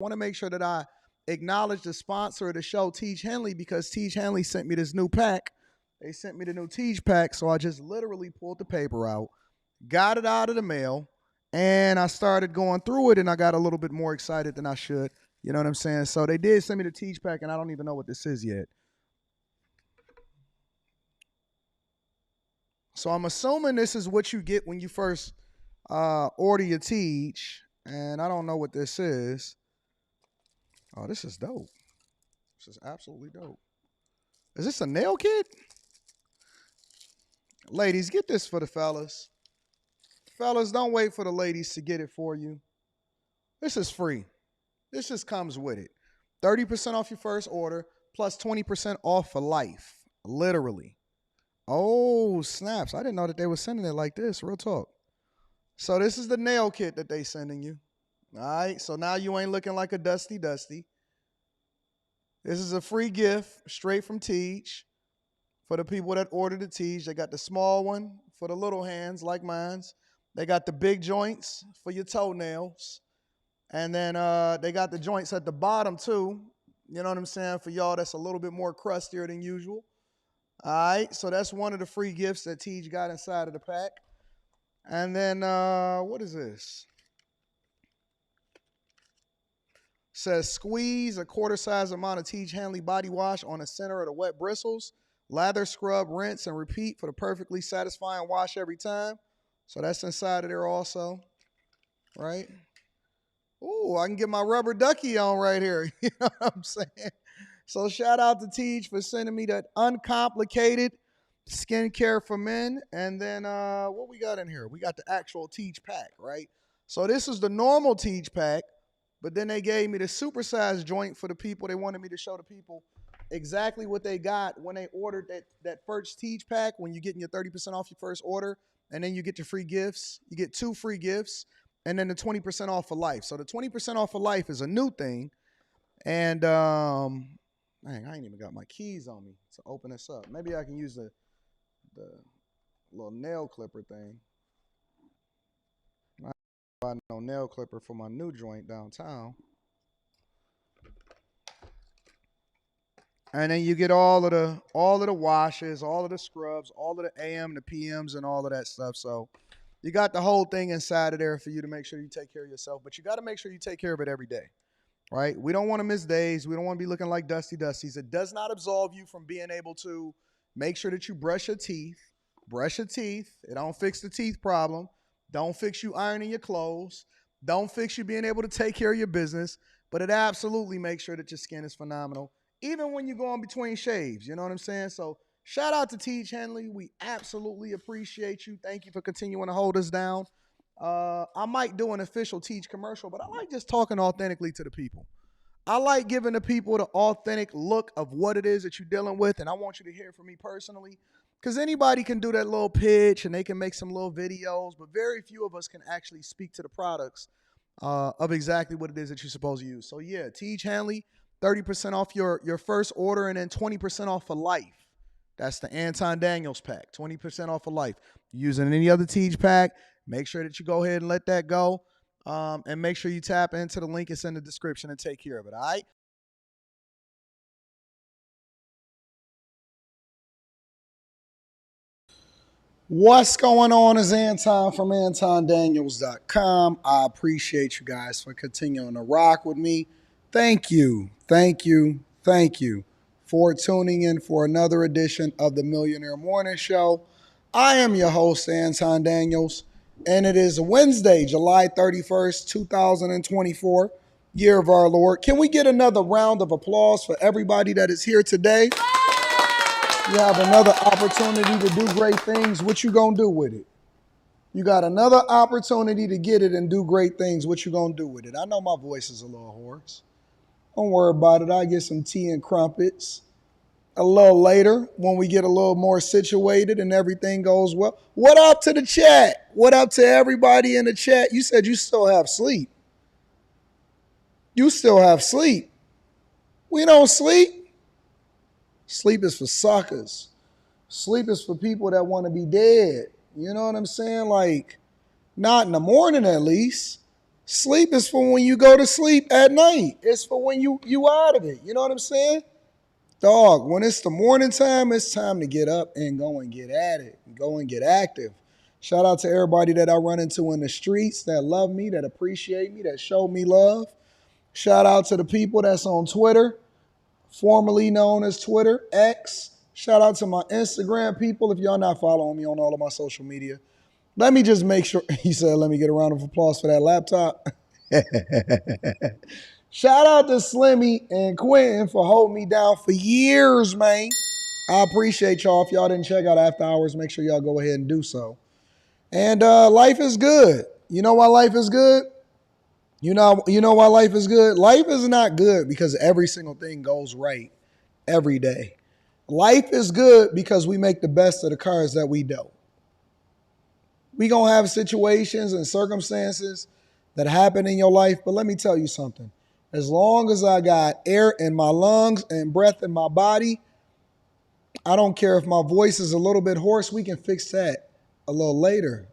want to make sure that I acknowledge the sponsor of the show, Tiege Hanley, because Tiege Hanley sent me this new pack. They sent me the new Tiege pack, so I just literally pulled the paper out, got it out of the mail, and I started going through it, and I got a little bit more excited than I should. You know what I'm saying? So they did send me the Tiege pack, and I don't even know what this is yet. So I'm assuming this is what you get when you first order your Tiege, and I don't know what this is. Oh, this is dope. This is absolutely dope. Is this a nail kit? Ladies, get this for the fellas. Fellas, don't wait for the ladies to get it for you. This is free. This just comes with it. 30% off your first order, plus 20% off for life. Literally. Oh, snaps. I didn't know that they were sending it like this. Real talk. So this is the nail kit that they sending you. All right. So now you ain't looking like a dusty. This is a free gift straight from Tiege for the people that ordered the Tiege. They got the small one for the little hands like mine's. They got the big joints for your toenails. And then they got the joints at the bottom too. You know what I'm saying? For y'all that's a little bit more crustier than usual. All right. So that's one of the free gifts that Tiege got inside of the pack. And then what is this? Says squeeze a quarter size amount of Tiege Hanley body wash on the center of the wet bristles. Lather, scrub, rinse, and repeat for the perfectly satisfying wash every time. So that's inside of there also, right? Ooh, I can get my rubber ducky on right here. You know what I'm saying? So shout out to Tiege for sending me that uncomplicated skincare for men. And then what we got in here? We got the actual Tiege pack, right? So this is the normal Tiege pack. But then they gave me the supersized joint for the people. They wanted me to show the people exactly what they got when they ordered that first Tiege pack, when you're getting your 30% off your first order, and then you get your free gifts. You get 2 free gifts, and then the 20% off for life. So the 20% off for life is a new thing. And, dang, I ain't even got my keys on me to open this up. Maybe I can use the little nail clipper thing. I no nail clipper for my new joint downtown. And then you get all of the washes, all of the scrubs, all of the AM, the PMs, and all of that stuff. So you got the whole thing inside of there for you to make sure you take care of yourself. But you got to make sure you take care of it every day, right? We don't want to miss days. We don't want to be looking like dusties. It does not absolve you from being able to make sure that you brush your teeth. Brush your teeth. It don't fix the teeth problem. Don't fix you ironing your clothes. Don't fix you being able to take care of your business. But it absolutely makes sure that your skin is phenomenal, even when you're going between shaves. You know what I'm saying? So shout out to Tiege Hanley. We absolutely appreciate you. Thank you for continuing to hold us down. I might do an official Tiege commercial, but I like just talking authentically to the people. I like giving the people the authentic look of what it is that you're dealing with, and I want you to hear from me personally. Because anybody can do that little pitch and they can make some little videos, but very few of us can actually speak to the products of exactly what it is that you're supposed to use. So yeah, Tiege Hanley, 30% off your first order and then 20% off for life. That's the Anton Daniels pack, 20% off for life. Using any other Tiege pack, make sure that you go ahead and let that go. And make sure you tap into the link that's in the description and take care of it, all right? What's going on is Anton from AntonDaniels.com. I appreciate you guys for continuing to rock with me. Thank you for tuning in for another edition of the Millionaire Morning Show. I am your host, Anton Daniels, and it is Wednesday, July 31st, 2024, year of our Lord. Can we get another round of applause for everybody that is here today? You have another opportunity to do great things. What you gonna do with it? You got another opportunity to get it and do great things. What you gonna do with it? I know my voice is a little hoarse. Don't worry about it. I get some tea and crumpets a little later when we get a little more situated and everything goes well. What up to the chat? What up to everybody in the chat? You said you still have sleep. You still have sleep. We don't sleep. Sleep is for suckers. Sleep is for people that want to be dead. You know what I'm saying? Like, not in the morning at least. Sleep is for when you go to sleep at night. It's for when you out of it. You know what I'm saying? Dog, when it's the morning time, it's time to get up and go and get at it. Go and get active. Shout out to everybody that I run into in the streets that love me, that appreciate me, that show me love. Shout out to the people that's on Twitter, formerly known as Twitter, X. Shout out to my Instagram people. If y'all not following me on all of my social media, let me just make sure. He said, let me get a round of applause for that laptop. Shout out to Slimmy and Quentin for holding me down for years, man. I appreciate y'all. If y'all didn't check out After Hours, make sure y'all go ahead and do so. And life is good. You know why life is good? You know why life is good? Life is not good because every single thing goes right every day. Life is good because we make the best of the cards that we dealt. We gonna have situations and circumstances that happen in your life, but let me tell you something. As long as I got air in my lungs and breath in my body, I don't care if my voice is a little bit hoarse, we can fix that a little later.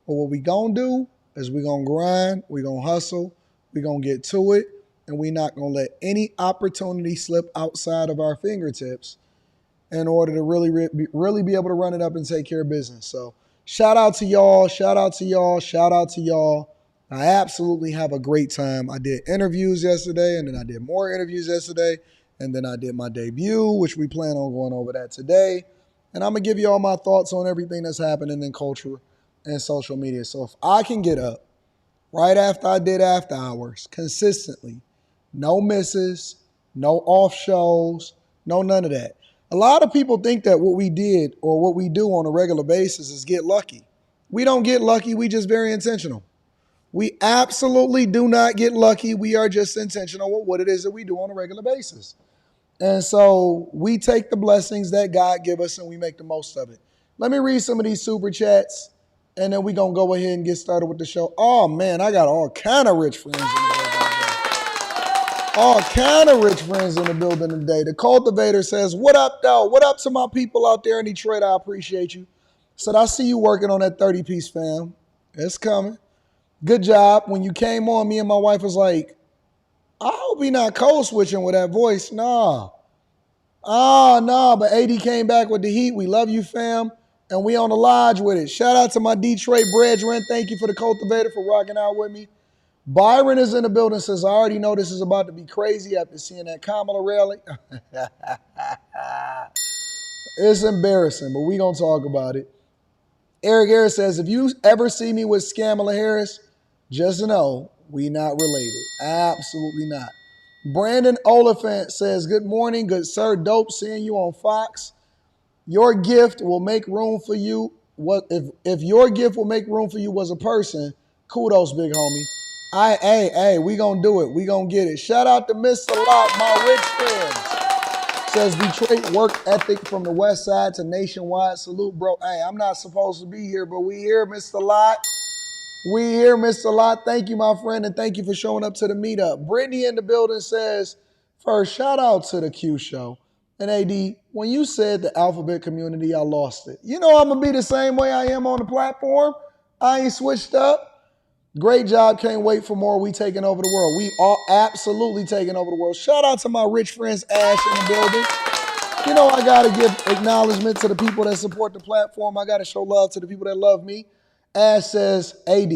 But what we gonna do is we gonna grind, we gonna hustle, we gonna get to it, and we not gonna let any opportunity slip outside of our fingertips in order to really be able to run it up and take care of business. So shout out to y'all, shout out to y'all, shout out to y'all. I absolutely have a great time. I did interviews yesterday, and then I did more interviews yesterday, and then I did my debut, which we plan on going over that today. And I'm going to give you all my thoughts on everything that's happening in culture and social media. So if I can get up right after I did After Hours consistently, no misses, no off shows, no none of that. A lot of people think that what we did or what we do on a regular basis is get lucky. We don't get lucky. We just very intentional. We absolutely do not get lucky. We are just intentional with what it is that we do on a regular basis. And so we take the blessings that God give us and we make the most of it. Let me read some of these super chats and then we're going to go ahead and get started with the show. Oh, man, I got all kind of rich friends in the building today. All kind of rich friends in the building today. The Cultivator says, what up, though? What up to my people out there in Detroit? I appreciate you. Said, I see you working on that 30-piece, fam. It's coming. Good job. When you came on, me and my wife was like, I hope he not code switching with that voice. Nah. But AD came back with the heat. We love you, fam. And we on the lodge with it. Shout out to my Detroit brethren. Thank you for the Cultivator for rocking out with me. Byron is in the building, says, I already know this is about to be crazy after seeing that Kamala rally. It's embarrassing, but we going to talk about it. Eric Harris says, if you ever see me with Skamala Harris, just know we not related. Absolutely not. Brandon Oliphant says, good morning, good sir. Dope seeing you on Fox. Your gift will make room for you. What if your gift will make room for you was a person, kudos, big homie. Hey, we gonna do it. We gonna get it. Shout out to Mr. Lot, my rich friends. Says Detroit work ethic from the west side to nationwide. Salute, bro. Hey, I'm not supposed to be here, but we here, Mr. Lot. We here, Mr. Lot. Thank you, my friend, and thank you for showing up to the meetup. Brittany in the building says, first, shout out to the Q show. And AD, when you said the alphabet community, I lost it. You know I'm going to be the same way I am on the platform. I ain't switched up. Great job. Can't wait for more. We taking over the world. We are absolutely taking over the world. Shout out to my rich friends, Ash, in the building. You know I got to give acknowledgement to the people that support the platform. I got to show love to the people that love me. Ash says, AD,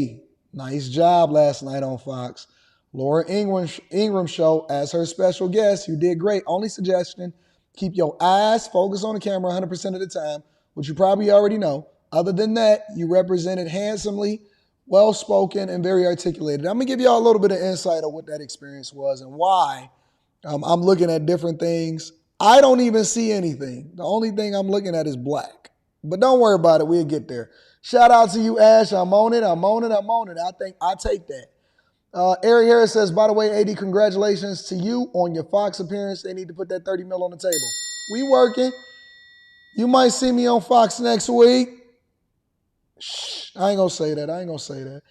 nice job last night on Fox. Laura Ingraham show as her special guest. You did great. Only suggestion, keep your eyes focused on the camera 100% of the time, which you probably already know. Other than that, you represented handsomely, well-spoken, and very articulated. I'm going to give y'all a little bit of insight on what that experience was and why I'm looking at different things. I don't even see anything. The only thing I'm looking at is black. But don't worry about it. We'll get there. Shout out to you, Ash. I'm on it. I think I take that. Eric Harris says, by the way, AD, congratulations to you on your Fox appearance. They need to put that 30 mil on the table. We working. You might see me on Fox next week. Shh, I ain't going to say that.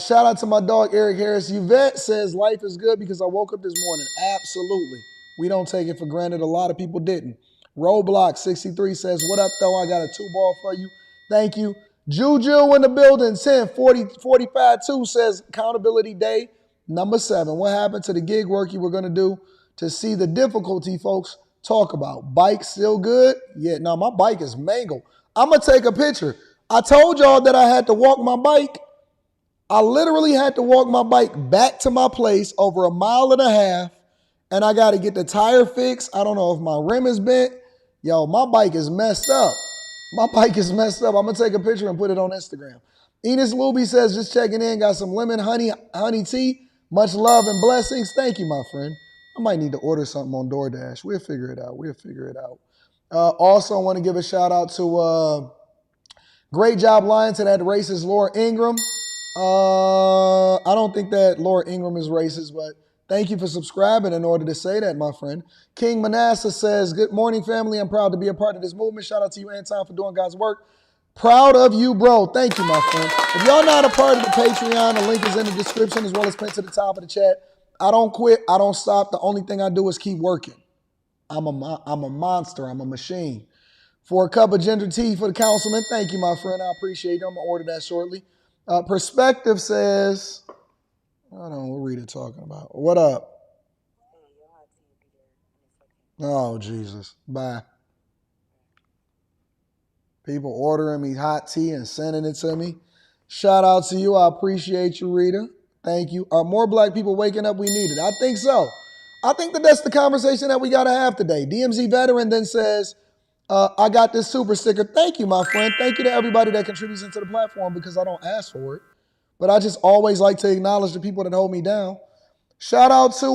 Shout out to my dog, Eric Harris. Yvette says, life is good because I woke up this morning. Absolutely. We don't take it for granted. A lot of people didn't. Roblox 63 says, what up, though? I got a 2-ball for you. Thank you. Juju in the building, 10, 40, 45, 2 says accountability day number 7. What happened to the gig work you were going to do to see the difficulty folks talk about? Bike still good? Yeah, no, my bike is mangled. I'm going to take a picture. I told y'all that I had to walk my bike. I literally had to walk my bike back to my place over a mile and a half, and I got to get the tire fixed. I don't know if my rim is bent. Yo, my bike is messed up. My bike is messed up. I'm going to take a picture and put it on Instagram. Enos Luby says, just checking in, got some lemon honey tea. Much love and blessings. Thank you, my friend. I might need to order something on DoorDash. We'll figure it out. Also, I want to give a shout out to Great Job Lying to that racist Laura Ingraham. I don't think that Laura Ingraham is racist, but thank you for subscribing in order to say that, my friend. King Manasseh says, good morning, family. I'm proud to be a part of this movement. Shout out to you, Anton, for doing God's work. Proud of you, bro. Thank you, my friend. If y'all not a part of the Patreon, the link is in the description as well as pinned to the top of the chat. I don't quit. I don't stop. The only thing I do is keep working. I'm a monster. I'm a machine. For a cup of ginger tea for the councilman. Thank you, my friend. I appreciate it. I'm going to order that shortly. Perspective says, hold on, what Rita talking about? What up? Oh, Jesus. Bye. People ordering me hot tea and sending it to me. Shout out to you. I appreciate you, Rita. Thank you. Are more black people waking up? We need it. I think so. I think that's the conversation that we got to have today. DMZ veteran then says, I got this super sticker. Thank you, my friend. Thank you to everybody that contributes into the platform because I don't ask for it. But I just always like to acknowledge the people that hold me down. Shout out to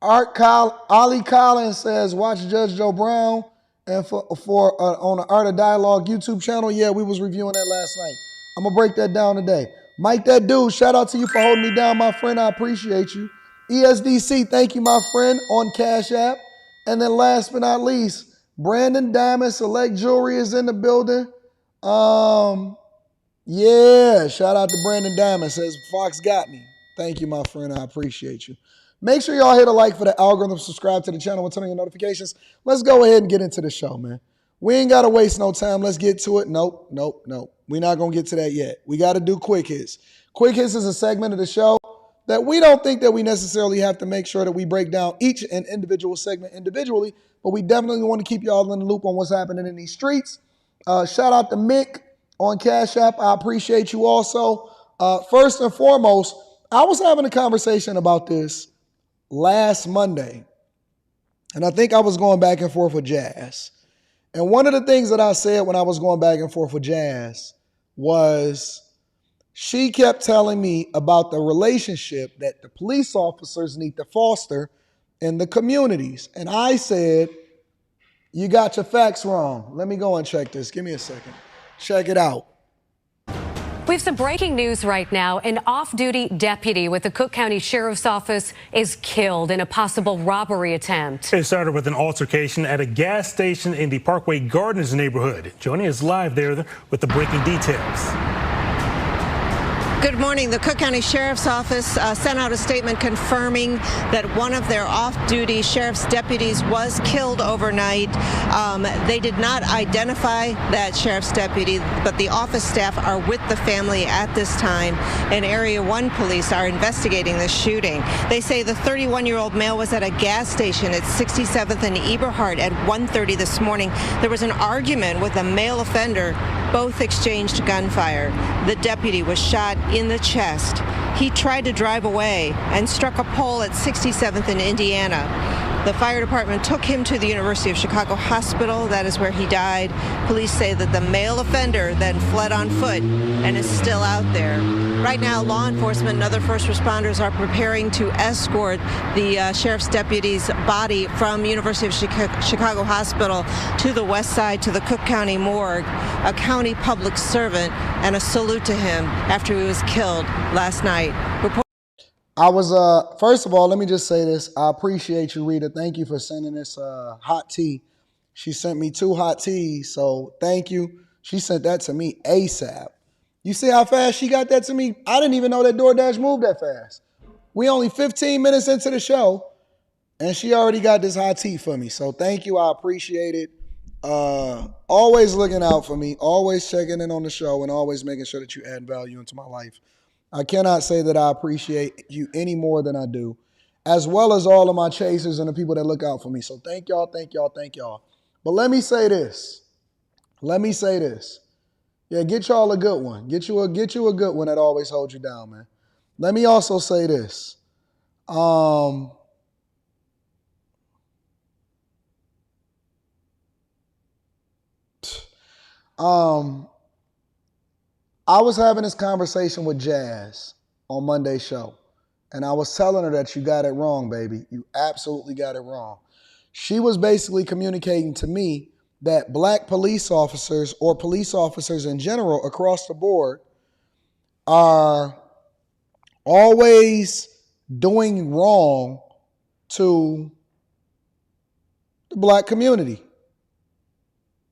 Ali Collins says, watch Judge Joe Brown. And for on the Art of Dialogue YouTube channel, yeah, we was reviewing that last night. I'm going to break that down today. Mike, that dude, shout out to you for holding me down, my friend. I appreciate you. ESDC, thank you, my friend, on Cash App. And then last but not least, Brandon Diamond, Select Jewelry is in the building. Yeah, shout out to Brandon Diamond, says Fox got me. Thank you, my friend. I appreciate you. Make sure y'all hit a like for the algorithm, subscribe to the channel, and turn on your notifications. Let's go ahead and get into the show, man. We ain't got to waste no time. Let's get to it. Nope. We're not going to get to that yet. We got to do Quick Hits. Quick Hits is a segment of the show that we don't think that we necessarily have to make sure that we break down each and individual segment individually, but we definitely want to keep y'all in the loop on what's happening in these streets. Shout out to Mick on Cash App. I appreciate you also. First and foremost, I was having a conversation about this last Monday, and I think I was going back and forth with Jazz. And one of the things that I said when I was going back and forth with Jazz was she kept telling me about the relationship that the police officers need to foster in the communities. And I said, you got your facts wrong. Let me go and check this. Give me a second. Check it out. We have some breaking news right now. An off-duty deputy with the Cook County Sheriff's Office is killed in a possible robbery attempt. It started with an altercation at a gas station in the Parkway Gardens neighborhood. Joining us live there with the breaking details. Good morning. The Cook County Sheriff's Office sent out a statement confirming that one of their off-duty sheriff's deputies was killed overnight. They did not identify that sheriff's deputy, but the office staff are with the family at this time, and Area 1 police are investigating this shooting. They say the 31-year-old male was at a gas station at 67th and Eberhart at 1:30 this morning. There was an argument with a male offender. Both exchanged gunfire. The deputy was shot in the chest. He tried to drive away and struck a pole at 67th in Indiana. The fire department took him to the University of Chicago Hospital. That is where he died. Police say that the male offender then fled on foot and is still out there. Right now, law enforcement and other first responders are preparing to escort the sheriff's deputy's body from University of Chicago Hospital to the west side to the Cook County morgue. A county public servant, and a salute to him after he was killed last night. I was, first of all, let me just say this. I appreciate you, Rita. Thank you for sending this hot tea. She sent me 2 hot teas, so thank you. She sent that to me ASAP. You see how fast she got that to me? I didn't even know that DoorDash moved that fast. We only 15 minutes into the show, and she already got this hot tea for me. So thank you. I appreciate it. Always looking out for me, always checking in on the show, and always making sure that you add value into my life. I cannot say that I appreciate you any more than I do, as well as all of my chasers and the people that look out for me. So thank y'all, thank y'all, thank y'all. But let me say this. Yeah, get y'all a good one. Get you a good one that always holds you down, man. Let me also say this. I was having this conversation with Jazz on Monday's show, and I was telling her that you got it wrong, baby. You absolutely got it wrong. She was basically communicating to me that black police officers or police officers in general across the board are always doing wrong to the black community.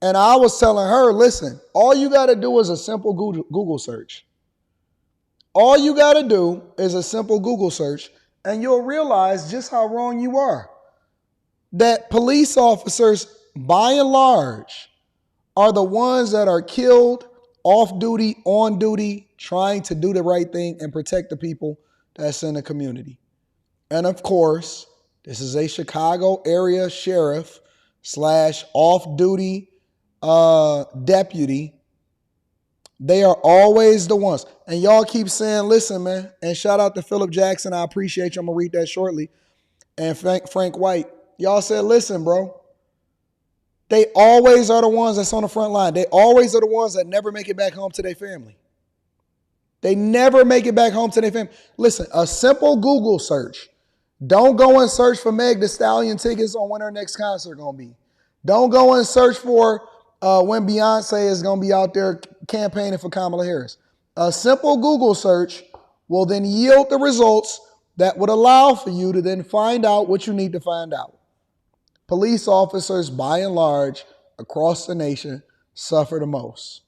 And I was telling her, listen, all you got to do is a simple Google search. All you got to do is a simple Google search, and you'll realize just how wrong you are. That police officers, by and large, are the ones that are killed off duty, on duty, trying to do the right thing and protect the people that's in the community. And of course, this is a Chicago area sheriff / off-duty deputy. They are always the ones. And y'all keep saying, listen, man, and shout out to Philip Jackson. I appreciate you. I'm going to read that shortly. And Frank White. Y'all said, listen, bro. They always are the ones that's on the front line. They always are the ones that never make it back home to their family. They never make it back home to their family. Listen, a simple Google search. Don't go and search for Meg Thee Stallion tickets on when her next concert going to be. Don't go and search for when Beyonce is going to be out there campaigning for Kamala Harris. A simple Google search will then yield the results that would allow for you to then find out what you need to find out. Police officers, by and large, across the nation, suffer the most.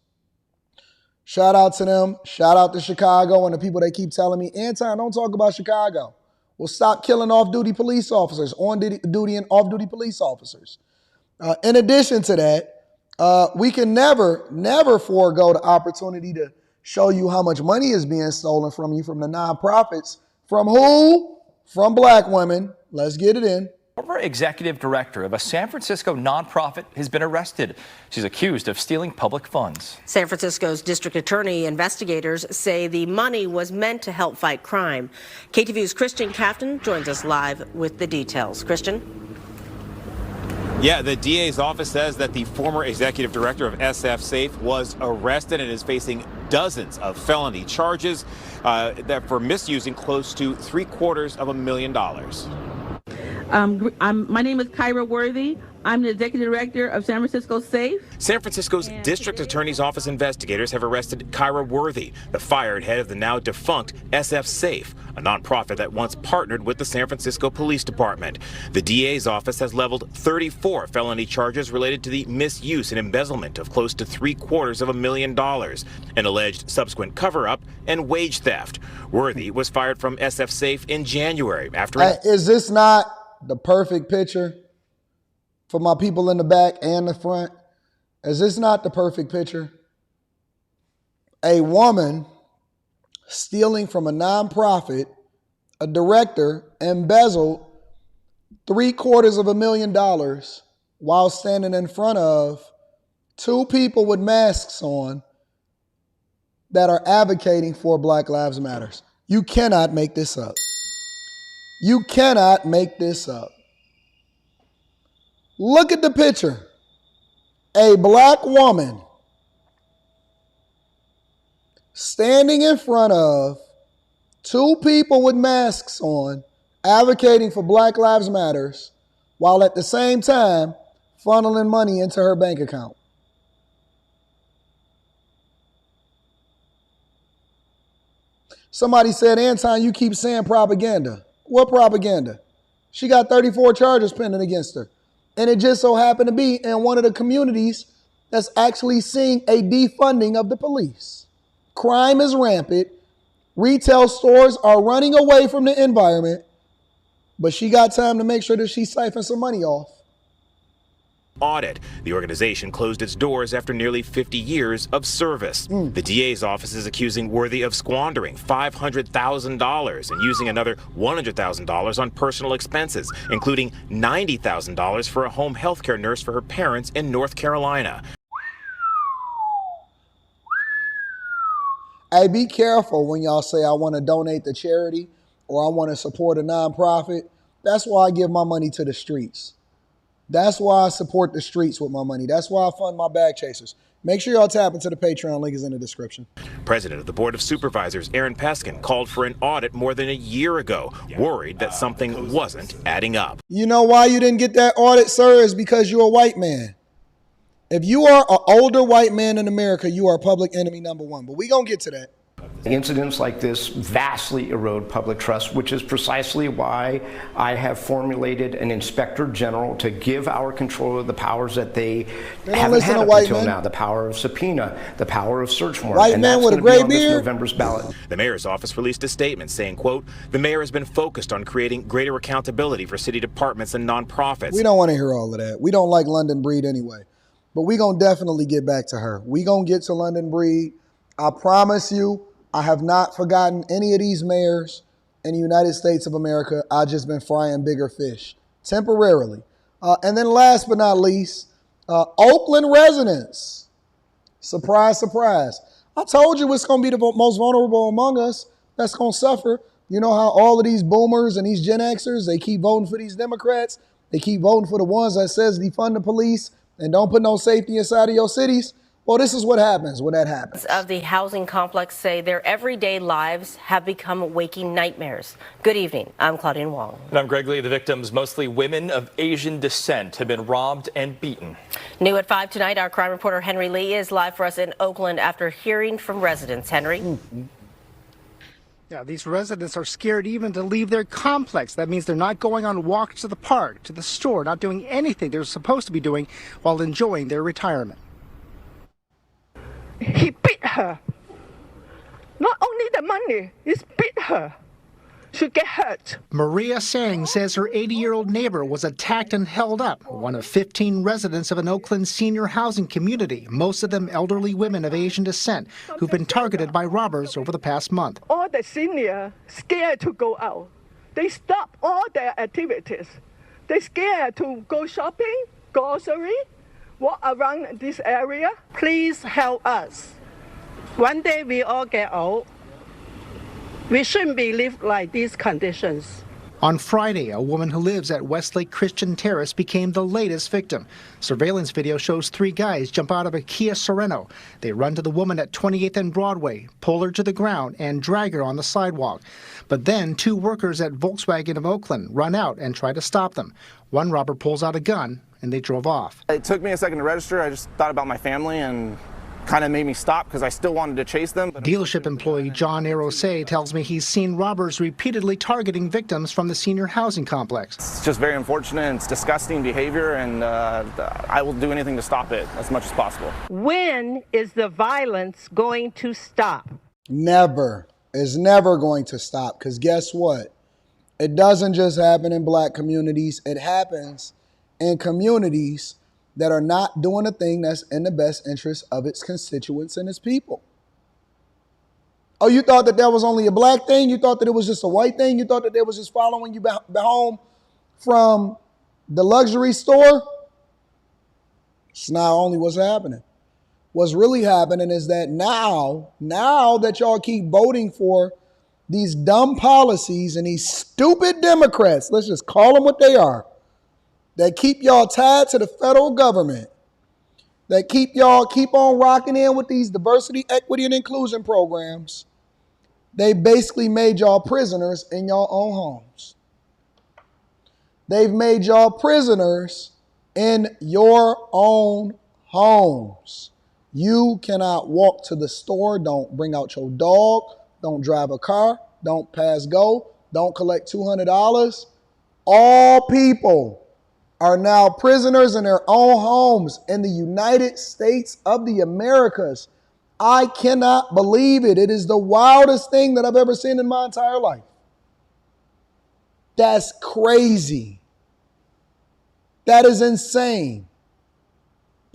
Shout out to them. Shout out to Chicago and the people that keep telling me, Anton, don't talk about Chicago. Well, stop killing off-duty police officers, on-duty and off-duty police officers. In addition to that, we can never forego the opportunity to show you how much money is being stolen from you from the nonprofits. From who? From black women. Let's get it in. Former executive director of a San Francisco nonprofit has been arrested. She's accused of stealing public funds. San Francisco's district attorney investigators say the money was meant to help fight crime. KTVU's Christian Captain joins us live with the details. Christian? Yeah, the DA's office says that the former executive director of SF Safe was arrested and is facing dozens of felony charges that for misusing close to $750,000. My name is Kyra Worthy. I'm the executive director of San Francisco Safe. San Francisco's district attorney's office investigators have arrested Kyra Worthy, the fired head of the now defunct SF Safe, a nonprofit that once partnered with the San Francisco Police Department. The DA's office has leveled 34 felony charges related to the misuse and embezzlement of close to $750,000, an alleged subsequent cover-up, and wage theft. Worthy was fired from SF Safe in January after... Is this not the perfect picture for my people in the back and the front? Is this not the perfect picture? A woman stealing from a nonprofit, a director, embezzled $750,000 while standing in front of two people with masks on that are advocating for Black Lives Matter. You cannot make this up. You cannot make this up. Look at the picture. A black woman standing in front of two people with masks on advocating for Black Lives Matter while at the same time funneling money into her bank account. Somebody said, Anton, you keep saying propaganda. What propaganda? She got 34 charges pending against her. And it just so happened to be in one of the communities that's actually seeing a defunding of the police. Crime is rampant. Retail stores are running away from the environment. But she got time to make sure that she siphons some money off. audit. The organization closed its doors after nearly 50 years of service. The DA's office is accusing Worthy of squandering $500,000 and using another $100,000 on personal expenses, including $90,000 for a home health care nurse for her parents in North Carolina. Hey, be careful when y'all say I want to donate to charity or I want to support a nonprofit. That's why I give my money to the streets. That's why I support the streets with my money. That's why I fund my bag chasers. Make sure y'all tap into the Patreon. Link is in the description. President of the Board of Supervisors, Aaron Peskin, called for an audit more than a year ago, worried that something wasn't adding up. You know why you didn't get that audit, sir? Is because you're a white man. If you are an older white man in America, you are public enemy number one. But we gonna get to that. Incidents like this vastly erode public trust, which is precisely why I have formulated an inspector general to give our controller the powers that they haven't had up until now, the power of subpoena, the power of search warrant. White man with a gray beard. November's ballot. The mayor's office released a statement saying, quote, the mayor has been focused on creating greater accountability for city departments and nonprofits. We don't want to hear all of that. We don't like London Breed anyway. But we gonna definitely get back to her. We gonna get to London Breed. I promise you, I have not forgotten any of these mayors in the United States of America. I've just been frying bigger fish temporarily. And then last but not least, Oakland residents. Surprise, surprise. I told you it's going to be the most vulnerable among us that's going to suffer. You know how all of these boomers and these Gen Xers, they keep voting for these Democrats. They keep voting for the ones that says defund the police and don't put no safety inside of your cities. Well, this is what happens when that happens. Of the housing complex say their everyday lives have become waking nightmares. Good evening. I'm Claudine Wong. And I'm Greg Lee. The victims, mostly women of Asian descent, have been robbed and beaten. New at 5 tonight, our crime reporter Henry Lee is live for us in Oakland after hearing from residents. Henry? Yeah, these residents are scared even to leave their complex. That means they're not going on walks to the park, to the store, not doing anything they're supposed to be doing while enjoying their retirement. He beat her. Not only the money, he beat her. She get hurt. Maria Sang says her 80-year-old neighbor was attacked and held up, one of 15 residents of an Oakland senior housing community, most of them elderly women of Asian descent, who've been targeted by robbers over the past month. All the seniors scared to go out. They stop all their activities. They scared to go shopping, grocery, walk around this area. Please help us. One day we all get old. We shouldn't be living like these conditions. On Friday, a woman who lives at Westlake Christian Terrace became the latest victim. Surveillance video shows 3 guys jump out of a Kia Sorento. They run to the woman at 28th and Broadway, pull her to the ground, and drag her on the sidewalk. But then 2 workers at Volkswagen of Oakland run out and try to stop them. One robber pulls out a gun, and they drove off. It took me a second to register. I just thought about my family and kind of made me stop because I still wanted to chase them. Dealership employee John Arose tells me he's seen robbers repeatedly targeting victims from the senior housing complex. It's just very unfortunate and it's disgusting behavior, and I will do anything to stop it as much as possible. When is the violence going to stop? Never. It's never going to stop, because guess what? It doesn't just happen in black communities. It happens in communities that are not doing a thing that's in the best interest of its constituents and its people. Oh, you thought that was only a black thing? You thought that it was just a white thing? You thought that they was just following you back home from the luxury store? It's not only what's happening. What's really happening is that now that y'all keep voting for these dumb policies and these stupid Democrats, let's just call them what they are, that keep y'all tied to the federal government, that keep on rocking in with these diversity, equity, and inclusion programs, they basically made y'all prisoners in your own homes. They've made y'all prisoners in your own homes. You cannot walk to the store, don't bring out your dog, don't drive a car, don't pass go, don't collect $200. All people are now prisoners in their own homes in the United States of the Americas. I cannot believe it. It is the wildest thing that I've ever seen in my entire life. That's crazy. That is insane.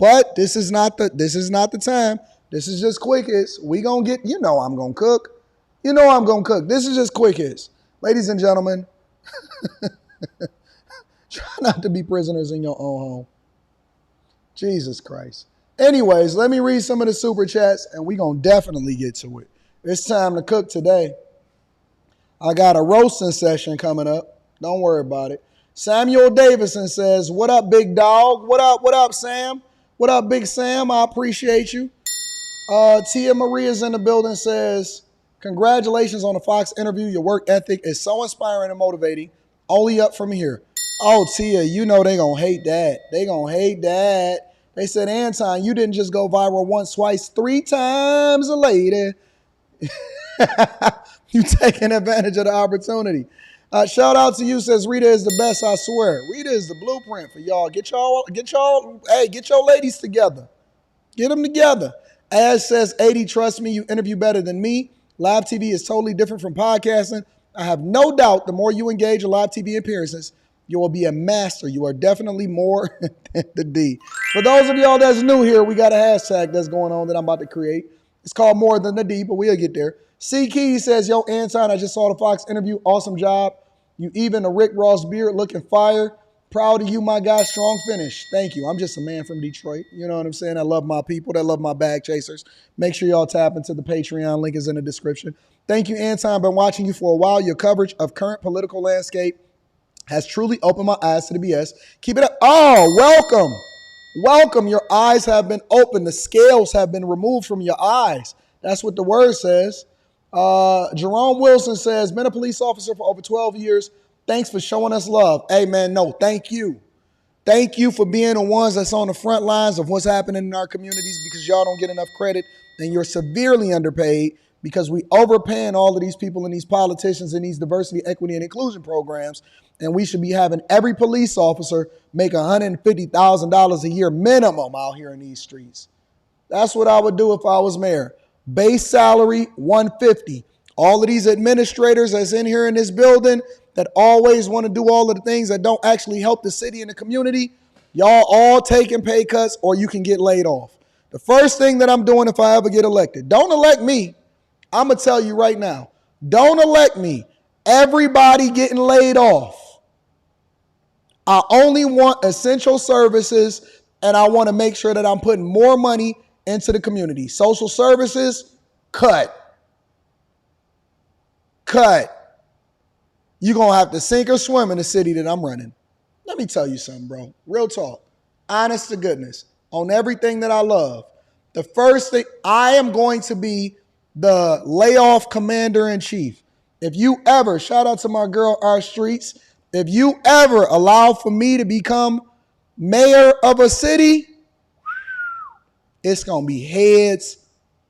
But this is not the time. This is just quick hits. We gonna get, I'm gonna cook. I'm gonna cook. This is just quick hits. Ladies and gentlemen, try not to be prisoners in your own home. Jesus Christ. Anyways, let me read some of the super chats and we gonna definitely get to it. It's time to cook today. I got a roasting session coming up. Don't worry about it. Samuel Davison says, what up, big dog? What up, Sam? What up, Big Sam? I appreciate you. Tia Maria's in the building, says, congratulations on the Fox interview. Your work ethic is so inspiring and motivating. Only up from here. Oh, Tia, they gonna hate that. They gonna hate that. They said, Anton, you didn't just go viral once, twice, 3 times a lady. You taking advantage of the opportunity. Shout out to you, says Rita is the best, I swear. Rita is the blueprint for y'all. Get your ladies together. Get them together. As says 80, trust me, you interview better than me. Live TV is totally different from podcasting. I have no doubt the more you engage in live TV appearances, you will be a master. You are definitely more than the D. For those of y'all that's new here, we got a hashtag that's going on that I'm about to create. It's called More Than the D, but we'll get there. C. Key says, yo, Anton, I just saw the Fox interview. Awesome job. You even a Rick Ross beard looking fire. Proud of you, my guy. Strong finish. Thank you. I'm just a man from Detroit. You know what I'm saying? I love my people. That love my bag chasers. Make sure y'all tap into the Patreon. Link is in the description. Thank you, Anton. Been watching you for a while. Your coverage of current political landscape has truly opened my eyes to the BS. Keep it up. Oh, welcome. Welcome. Your eyes have been opened. The scales have been removed from your eyes. That's what the word says. Jerome Wilson says, been a police officer for over 12 years. Thanks for showing us love. Hey, man, no, thank you. Thank you for being the ones that's on the front lines of what's happening in our communities, because y'all don't get enough credit and you're severely underpaid because we overpaying all of these people and these politicians in these diversity, equity, and inclusion programs. And we should be having every police officer make $150,000 a year minimum out here in these streets. That's what I would do if I was mayor. Base salary, $150,000. All of these administrators that's in here in this building that always want to do all of the things that don't actually help the city and the community, y'all all taking pay cuts or you can get laid off. The first thing that I'm doing if I ever get elected, don't elect me. I'm going to tell you right now, don't elect me. Everybody getting laid off. I only want essential services, and I want to make sure that I'm putting more money into the community. Social services, cut. You're going to have to sink or swim in the city that I'm running. Let me tell you something, bro. Real talk. Honest to goodness. On everything that I love. The first thing, I am going to be the layoff commander-in-chief. If you ever, shout out to my girl, R Streets, if you ever allow for me to become mayor of a city, it's going to be heads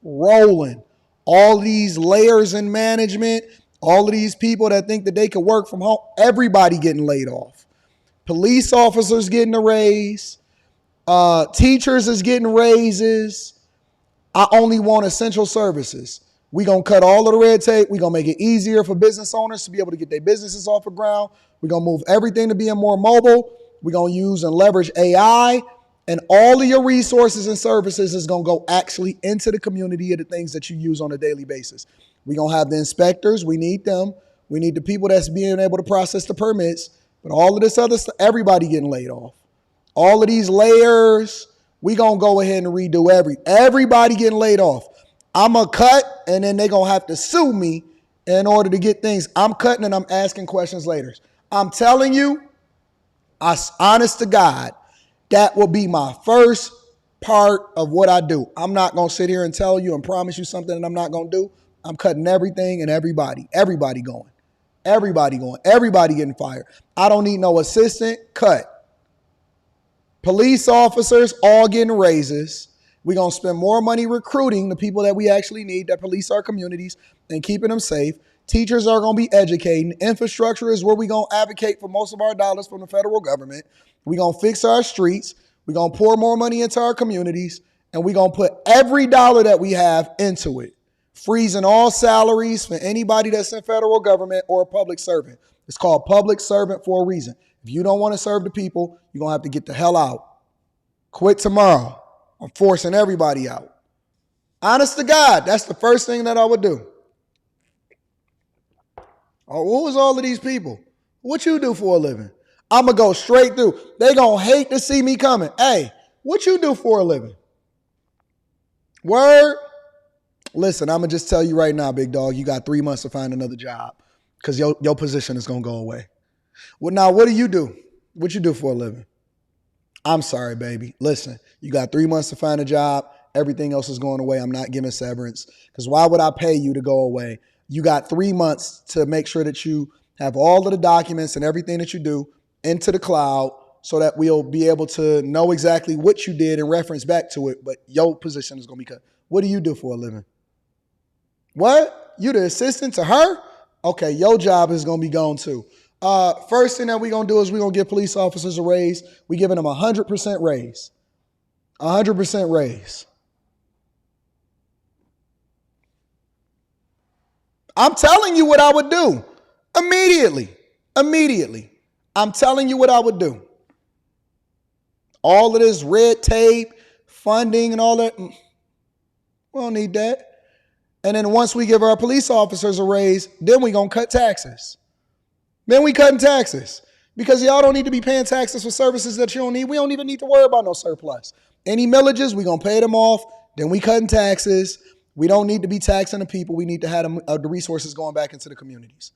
rolling. All these layers in management, all of these people that think that they could work from home, everybody getting laid off. Police officers getting a raise. Teachers is getting raises. I only want essential services. We're going to cut all of the red tape. We're going to make it easier for business owners to be able to get their businesses off the ground. We're going to move everything to being more mobile. We're going to use and leverage AI. And all of your resources and services is going to go actually into the community of the things that you use on a daily basis. We're going to have the inspectors. We need them. We need the people that's being able to process the permits. But all of this other stuff, everybody getting laid off. All of these layers, we going to go ahead and redo everybody getting laid off. I'm going to cut, and then they're going to have to sue me in order to get things. I'm cutting and I'm asking questions later. I'm telling you, honest to God, that will be my first part of what I do. I'm not going to sit here and tell you and promise you something that I'm not going to do. I'm cutting everything and everybody going. Everybody getting fired. I don't need no assistant, cut. Police officers all getting raises. We're going to spend more money recruiting the people that we actually need that police our communities and keeping them safe. Teachers are going to be educating. Infrastructure is where we're going to advocate for most of our dollars from the federal government. We're going to fix our streets. We're going to pour more money into our communities. And we're going to put every dollar that we have into it. Freezing all salaries for anybody that's in federal government or a public servant. It's called public servant for a reason. If you don't want to serve the people, you're going to have to get the hell out. Quit tomorrow. I'm forcing everybody out. Honest to God, that's the first thing that I would do. Oh, who is all of these people? What you do for a living? I'm going to go straight through. They going to hate to see me coming. Hey, what you do for a living? Word? Listen, I'm going to just tell you right now, big dog, you got 3 months to find another job because your position is going to go away. Well, now, what do you do? What you do for a living? I'm sorry, baby. Listen, you got 3 months to find a job. Everything else is going away. I'm not giving severance because why would I pay you to go away? You got 3 months to make sure that you have all of the documents and everything that you do into the cloud so that we'll be able to know exactly what you did and reference back to it. But your position is going to be cut. What do you do for a living? What? You the assistant to her? Okay, your job is going to be gone too. First thing that we're going to do is we're going to give police officers a raise. We're giving them 100% raise. 100% raise. I'm telling you what I would do. Immediately. I'm telling you what I would do. All of this red tape, funding and all that, we don't need that. And then once we give our police officers a raise, then we're going to cut taxes. Then we cutting taxes. Because y'all don't need to be paying taxes for services that you don't need. We don't even need to worry about no surplus. Any millages, we're going to pay them off. Then we cutting taxes. We don't need to be taxing the people. We need to have the resources going back into the communities.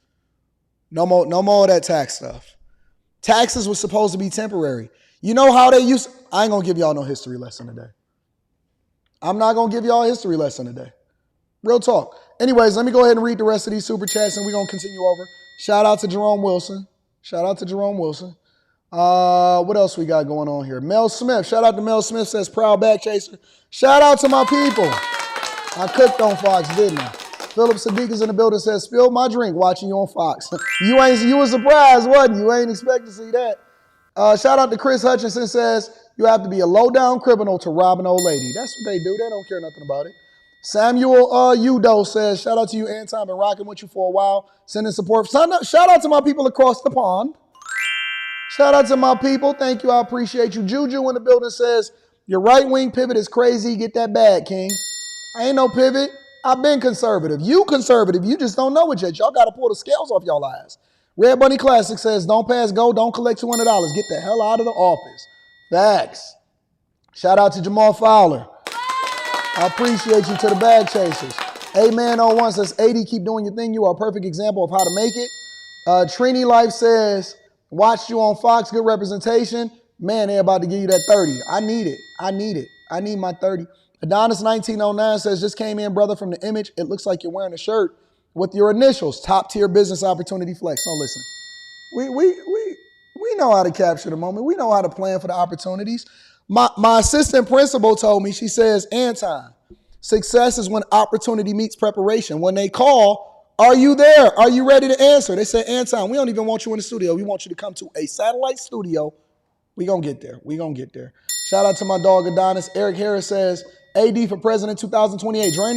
No more of that tax stuff. Taxes was supposed to be temporary. You know how they used... I ain't going to give y'all no history lesson today. I'm not going to give y'all a history lesson today. Real talk. Anyways, let me go ahead and read the rest of these super chats and we're going to continue over. Shout out to Jerome Wilson. What else we got going on here? Mel Smith. Shout out to Mel Smith, says proud back chaser. Shout out to my people. I cooked on Fox, didn't I? Philip Sadiq is in the building, says, spilled my drink watching you on Fox. You were surprised, wasn't you? You ain't expect to see that. Shout out to Chris Hutchinson, says, you have to be a low-down criminal to rob an old lady. That's what they do. They don't care nothing about it. Samuel Udo says, shout out to you, Anton. Been rocking with you for a while. Sending support. Shout out to my people across the pond. Shout out to my people. Thank you. I appreciate you. Juju in the building says, your right-wing pivot is crazy. Get that bag, King. I ain't no pivot. I've been conservative. You conservative. You just don't know it yet. Y'all got to pull the scales off y'all eyes. Red Bunny Classic says, don't pass go. Don't collect $200. Get the hell out of the office. Facts. Shout out to Jamal Fowler. I appreciate you, to the bag chasers. Amen01 says, 80, keep doing your thing. You are a perfect example of how to make it. Trini Life says, watched you on Fox, good representation. Man, they're about to give you that 30. I need it. I need my 30. Adonis 1909 says, just came in, brother, from the image. It looks like you're wearing a shirt with your initials. Top tier business opportunity flex. So listen, we know how to capture the moment. We know how to plan for the opportunities. My assistant principal told me, she says, Anton, success is when opportunity meets preparation. When they call, are you there? Are you ready to answer? They say, Anton, we don't even want you in the studio. We want you to come to a satellite studio. We gonna get there. Shout out to my dog Adonis. Eric Harris says, AD for president 2028. Drain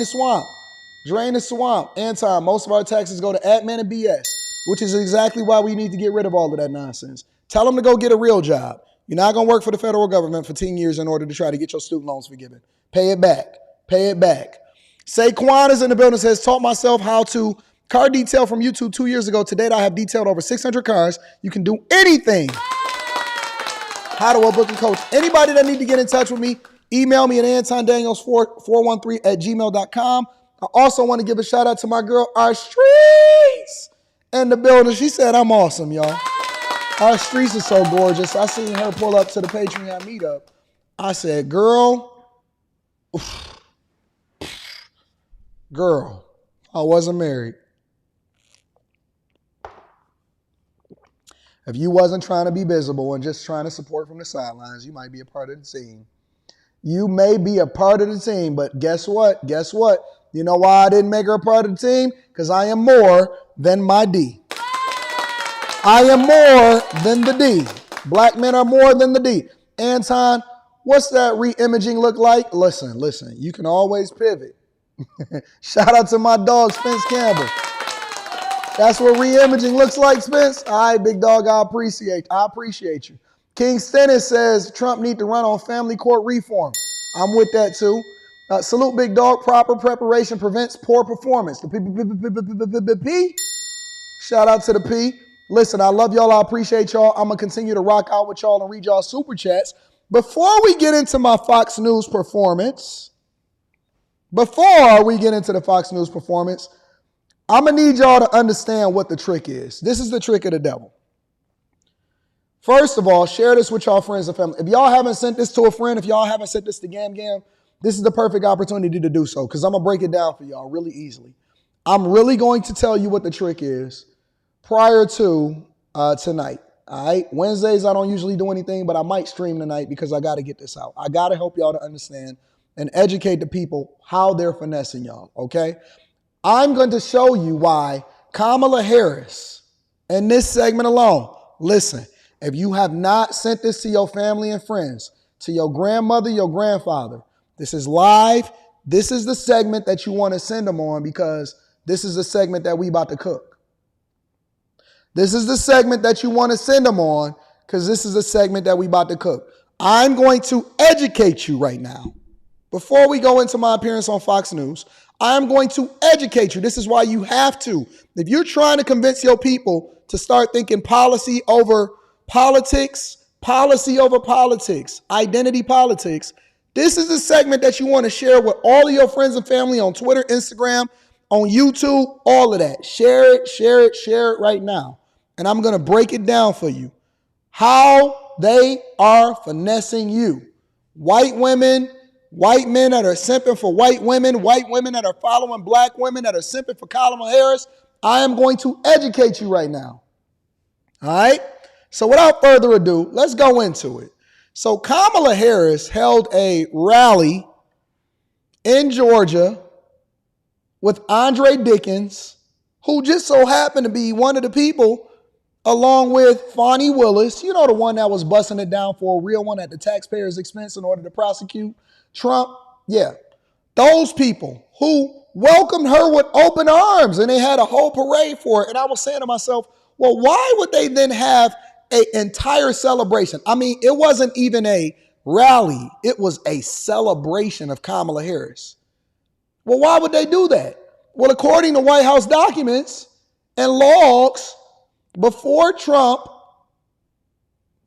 the swamp. Anton, most of our taxes go to admin and BS, which is exactly why we need to get rid of all of that nonsense. Tell them to go get a real job. You're not going to work for the federal government for 10 years in order to try to get your student loans forgiven. Pay it back. Saquon is in the building, says, taught myself how to car detail from YouTube 2 years ago. To date, I have detailed over 600 cars. You can do anything. How to book a coach. Anybody that need to get in touch with me, email me at antondaniels413@gmail.com. I also want to give a shout out to my girl, Our Streets, in the building. She said I'm awesome, y'all. Our Streets is so gorgeous. I seen her pull up to the Patreon meetup. I said, girl, I wasn't married. If you wasn't trying to be visible and just trying to support from the sidelines, you might be a part of the team. You may be a part of the team, but guess what? You know why I didn't make her a part of the team? Because I am more than my D. I am more than the D. Black men are more than the D. Anton, what's that re-imaging look like? Listen, you can always pivot. Shout out to my dog, Spence Campbell. That's what re-imaging looks like, Spence. All right, big dog, I appreciate you. King Stennis says Trump need to run on family court reform. I'm with that too. Salute Big Dog. Proper preparation prevents poor performance. The P. Shout out to the P. Listen, I love y'all. I appreciate y'all. I'm going to continue to rock out with y'all and read y'all super chats. Before we get into my Fox News performance, I'm going to need y'all to understand what the trick is. This is the trick of the devil. First of all, share this with y'all friends and family. If y'all haven't sent this to a friend, if y'all haven't sent this to Gam Gam, this is the perfect opportunity to do so because I'm going to break it down for y'all really easily. I'm really going to tell you what the trick is prior to tonight. All right. Wednesdays, I don't usually do anything, but I might stream tonight because I got to get this out. I got to help y'all to understand and educate the people how they're finessing y'all. Okay. I'm going to show you why Kamala Harris in this segment alone. Listen, if you have not sent this to your family and friends, to your grandmother, your grandfather, this is live. This is the segment that you want to send them on because this is the segment that we about to cook. This is the segment that you want to send them on because this is the segment that we about to cook. I'm going to educate you right now. Before we go into my appearance on Fox News, I'm going to educate you. This is why you have to. If you're trying to convince your people to start thinking policy over politics, identity politics, this is the segment that you want to share with all of your friends and family on Twitter, Instagram, on YouTube, all of that. Share it right now. And I'm going to break it down for you. How they are finessing you. White women, white men that are simping for white women that are following black women that are simping for Kamala Harris. I am going to educate you right now. All right? So without further ado, let's go into it. So Kamala Harris held a rally in Georgia with Andre Dickens, who just so happened to be one of the people, along with Fonnie Willis, you know, the one that was busting it down for a real one at the taxpayer's expense in order to prosecute Trump. Yeah, those people who welcomed her with open arms and they had a whole parade for it. And I was saying to myself, well, why would they then have an entire celebration? I mean, it wasn't even a rally. It was a celebration of Kamala Harris. Well, why would they do that? Well, according to White House documents and logs, before Trump,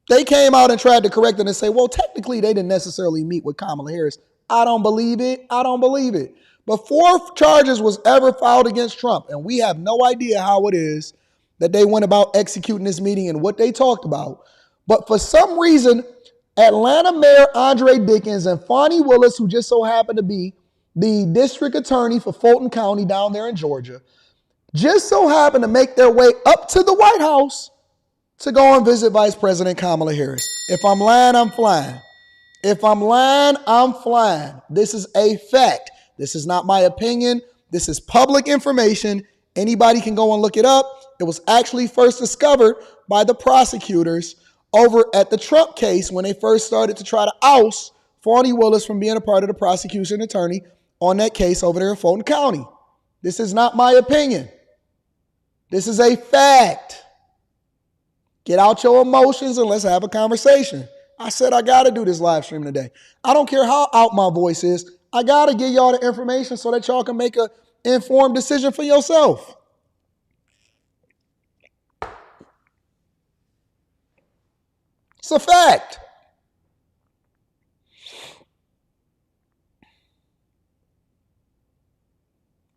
they came out and tried to correct it and say, well, technically they didn't necessarily meet with Kamala Harris. I don't believe it. Before charges was ever filed against Trump, and we have no idea how it is that they went about executing this meeting and what they talked about. But for some reason, Atlanta Mayor Andre Dickens and Fonnie Willis, who just so happened to be the district attorney for Fulton County down there in Georgia, just so happened to make their way up to the White House to go and visit Vice President Kamala Harris. If I'm lying, I'm flying. This is a fact. This is not my opinion. This is public information. Anybody can go and look it up. It was actually first discovered by the prosecutors over at the Trump case when they first started to try to oust Fonnie Willis from being a part of the prosecution attorney on that case over there in Fulton County. This is not my opinion. This is a fact. Get out your emotions and let's have a conversation. I said I got to do this live stream today. I don't care how out my voice is. I got to give y'all the information so that y'all can make an informed decision for yourself. It's a fact.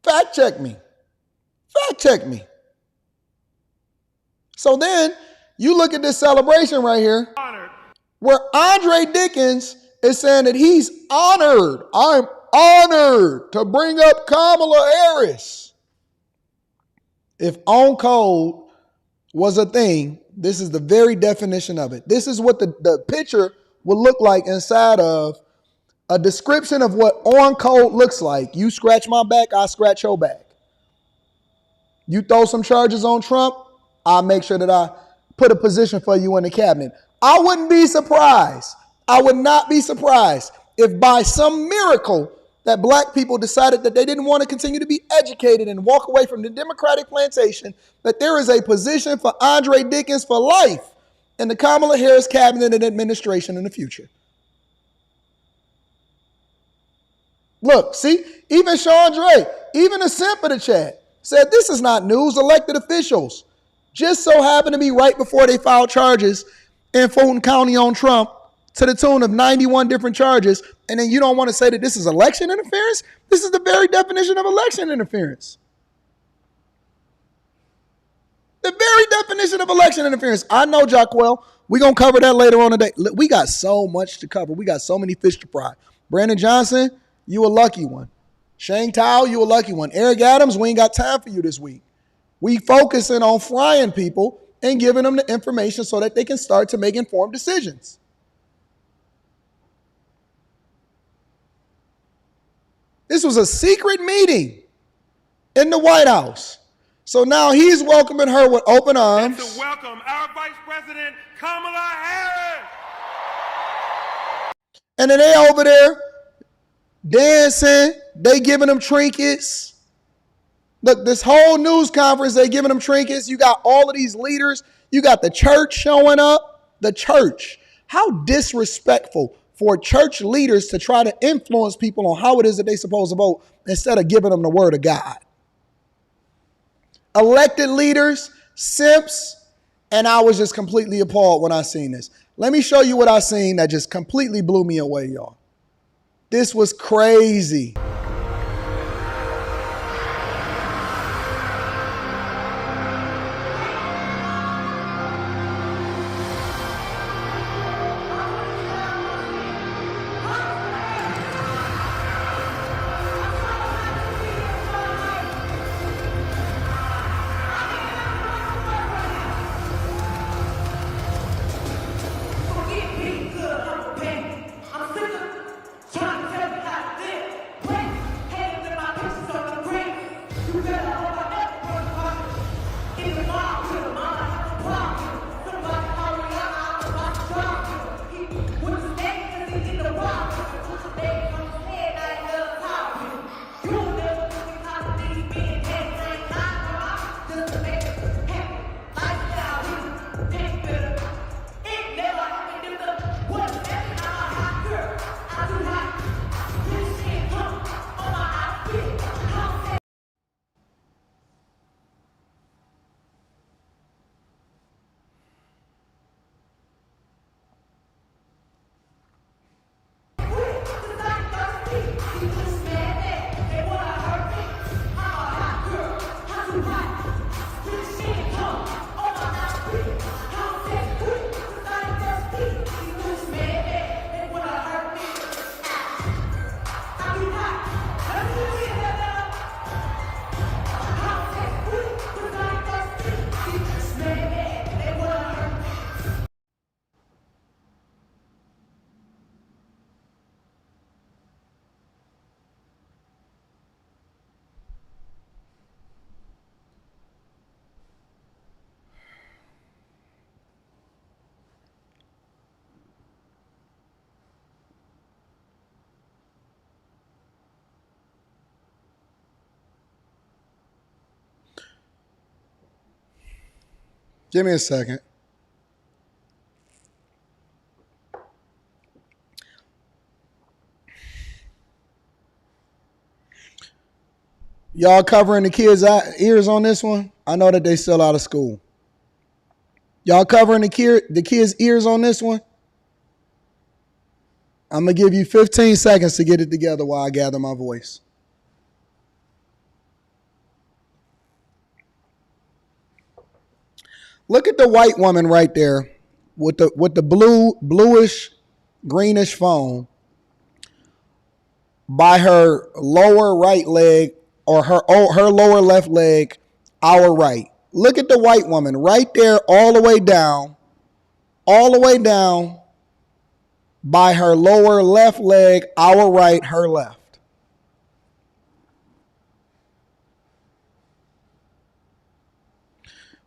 Fact check me. So then you look at this celebration right here where Andre Dickens is saying that he's honored. I'm honored to bring up Kamala Harris. If on code was a thing, this is the very definition of it. This is what the picture would look like inside of a description of what on code looks like. You scratch my back, I scratch your back. You throw some charges on Trump, I'll make sure that I put a position for you in the cabinet. I wouldn't be surprised. I would not be surprised if by some miracle that black people decided that they didn't want to continue to be educated and walk away from the Democratic plantation, that there is a position for Andre Dickens for life in the Kamala Harris cabinet and administration in the future. Look, see, even Chandre, even a simp in the chat said this is not news. Elected officials just so happened to be right before they filed charges in Fulton County on Trump to the tune of 91 different charges. And then you don't want to say that this is election interference? This is the very definition of election interference. The very definition of election interference. I know, Jacquel. We're going to cover that later on today. We got so much to cover. We got so many fish to fry. Brandon Johnson, you a lucky one. Shane Tao, you a lucky one. Eric Adams, we ain't got time for you this week. We focusing on frying people and giving them the information so that they can start to make informed decisions. This was a secret meeting in the White House. So now he's welcoming her with open arms. And to welcome our Vice President, Kamala Harris. And then they over there dancing. They giving them trinkets. Look, this whole news conference, they giving them trinkets. You got all of these leaders. You got the church showing up. The church. How disrespectful for church leaders to try to influence people on how it is that they supposed to vote instead of giving them the word of God. Elected leaders, simps, and I was just completely appalled when I seen this. Let me show you what I seen that just completely blew me away, y'all. This was crazy. Give me a second. Y'all covering the kids' ears on this one? I know that they still out of school. Y'all covering the kids' ears on this one? I'm going to give you 15 seconds to get it together while I gather my voice. Look at the white woman right there with the bluish, greenish phone by her lower right leg or her lower left leg, our right. Look at the white woman right there all the way down by her lower left leg, our right, her left.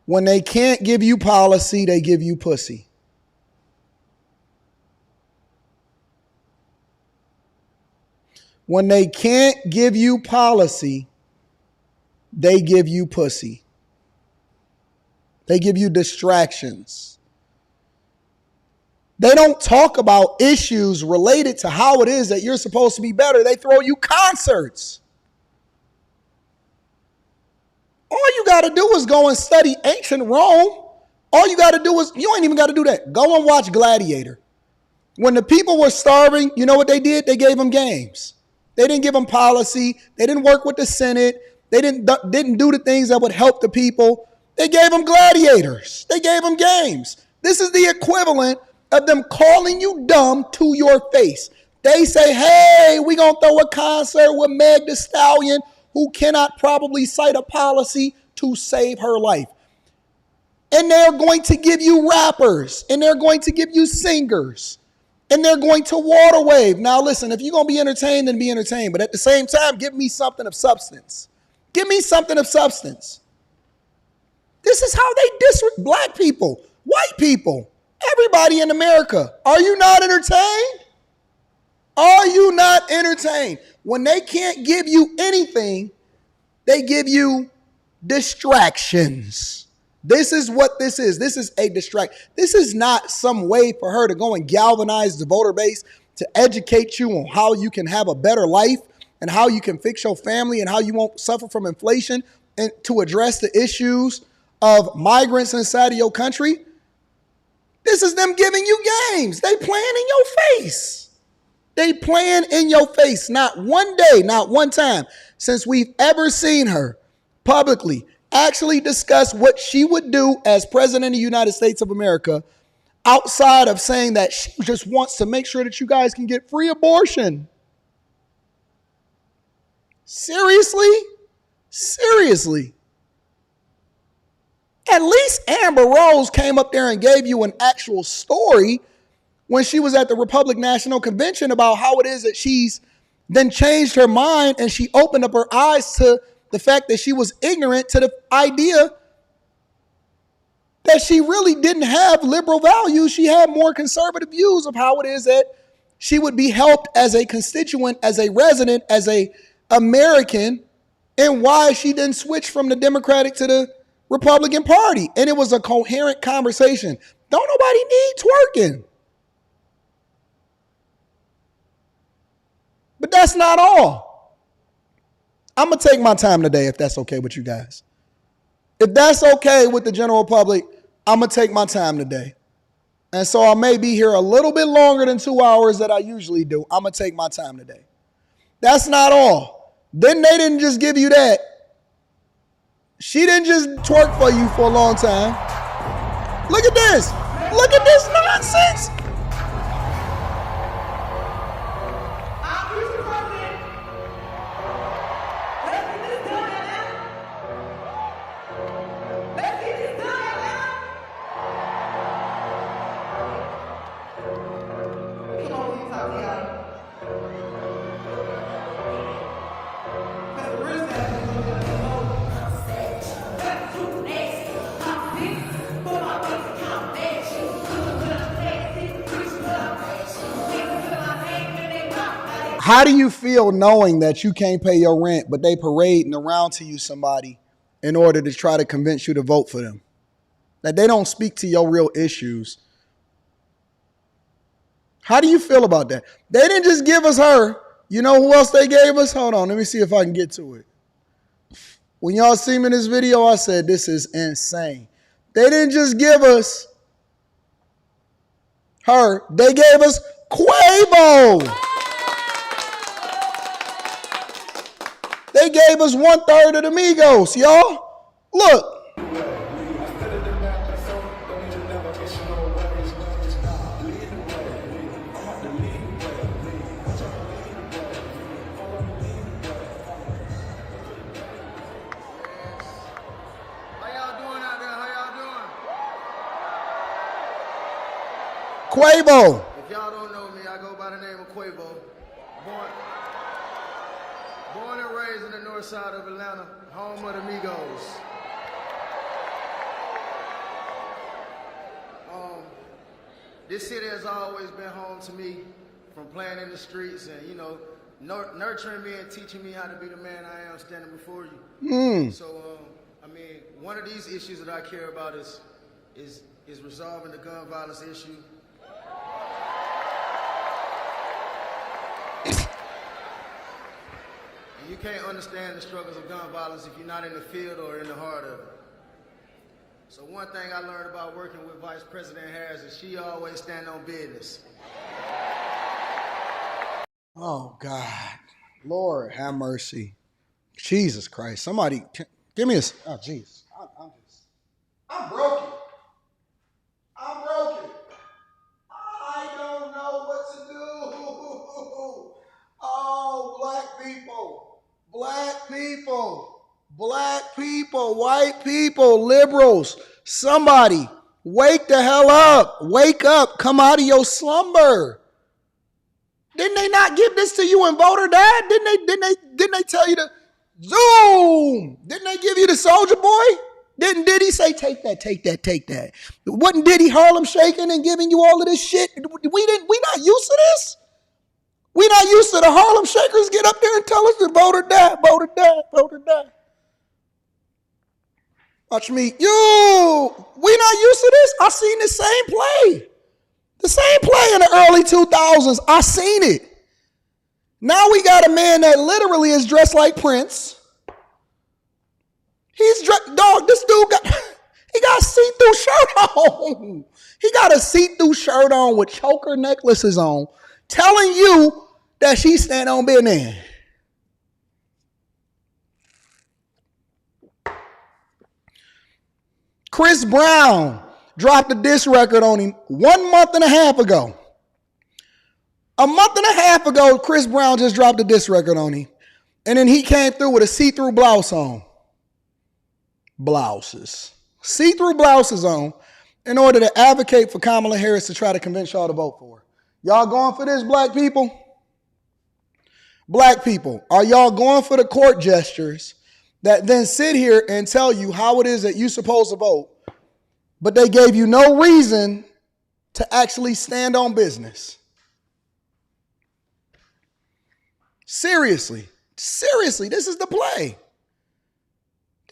When they can't give you policy, they give you pussy. When they can't give you policy, they give you pussy. They give you distractions. They don't talk about issues related to how it is that you're supposed to be better. They throw you concerts. All you got to do is go and study ancient Rome. All you got to do is, you ain't even got to do that. Go and watch Gladiator. When the people were starving, you know what they did? They gave them games. They didn't give them policy. They didn't work with the Senate. They didn't do the things that would help the people. They gave them gladiators. They gave them games. This is the equivalent of them calling you dumb to your face. They say, hey, we're going to throw a concert with Meg the Stallion, who cannot probably cite a policy to save her life. And they're going to give you rappers, and they're going to give you singers, and they're going to water wave. Now, listen, if you're going to be entertained, then be entertained. But at the same time, give me something of substance. Give me something of substance. This is how they disrespect black people, white people, everybody in America. Are you not entertained? Are you not entertained? When they can't give you anything, they give you distractions. This is what this is. This is a distract. This is not some way for her to go and galvanize the voter base to educate you on how you can have a better life and how you can fix your family and how you won't suffer from inflation and to address the issues of migrants inside of your country. This is them giving you games. They playing in your face. They playing in your face. Not one day, not one time since we've ever seen her publicly actually discuss what she would do as president of the United States of America outside of saying that she just wants to make sure that you guys can get free abortion. Seriously? Seriously? At least Amber Rose came up there and gave you an actual story when she was at the Republican National Convention about how it is that she's then changed her mind and she opened up her eyes to the fact that she was ignorant to the idea that she really didn't have liberal values. She had more conservative views of how it is that she would be helped as a constituent, as a resident, as a American, and why she didn't switch from the Democratic to the Republican Party. And it was a coherent conversation. Don't nobody need twerking. But that's not all. I'm going to take my time today if that's okay with you guys. If that's okay with the general public, I'm going to take my time today. And so I may be here a little bit longer than 2 hours that I usually do. I'm going to take my time today. That's not all. Then they didn't just give you that. She didn't just twerk for you for a long time. Look at this. Look at this nonsense. How do you feel knowing that you can't pay your rent, but they parading around to you somebody in order to try to convince you to vote for them? That they don't speak to your real issues. How do you feel about that? They didn't just give us her. You know who else they gave us? Hold on, let me see if I can get to it. When y'all see me in this video, I said this is insane. They didn't just give us her. They gave us Quavo. They gave us 1/3 of the Migos, y'all. Look. Quavo. If y'all don't know me, I go by the name of Quavo. Born and raised in the north side of Atlanta, home of the Migos. This city has always been home to me, from playing in the streets and, you know, nurturing me and teaching me how to be the man I am standing before you. So, I mean, one of these issues that I care about is resolving the gun violence issue. And you can't understand the struggles of gun violence if you're not in the field or in the heart of it. So one thing I learned about working with Vice President Harris is she always stand on business. Oh, God. Lord, have mercy. Jesus Christ. Somebody, give me a, oh, jeez. I'm broken. I'm broken. I don't know what to do. Oh, black people, white people, liberals, somebody, wake the hell up. Wake up. Come out of your slumber. Didn't they not give this to you in voter dad? Didn't they tell you to zoom? Didn't they give you the soldier boy? Didn't Diddy say, take that? Wasn't Diddy Harlem shaking and giving you all of this shit? We not used to this. We not used to the Harlem Shakers get up there and tell us to voter die. Watch me. We not used to this. I seen the same play. The same play in the early 2000s. I seen it. Now we got a man that literally is dressed like Prince. He's dressed, dog, this dude got a see-through shirt on. He got a see-through shirt on with choker necklaces on, telling you that she stand on business. Chris Brown dropped a diss record on him 1 month and a half ago. A month and a half ago, Chris Brown just dropped a diss record on him. And then he came through with a see-through blouse on. Blouses. See-through blouses on in order to advocate for Kamala Harris to try to convince y'all to vote for her. Y'all going for this, black people? Black people, are y'all going for the court gestures that then sit here and tell you how it is that you're supposed to vote, but they gave you no reason to actually stand on business? Seriously, this is the play.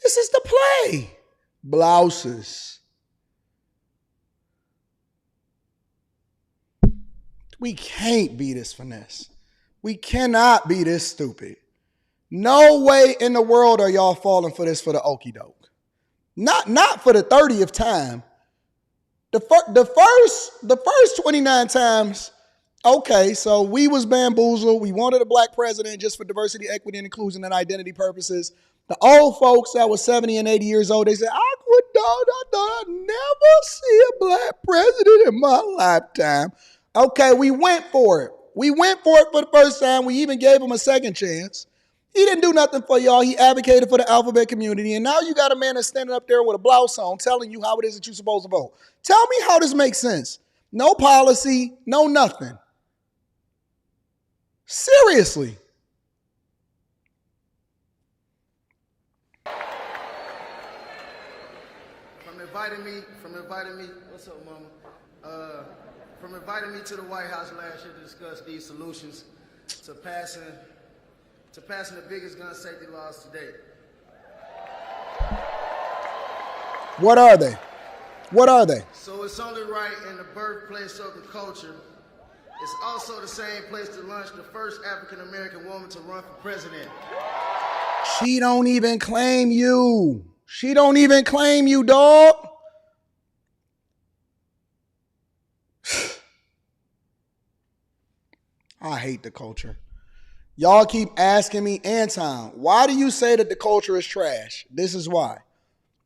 This is the play. Blouses. We can't be this finesse. We cannot be this stupid. No way in the world are y'all falling for this for the okie doke. Not for the 30th time. The first 29 times, okay, so we was bamboozled. We wanted a black president just for diversity, equity, and inclusion and identity purposes. The old folks that was 70 and 80 years old, they said, I thought I'd never see a black president in my lifetime. Okay, we went for it. We went for it for the first time. We even gave him a second chance. He didn't do nothing for y'all. He advocated for the alphabet community. And now you got a man that's standing up there with a blouse on telling you how it is that you're supposed to vote. Tell me how this makes sense. No policy, no nothing. Seriously. From inviting me, what's up, mama? From inviting me to the White House last year to discuss these solutions to passing the biggest gun safety laws to date. What are they? What are they? So it's only right in the birthplace of the culture. It's also the same place to launch the first African-American woman to run for president. She don't even claim you. She don't even claim you, dog. I hate the culture. Y'all keep asking me, Anton, why do you say that the culture is trash? This is why.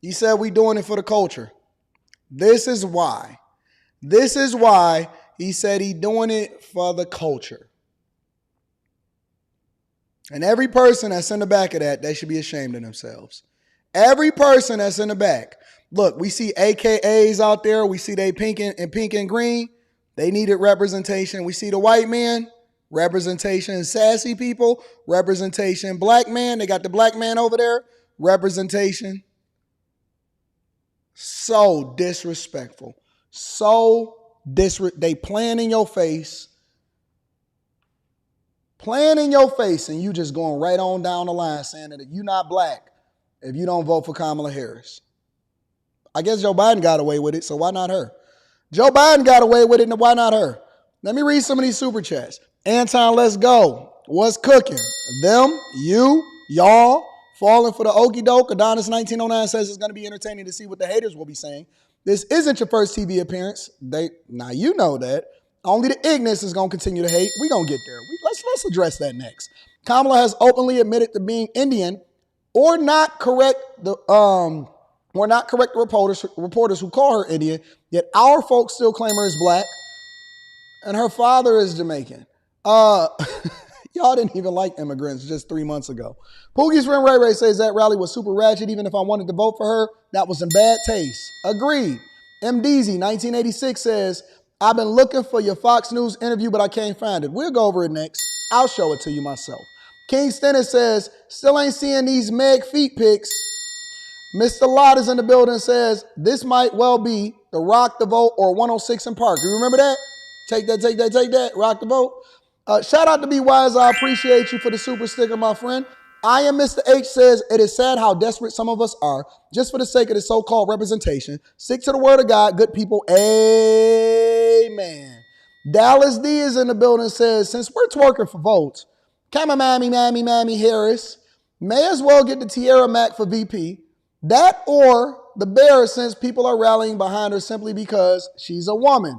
He said we doing it for the culture. This is why. This is why he said he doing it for the culture. And every person that's in the back of that, they should be ashamed of themselves. Every person that's in the back. Look, we see AKAs out there. We see they pink and green. They needed representation. We see the white man, representation. Sassy people, representation. Black man, they got the black man over there, representation. So disrespectful. They playing in your face. Playing in your face, and you just going right on down the line saying that if you're not black, if you don't vote for Kamala Harris. I guess Joe Biden got away with it, so why not her? Joe Biden got away with it, and why not her? Let me read some of these super chats. Anton, let's go. What's cooking? Them, you, y'all, falling for the okie doke. Adonis 1909 says it's going to be entertaining to see what the haters will be saying. This isn't your first TV appearance. Now you know that. Only the ignorance is going to continue to hate. We're going to get there. Let's address that next. Kamala has openly admitted to being Indian or not correct the reporters who call her Indian, yet our folks still claim her as black, and her father is Jamaican. Y'all didn't even like immigrants just 3 months ago. Poogie's friend Ray Ray says that rally was super ratchet. Even if I wanted to vote for her, that was in bad taste. Agreed. MDZ 1986 says, I've been looking for your Fox News interview, but I can't find it. We'll go over it next. I'll show it to you myself. King Stennis says, still ain't seeing these Meg feet pics. Mr. Lott is in the building and says, this might well be the Rock the Vote or 106 in Park. You remember that? Take that. Rock the Vote. Shout out to Be Wise. I appreciate you for the super sticker, my friend. I am Mr. H says, it is sad how desperate some of us are just for the sake of the so-called representation. Stick to the word of God, good people. Amen. Dallas D is in the building and says, since we're twerking for votes, come on, Mammy Harris may as well get the Tierra Mac for VP. That or the Bear, since people are rallying behind her simply because she's a woman.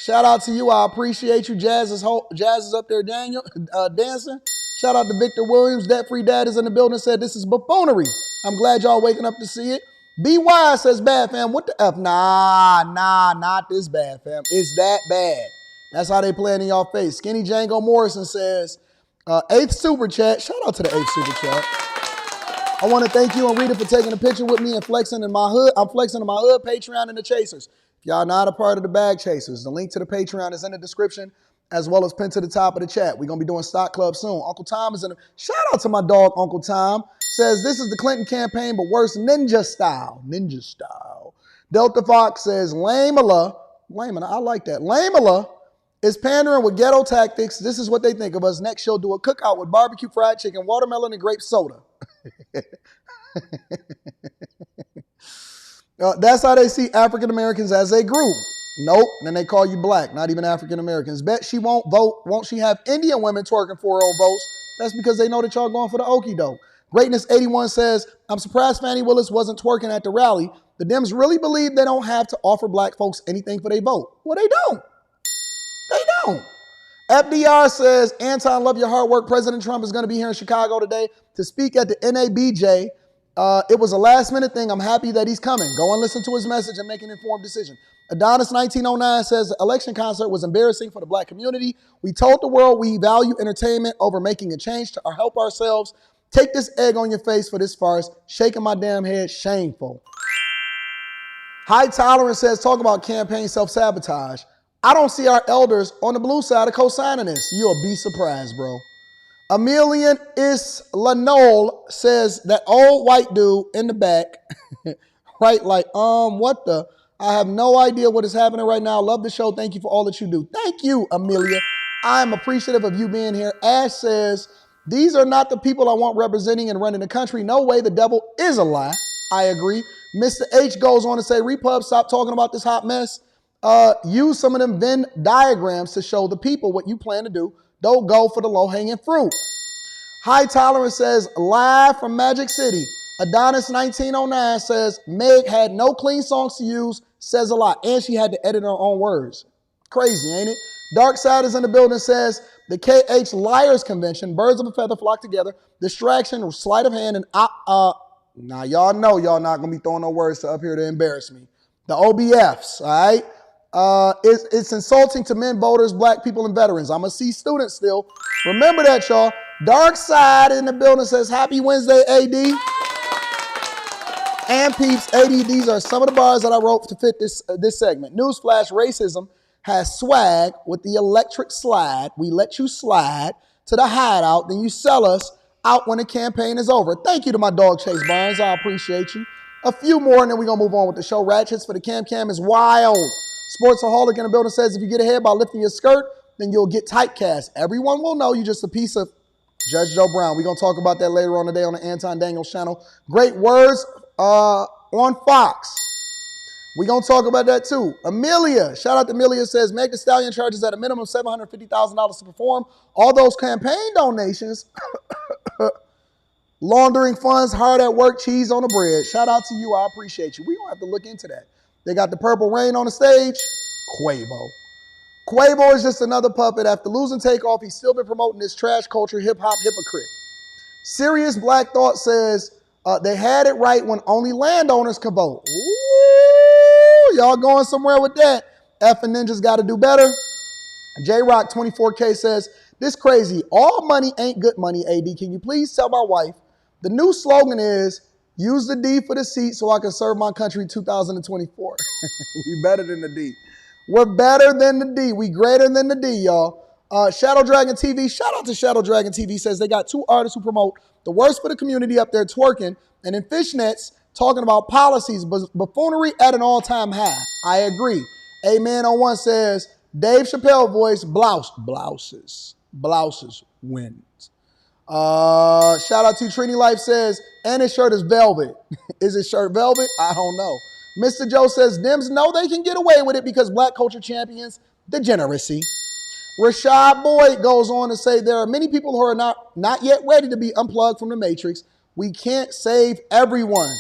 Shout out to you. I appreciate you. Jazz is up there, Daniel, dancing. Shout out to Victor Williams. Debt Free Dad is in the building and said this is buffoonery. I'm glad y'all waking up to see it. BY says, bad fam. What the F? Nah, not this bad fam. It's that bad. That's how they playing in y'all face. Skinny Django Morrison says, 8th super chat. Shout out to the 8th super chat. I want to thank you and Rita for taking a picture with me and flexing in my hood. I'm flexing in my hood, Patreon, and the Chasers. If y'all not a part of the Bag Chasers, the link to the Patreon is in the description as well as pinned to the top of the chat. We're going to be doing Stock Club soon. Uncle Tom is in the... Shout out to my dog, Uncle Tom. Says, this is the Clinton campaign, but worse, ninja style. Delta Fox says, Lamela, I like that. Lamela is pandering with ghetto tactics. This is what they think of us. Next, she'll do a cookout with barbecue, fried chicken, watermelon, and grape soda. That's how they see African Americans as a group. Nope. Then they call you black, not even African Americans. Bet she won't vote. Won't she have Indian women twerking for her own votes? That's because they know that y'all going for the okie doke. Greatness 81 says, I'm surprised Fannie Willis wasn't twerking at the rally. The Dems really believe they don't have to offer black folks anything for their vote. Well, they don't. FDR says, Anton, love your hard work. President Trump is going to be here in Chicago today to speak at the NABJ. It was a last minute thing. I'm happy that he's coming. Go and listen to his message and make an informed decision. Adonis 1909 says the election concert was embarrassing for the black community. We told the world we value entertainment over making a change to help ourselves. Take this egg on your face for this farce. Shaking my damn head. Shameful. High Tolerance says, talk about campaign self-sabotage. I don't see our elders on the blue side of co-signing this. You'll be surprised, bro. Emilian Islanol says that old white dude in the back, right? Like, what the? I have no idea what is happening right now. Love the show. Thank you for all that you do. Thank you, Amelia. I'm appreciative of you being here. Ash says, these are not the people I want representing and running the country. No way, the devil is a lie. I agree. Mr. H goes on to say, Repub, stop talking about this hot mess. Use some of them Venn diagrams to show the people what you plan to do. Don't go for the low-hanging fruit. High Tolerance says, live from Magic City. Adonis 1909 says, Meg had no clean songs to use. Says a lot. And she had to edit her own words. Crazy, ain't it? Dark Side is in the building, says, the KH Liars Convention, birds of a feather flock together, distraction, sleight of hand, and now y'all know y'all not going to be throwing no words up here to embarrass me. The OBFs, all right? It's insulting to men, voters, black people, and veterans. I'm a C student still. Remember that, y'all. Dark Side in the building says, happy Wednesday, AD. And peeps, AD, these are some of the bars that I wrote to fit this segment. Newsflash, racism has swag with the electric slide. We let you slide to the hideout, then you sell us out when the campaign is over. Thank you to my dog, Chase Barnes. I appreciate you. A few more, and then we're going to move on with the show. Ratchets for the Cam is wild. Sportsaholic in the building says, if you get ahead by lifting your skirt, then you'll get typecast. Everyone will know you're just a piece of Judge Joe Brown. We're going to talk about that later on today on the Anton Daniels channel. Great words on Fox. We're going to talk about that too. Amelia, shout out to Amelia, says, make the Stallion charges at a minimum $750,000 to perform. All those campaign donations, laundering funds, hard at work, cheese on the bread. Shout out to you. I appreciate you. We don't have to look into that. They got the Purple Rain on the stage. Quavo. Quavo is just another puppet. After losing Takeoff, he's still been promoting this trash culture hip-hop hypocrite. Serious Black Thought says, they had it right when only landowners could vote. Ooh, y'all going somewhere with that. Effing ninjas got to do better. J-Rock 24K says, this crazy. All money ain't good money, AD. Can you please tell my wife the new slogan is, use the D for the seat so I can serve my country 2024. We better than the D. We're better than the D. We greater than the D, y'all. Shadow Dragon TV, shout out to Shadow Dragon TV, says they got two artists who promote the worst for the community up there twerking and in fishnets talking about policies, buffoonery at an all-time high. I agree. Amen on one says, Dave Chappelle voice, blouses wins. Shout out to Trini Life says, and his shirt is velvet. Is his shirt velvet? I don't know. Mr. Joe says, Dems know they can get away with it because Black culture champions degeneracy. Rashad Boyd goes on to say, there are many people who are not yet ready to be unplugged from the Matrix. We can't save everyone.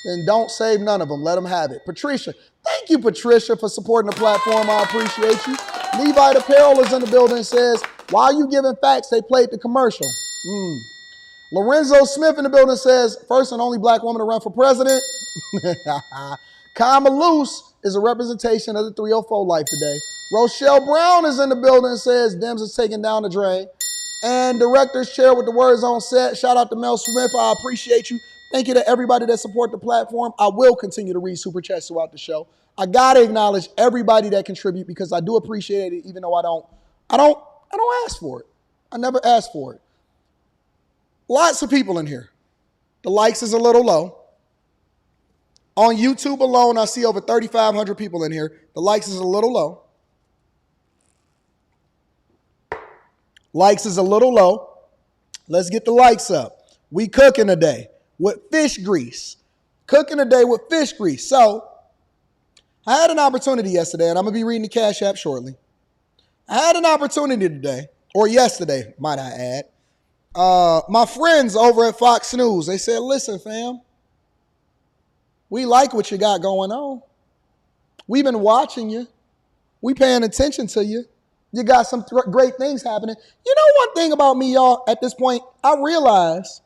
Then don't save none of them. Let them have it. Patricia, thank you, Patricia, for supporting the platform. I appreciate you. Levi Apparel is in the building and says, while you giving facts, they played the commercial. Lorenzo Smith in the building says, first and only Black woman to run for president. Kama Loose is a representation of the 304 life today. Rochelle Brown is in the building and says, Dems is taking down the drain. And director's chair with the words on set. Shout out to Mel Smith. I appreciate you. Thank you to everybody that support the platform. I will continue to read super chats throughout the show. I got to acknowledge everybody that contribute because I do appreciate it, even though I don't ask for it. I never ask for it. Lots of people in here. The likes is a little low. On YouTube alone, I see over 3,500 people in here. The likes is a little low. Likes is a little low. Let's get the likes up. We cooking today with fish grease. Cooking today with fish grease. So, I had an opportunity yesterday, and I'm going to be reading the Cash App shortly. I had an opportunity today, or yesterday, might I add. My friends over at Fox News, they said, listen, fam, we like what you got going on. We've been watching you. We paying attention to you. You got some great things happening. You know one thing about me, y'all, at this point, I realize,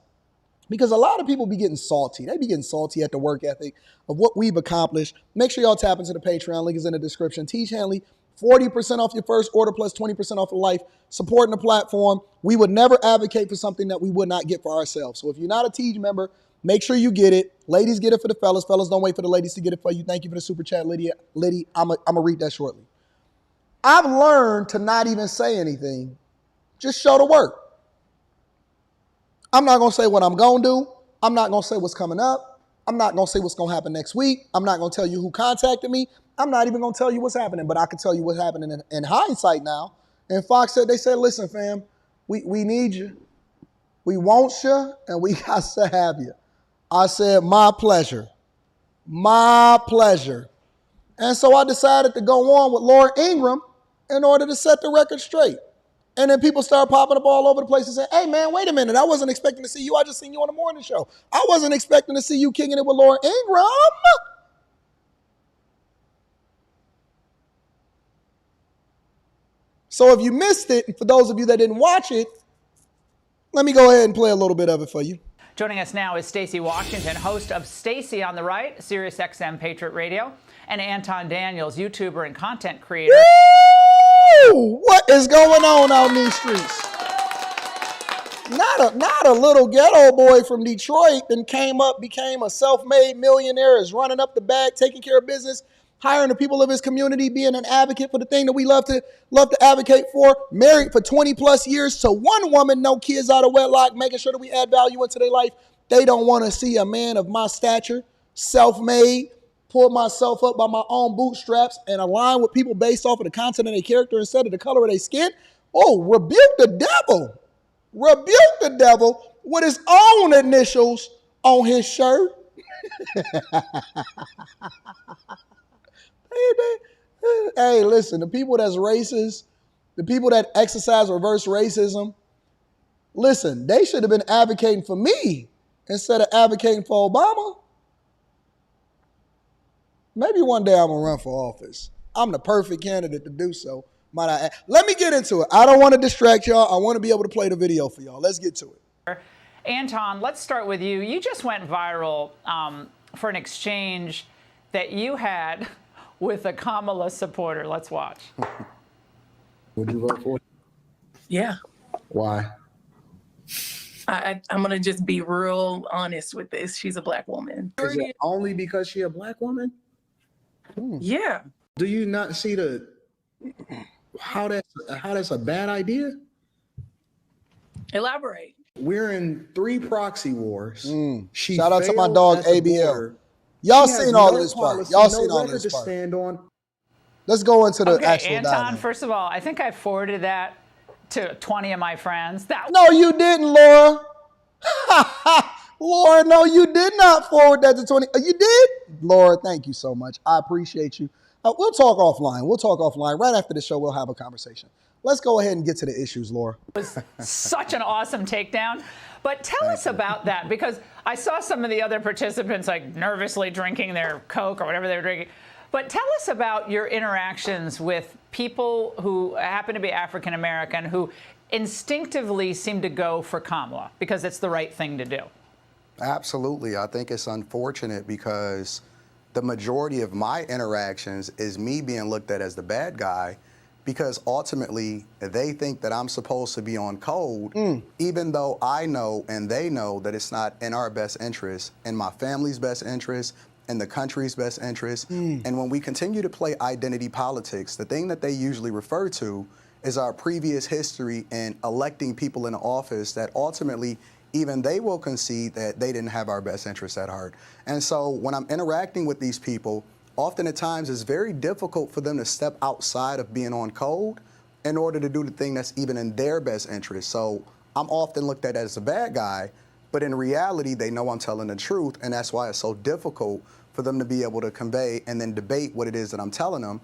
because a lot of people be getting salty. They be getting salty at the work ethic of what we've accomplished. Make sure y'all tap into the Patreon. Link is in the description. Tiege Hanley, 40% off your first order plus 20% off of life. Supporting the platform. We would never advocate for something that we would not get for ourselves. So if you're not a Tiege member, make sure you get it. Ladies, get it for the fellas. Fellas, don't wait for the ladies to get it for you. Thank you for the super chat, Liddy. I'm going to read that shortly. I've learned to not even say anything. Just show the work. I'm not going to say what I'm going to do. I'm not going to say what's coming up. I'm not going to say what's going to happen next week. I'm not going to tell you who contacted me. I'm not even going to tell you what's happening, but I can tell you what's happening in hindsight now. And Fox said, they said, listen, fam, we need you. We want you, and we got to have you. I said, my pleasure. My pleasure. And so I decided to go on with Laura Ingraham in order to set the record straight. And then people start popping up all over the place and saying, hey, man, wait a minute. I wasn't expecting to see you. I just seen you on the morning show. I wasn't expecting to see you kicking it with Laura Ingraham. So if you missed it, and for those of you that didn't watch it, let me go ahead and play a little bit of it for you. Joining us now is Stacey Washington, host of Stacey on the Right, Sirius XM Patriot Radio, and Anton Daniels, YouTuber and content creator. Woo! What is going on out in these streets? Not a little ghetto boy from Detroit then came up, became a self-made millionaire, is running up the bag, taking care of business, hiring the people of his community, being an advocate for the thing that we love to advocate for, married for 20 plus years to one woman, no kids out of wedlock, making sure that we add value into their life. They don't want to see a man of my stature, self-made, pull myself up by my own bootstraps and align with people based off of the content of their character instead of the color of their skin. Oh, rebuke the devil. Rebuke the devil with his own initials on his shirt. Hey, listen, the people that's racist, the people that exercise reverse racism, listen, they should have been advocating for me instead of advocating for Obama. Maybe one day I'm going to run for office. I'm the perfect candidate to do so. Might I add. Let me get into it. I don't want to distract y'all. I want to be able to play the video for y'all. Let's get to it. Anton, let's start with you. You just went viral for an exchange that you had with a Kamala supporter. Let's watch. Would you vote for it? Yeah. Why? I'm going to just be real honest with this. She's a black woman. Is it only because she's a black woman? Yeah. Do you not see how that's a bad idea? Elaborate. We're in 3 proxy wars. Shout out to my dog ABL. Y'all seen all of this part. Y'all seen all of this part. Stand on. Let's go into the actual Anton, dialogue. first of all, I think I forwarded that to 20 of my friends. No, you didn't, Laura. Laura, no, you did not forward that to 20. You did? Laura, thank you so much. I appreciate you. We'll talk offline. We'll talk offline. Right after the show, we'll have a conversation. Let's go ahead and get to the issues, Laura. It was such an awesome takedown. But tell us about that, because I saw some of the other participants like nervously drinking their Coke or whatever they were drinking. But tell us about your interactions with people who happen to be African American who instinctively seem to go for Kamala because it's the right thing to do. Absolutely. I think it's unfortunate because the majority of my interactions is me being looked at as the bad guy because ultimately they think that I'm supposed to be on code, even though I know and they know that it's not in our best interest, in my family's best interest, in the country's best interest. And when we continue to play identity politics, the thing that they usually refer to is our previous history in electing people in office that ultimately even they will concede that they didn't have our best interests at heart. And so when I'm interacting with these people, often at times it's very difficult for them to step outside of being on code in order to do the thing that's even in their best interest. So I'm often looked at as a bad guy, but in reality, they know I'm telling the truth, and that's why it's so difficult for them to be able to convey and then debate what it is that I'm telling them,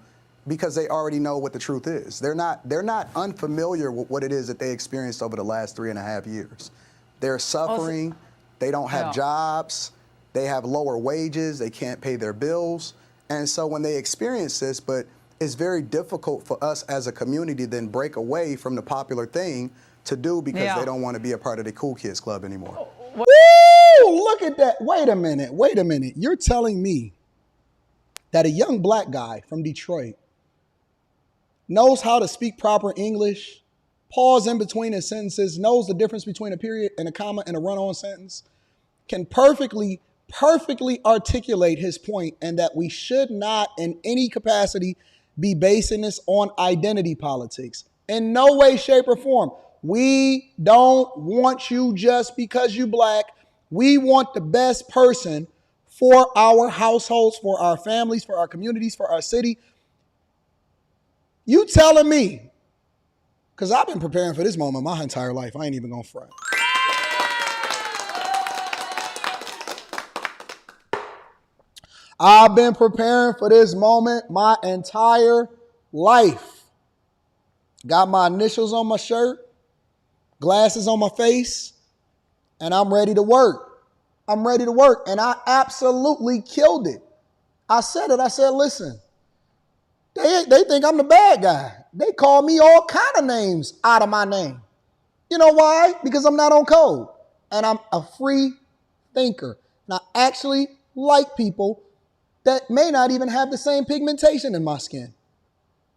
because they already know what the truth is. They're not unfamiliar with what it is that they experienced over the last 3.5 years. They're suffering, they don't have jobs, they have lower wages, they can't pay their bills. And so when they experience this, but it's very difficult for us as a community then break away from the popular thing to do because they don't want to be a part of the cool kids club anymore. Woo! Look at that. Wait a minute. You're telling me that a young black guy from Detroit knows how to speak proper English, pause in between his sentences, knows the difference between a period and a comma and a run-on sentence, can perfectly articulate his point, and that we should not in any capacity be basing this on identity politics. In no way, shape, or form. We don't want you just because you black. We want the best person for our households, for our families, for our communities, for our city. You telling me, because I've been preparing for this moment my entire life. I ain't even gonna front. I've been preparing for this moment my entire life. Got my initials on my shirt, glasses on my face, and I'm ready to work. I'm ready to work, and I absolutely killed it. I said it. I said, listen, they think I'm the bad guy. They call me all kind of names out of my name. You know why? Because I'm not on code, and I'm a free thinker. And I actually like people that may not even have the same pigmentation in my skin.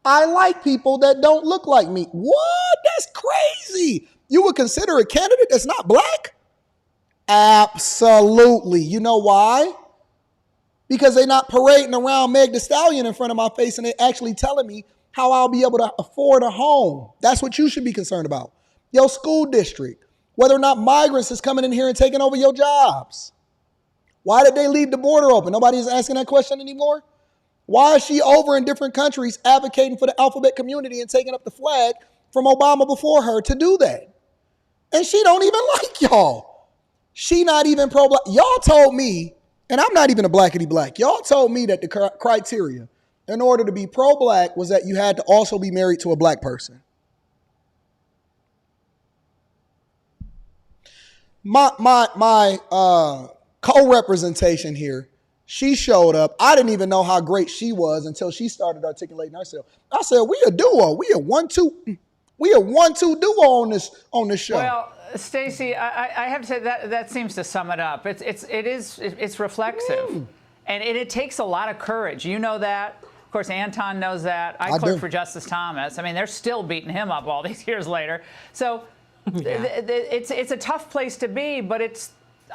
I like people that don't look like me. What? That's crazy. You would consider a candidate that's not black? Absolutely. You know why? Because they're not parading around Meg Thee Stallion in front of my face and they're actually telling me how I'll be able to afford a home. That's what you should be concerned about. Your school district, whether or not migrants is coming in here and taking over your jobs. Why did they leave the border open? Nobody's asking that question anymore. Why is she over in different countries advocating for the alphabet community and taking up the flag from Obama before her to do that? And she don't even like y'all. She not even pro-black. Y'all told me, and I'm not even a blackity black. Y'all told me that the criteria in order to be pro-black was that you had to also be married to a black person. My co-representation here, she showed up. I didn't even know how great she was until she started articulating herself. I said, we a duo. We a 1-2 duo on this show. Well, Stacey, I have to say that seems to sum it up. It's reflexive, and it takes a lot of courage. You know that. Of course, Anton knows that. I clerked for Justice Thomas. I mean, they're still beating him up all these years later. So it's a tough place to be, but it's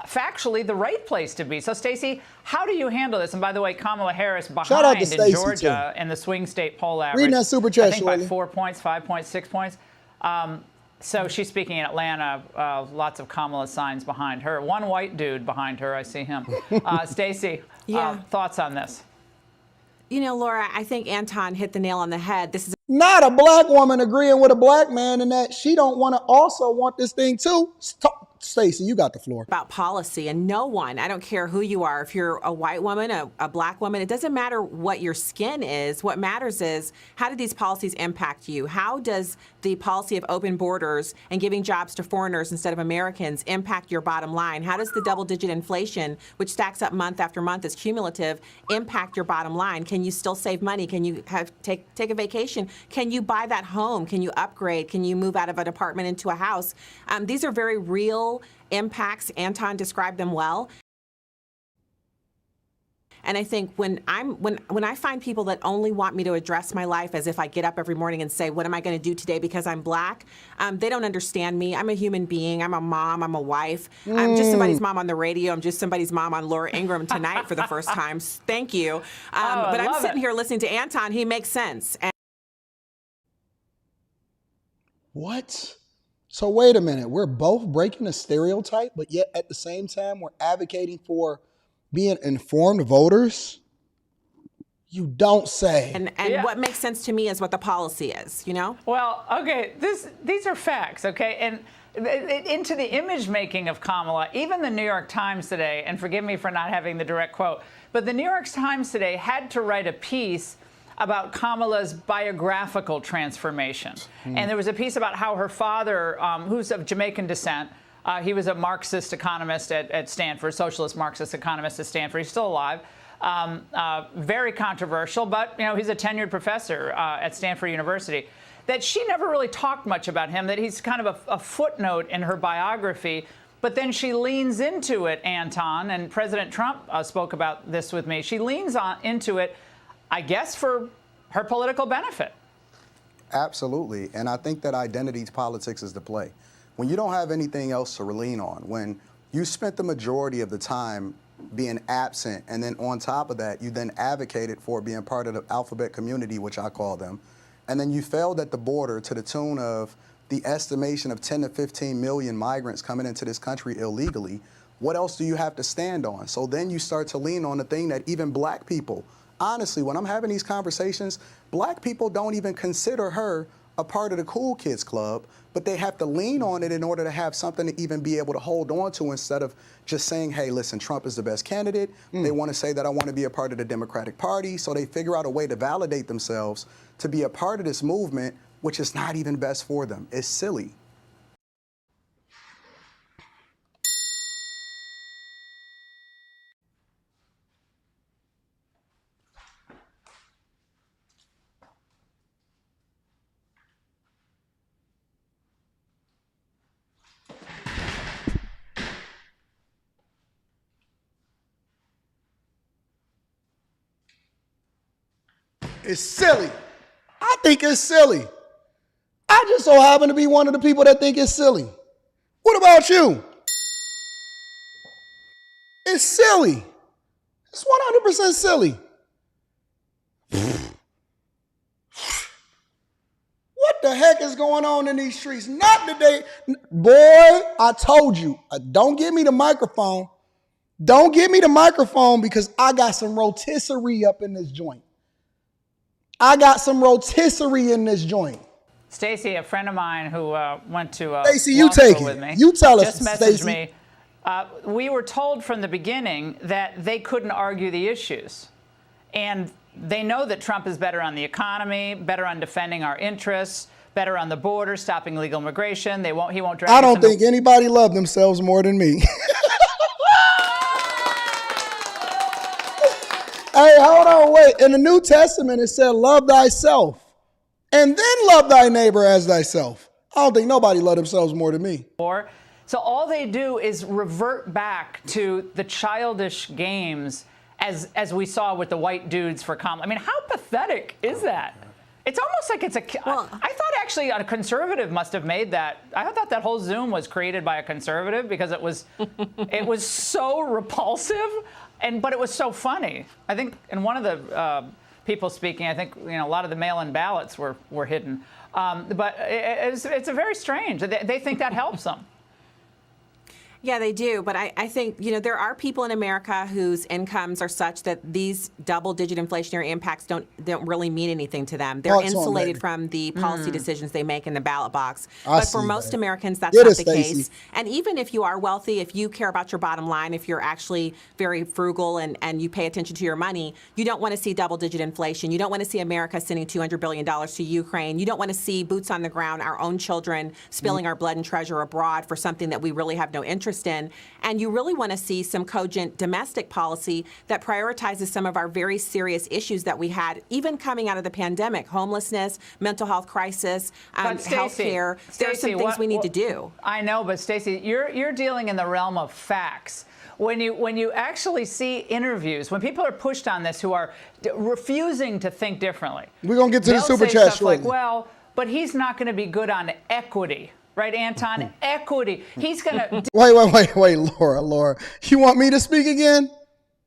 factually the right place to be. So, Stacey, how do you handle this? And by the way, Kamala Harris behind in Georgia in the swing state poll average. Reading that super chat, I think by 4 points, 5 points, 6 points. So she's speaking in Atlanta. Lots of Kamala signs behind her. One white dude behind her. I see him. Stacey, thoughts on this? You know, Laura, I think Anton hit the nail on the head. This is not a black woman agreeing with a black man and that she don't want to also want this thing too. Stacey, you got the floor. About policy, and no one, I don't care who you are, if you're a white woman, a black woman, it doesn't matter what your skin is. What matters is, how do these policies impact you? How does the policy of open borders and giving jobs to foreigners instead of Americans impact your bottom line? How does the double-digit inflation, which stacks up month after month, is cumulative, impact your bottom line? Can you still save money? Can you take a vacation? Can you buy that home? Can you upgrade? Can you move out of an apartment into a house? These are very real impacts. Anton described them well. And I think when I find people that only want me to address my life as if I get up every morning and say, what am I going to do today because I'm black? They don't understand me. I'm a human being. I'm a mom. I'm a wife. I'm just somebody's mom on the radio. I'm just somebody's mom on Laura Ingraham tonight for the first time. Thank you. But I'm sitting here listening to Anton. He makes sense. What? So wait a minute. We're both breaking a stereotype, but yet at the same time, we're advocating for being informed voters? You don't say. And what makes sense to me is what the policy is, you know? Well, okay, these are facts, okay? And into the image making of Kamala, even the New York Times today, and forgive me for not having the direct quote, but the New York Times today had to write a piece about Kamala's biographical transformation. And there was a piece about how her father, who's of Jamaican descent, he was a Marxist economist at Stanford, socialist Marxist economist at Stanford. He's still alive. Very controversial, but he's a tenured professor at Stanford University. That she never really talked much about him, that he's kind of a footnote in her biography. But then she leans into it, Anton, and President Trump spoke about this with me. She leans into it, I guess, for her political benefit. Absolutely. And I think that identity politics is the play. When you don't have anything else to lean on, when you spent the majority of the time being absent, and then on top of that, you then advocated for being part of the alphabet community, which I call them, and then you failed at the border to the tune of the estimation of 10 to 15 million migrants coming into this country illegally, what else do you have to stand on? So then you start to lean on the thing that even black people, honestly, when I'm having these conversations, black people don't even consider her a part of the cool kids club, but they have to lean on it in order to have something to even be able to hold on to instead of just saying, hey, listen, Trump is the best candidate. They want to say that I want to be a part of the Democratic Party. So they figure out a way to validate themselves to be a part of this movement, which is not even best for them. It's silly. It's silly. I think it's silly. I just so happen to be one of the people that think it's silly. What about you? It's silly. It's 100% silly. What the heck is going on in these streets? Not today. Boy, I told you, don't give me the microphone. Don't give me the microphone because I got some rotisserie up in this joint. I got some rotisserie in this joint. Stacey, a friend of mine who went to Stacey, you take it. with me, you tell us, just messaged Stacey. me. We were told from the beginning that they couldn't argue the issues, and they know that Trump is better on the economy, better on defending our interests, better on the border, stopping illegal immigration. He won't drag. I don't think anybody loved themselves more than me. Hey, hold on, wait. In the New Testament, it said, love thyself, and then love thy neighbor as thyself. I don't think nobody loved themselves more than me. So all they do is revert back to the childish games as we saw with the white dudes for Kamala. I mean, how pathetic is that? It's almost like it's I thought actually a conservative must have made that. I thought that whole Zoom was created by a conservative because it was so repulsive, but it was so funny. I think, and one of the people speaking, I think a lot of the mail-in ballots were hidden. But it's a very strange. They think that helps them. Yeah, they do. But I think, there are people in America whose incomes are such that these double-digit inflationary impacts don't really mean anything to them. They're insulated from the policy decisions they make in the ballot box. But for most Americans, that's not the case. And even if you are wealthy, if you care about your bottom line, if you're actually very frugal and you pay attention to your money, you don't want to see double-digit inflation. You don't want to see America sending $200 billion to Ukraine. You don't want to see boots on the ground, our own children spilling our blood and treasure abroad for something that we really have no interest in. And you really want to see some cogent domestic policy that prioritizes some of our very serious issues that we had, even coming out of the pandemic: homelessness, mental health crisis, health care. There are some things we need to do. I know, but Stacey, you're dealing in the realm of facts. When you actually see interviews, when people are pushed on this who are refusing to think differently, we're going to get to the super chat shortly. Like, well, but he's not going to be good on equity. Right, Anton? Equity. He's going to... Wait, Laura. You want me to speak again?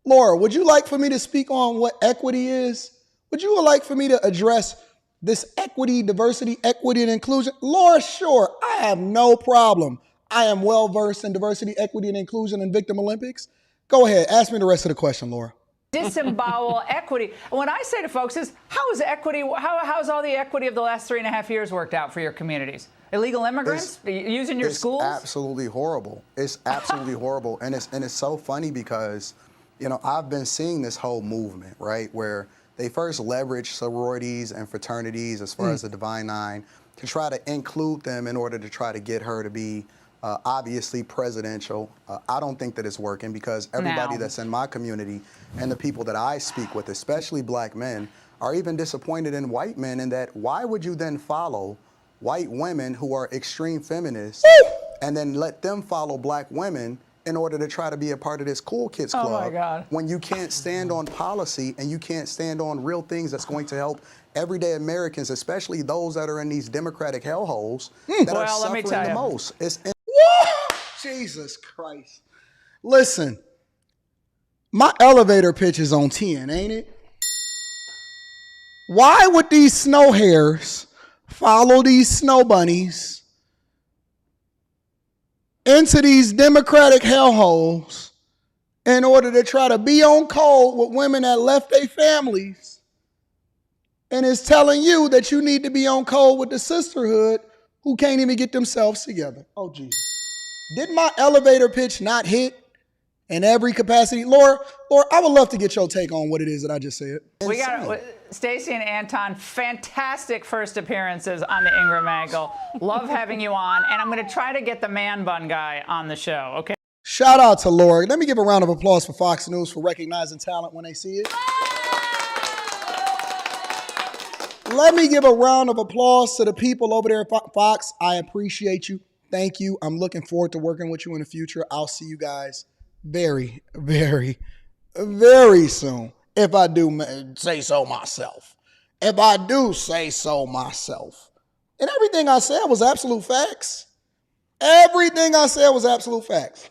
Laura, would you like for me to speak on what equity is? Would you like for me to address this equity, diversity, equity, and inclusion? Laura, sure. I have no problem. I am well-versed in diversity, equity, and inclusion in Victim Olympics. Go ahead. Ask me the rest of the question, Laura. Disembowel equity. What I say to folks is, how's all the equity of the last 3.5 years worked out for your communities? Illegal immigrants using your schools? It's absolutely horrible. It's absolutely horrible. And it's so funny because, I've been seeing this whole movement, right, where they first leverage sororities and fraternities as far as the Divine Nine to try to include them in order to try to get her to be obviously presidential. I don't think that it's working because everybody that's in my community and the people that I speak with, especially black men, are even disappointed in white men in that why would you then follow white women who are extreme feminists and then let them follow black women in order to try to be a part of this cool kids club? Oh my God. When you can't stand on policy and you can't stand on real things that's going to help everyday Americans, especially those that are in these Democratic hellholes that are suffering the most. Jesus Christ. Listen, my elevator pitch is on 10, ain't it? Why would these snow hares follow these snow bunnies into these Democratic hellholes in order to try to be on code with women that left their families and is telling you that you need to be on code with the sisterhood who can't even get themselves together? Oh, geez. Did my elevator pitch not hit in every capacity? Laura, I would love to get your take on what it is that I just said. We got Stacey and Anton, fantastic first appearances on the Ingraham Angle. Love having you on, and I'm going to try to get the man bun guy on the show, okay? Shout out to Laura. Let me give a round of applause for Fox News for recognizing talent when they see it. Let me give a round of applause to the people over there at Fox. I appreciate you. Thank you. I'm looking forward to working with you in the future. I'll see you guys very, very, very soon. If I do say so myself. If I do say so myself. And everything I said was absolute facts. Everything I said was absolute facts.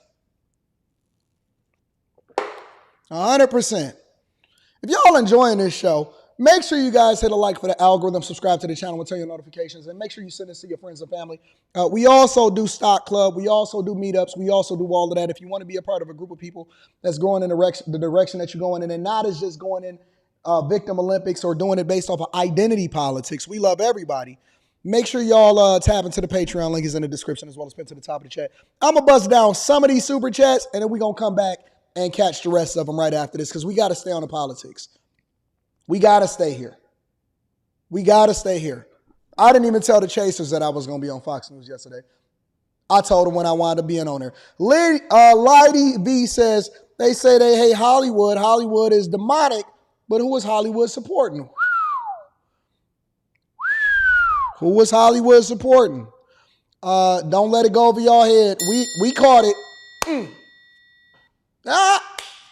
100%. If y'all enjoying this show, make sure you guys hit a like for the algorithm, subscribe to the channel, and turn your notifications, and make sure you send this to your friends and family. We also do Stock Club. We also do meetups. We also do all of that. If you want to be a part of a group of people that's going in the direction that you're going in, and not as just going in Victim Olympics or doing it based off of identity politics. We love everybody. Make sure y'all tap into the Patreon. Link is in the description as well as pinned to the top of the chat. I'm going to bust down some of these super chats, and then we're going to come back and catch the rest of them right after this because we got to stay on the politics. We got to stay here. We got to stay here. I didn't even tell the chasers that I was going to be on Fox News yesterday. I told them when I wound up being on there. Lady B says, they say they hate Hollywood. Hollywood is demonic, but who is Hollywood supporting? Who was Hollywood supporting? Don't let it go over your head. We caught it.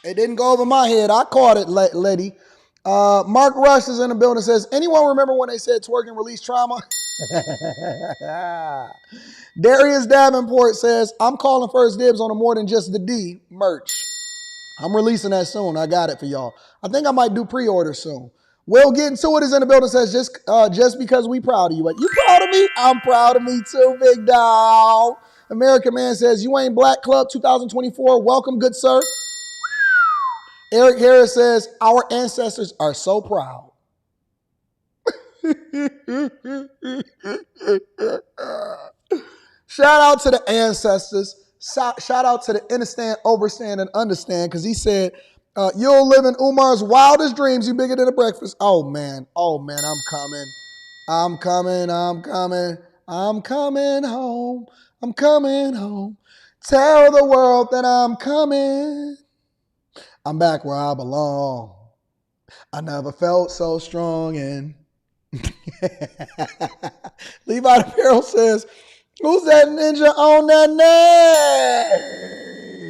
It didn't go over my head. I caught it, lady. Mark Rush is in the building, says, anyone remember when they said twerking release trauma? Darius Davenport says, I'm calling first dibs on a more than just the D merch. I'm releasing that soon. I got it for y'all. I think I might do pre-order soon. Will Get Into It is in the building, says, just because we proud of you. You proud of me? I'm proud of me too, big dog. American Man says, you ain't Black Club 2024. Welcome, good sir. Eric Harris says, our ancestors are so proud. Shout out to the ancestors. Shout out to the understand, overstand, and understand, because he said, you'll live in Umar's wildest dreams. You bigger than a breakfast. Oh, man, I'm coming. I'm coming home. I'm coming home. Tell the world that I'm coming. I'm back where I belong. I never felt so strong. And Levi Apparel says, who's that ninja on that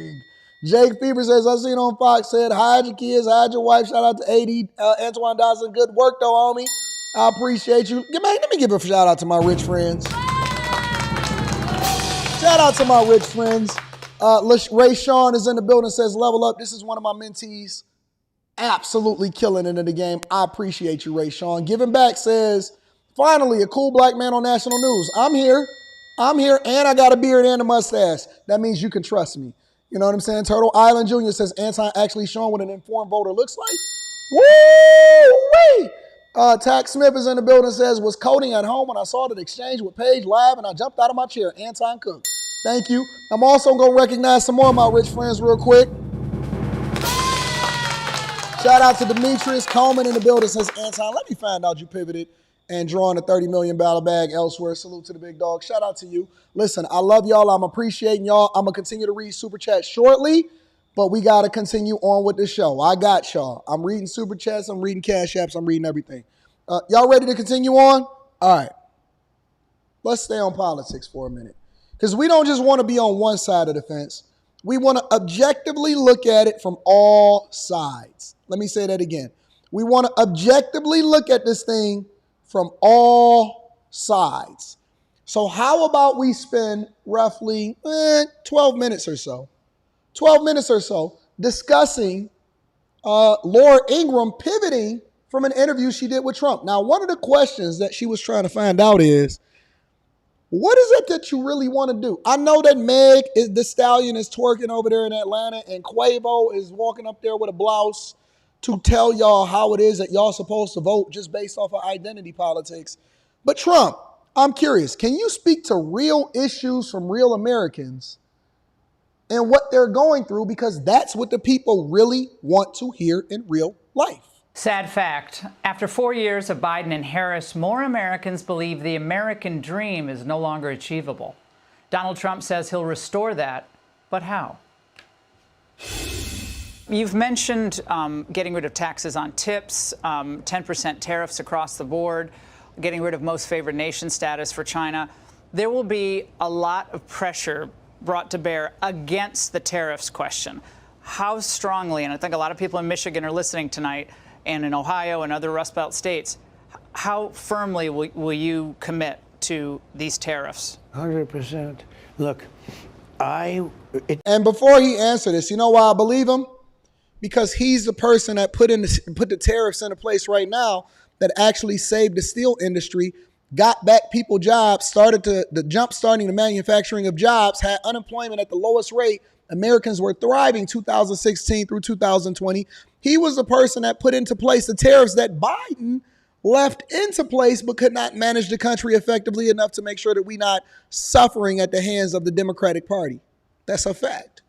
name? Jake Fever says, I seen on Fox, said, hide your kids, hide your wife. Shout out to AD, Antoine Dawson. Good work, though, homie. I appreciate you. Let me give a shout out to my rich friends. Shout out to my rich friends. Ray Sean is in the building, says, level up. This is one of my mentees. Absolutely killing it in the game. I appreciate you, Ray Sean. Giving Back says, finally, a cool black man on national news. I'm here, and I got a beard and a mustache. That means you can trust me. You know what I'm saying? Turtle Island Jr. says, Anton actually showing what an informed voter looks like. Woo-wee! Tax Smith is in the building, says, was coding at home when I saw that exchange with Paige live, and I jumped out of my chair. Anton Cook. Thank you. I'm also going to recognize some more of my rich friends real quick. Shout out to Demetrius Coleman in the building, says, Anton, let me find out you pivoted and drawing a $30 million bag elsewhere. Salute to the big dog. Shout out to you. Listen, I love y'all. I'm appreciating y'all. I'm going to continue to read Super Chat shortly, but we got to continue on with the show. I got y'all. I'm reading Super Chats. I'm reading Cash Apps. I'm reading everything. Y'all ready to continue on? All right. Let's stay on politics for a minute, because we don't just want to be on one side of the fence. We want to objectively look at it from all sides. Let me say that again. We want to objectively look at this thing from all sides. So how about we spend roughly 12 minutes or so discussing Laura Ingraham pivoting from an interview she did with Trump. Now, one of the questions that she was trying to find out is, what is it that you really want to do? I know that the Stallion is twerking over there in Atlanta, and Quavo is walking up there with a blouse to tell y'all how it is that y'all supposed to vote just based off of identity politics. But Trump, I'm curious, can you speak to real issues from real Americans and what they're going through? Because that's what the people really want to hear in real life. Sad fact, after 4 years of Biden and Harris, more Americans believe the American dream is no longer achievable. Donald Trump says he'll restore that, but how? You've mentioned getting rid of taxes on tips, 10% tariffs across the board, getting rid of most favored nation status for China. There will be a lot of pressure brought to bear against the tariffs question. How strongly, and I think a lot of people in Michigan are listening tonight, and in Ohio and other Rust Belt states, how firmly will you commit to these tariffs? 100%. Look, and before he answered this, you know why I believe him? Because he's the person that put the tariffs into place right now that actually saved the steel industry, got back people jobs, started the jump starting the manufacturing of jobs, had unemployment at the lowest rate. Americans were thriving 2016 through 2020. He was the person that put into place the tariffs that Biden left into place but could not manage the country effectively enough to make sure that we're not suffering at the hands of the Democratic Party. That's a fact.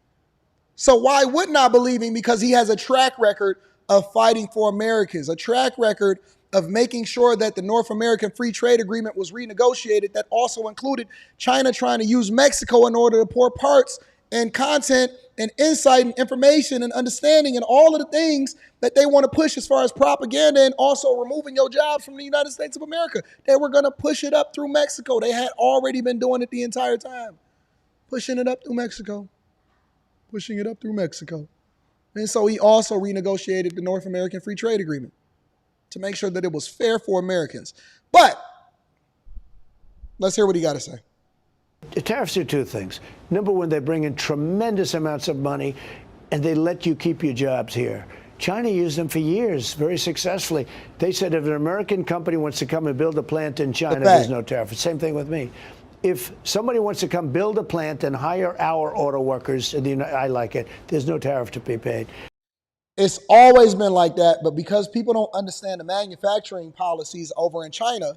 So why wouldn't I believe him? Because he has a track record of fighting for Americans, a track record of making sure that the North American Free Trade Agreement was renegotiated that also included China trying to use Mexico in order to pour parts and content and insight and information and understanding and all of the things that they want to push as far as propaganda and also removing your jobs from the United States of America. They were going to push it up through Mexico. They had already been doing it the entire time. Pushing it up through Mexico. Pushing it up through Mexico. And so he also renegotiated the North American Free Trade Agreement to make sure that it was fair for Americans. But let's hear what he got to say. The tariffs do two things. Number one, they bring in tremendous amounts of money, and they let you keep your jobs here. China used them for years, very successfully. They said if an American company wants to come and build a plant in China, there's no tariff. Same thing with me. If somebody wants to come build a plant and hire our auto workers, I like it, there's no tariff to be paid. It's always been like that, but because people don't understand the manufacturing policies over in China,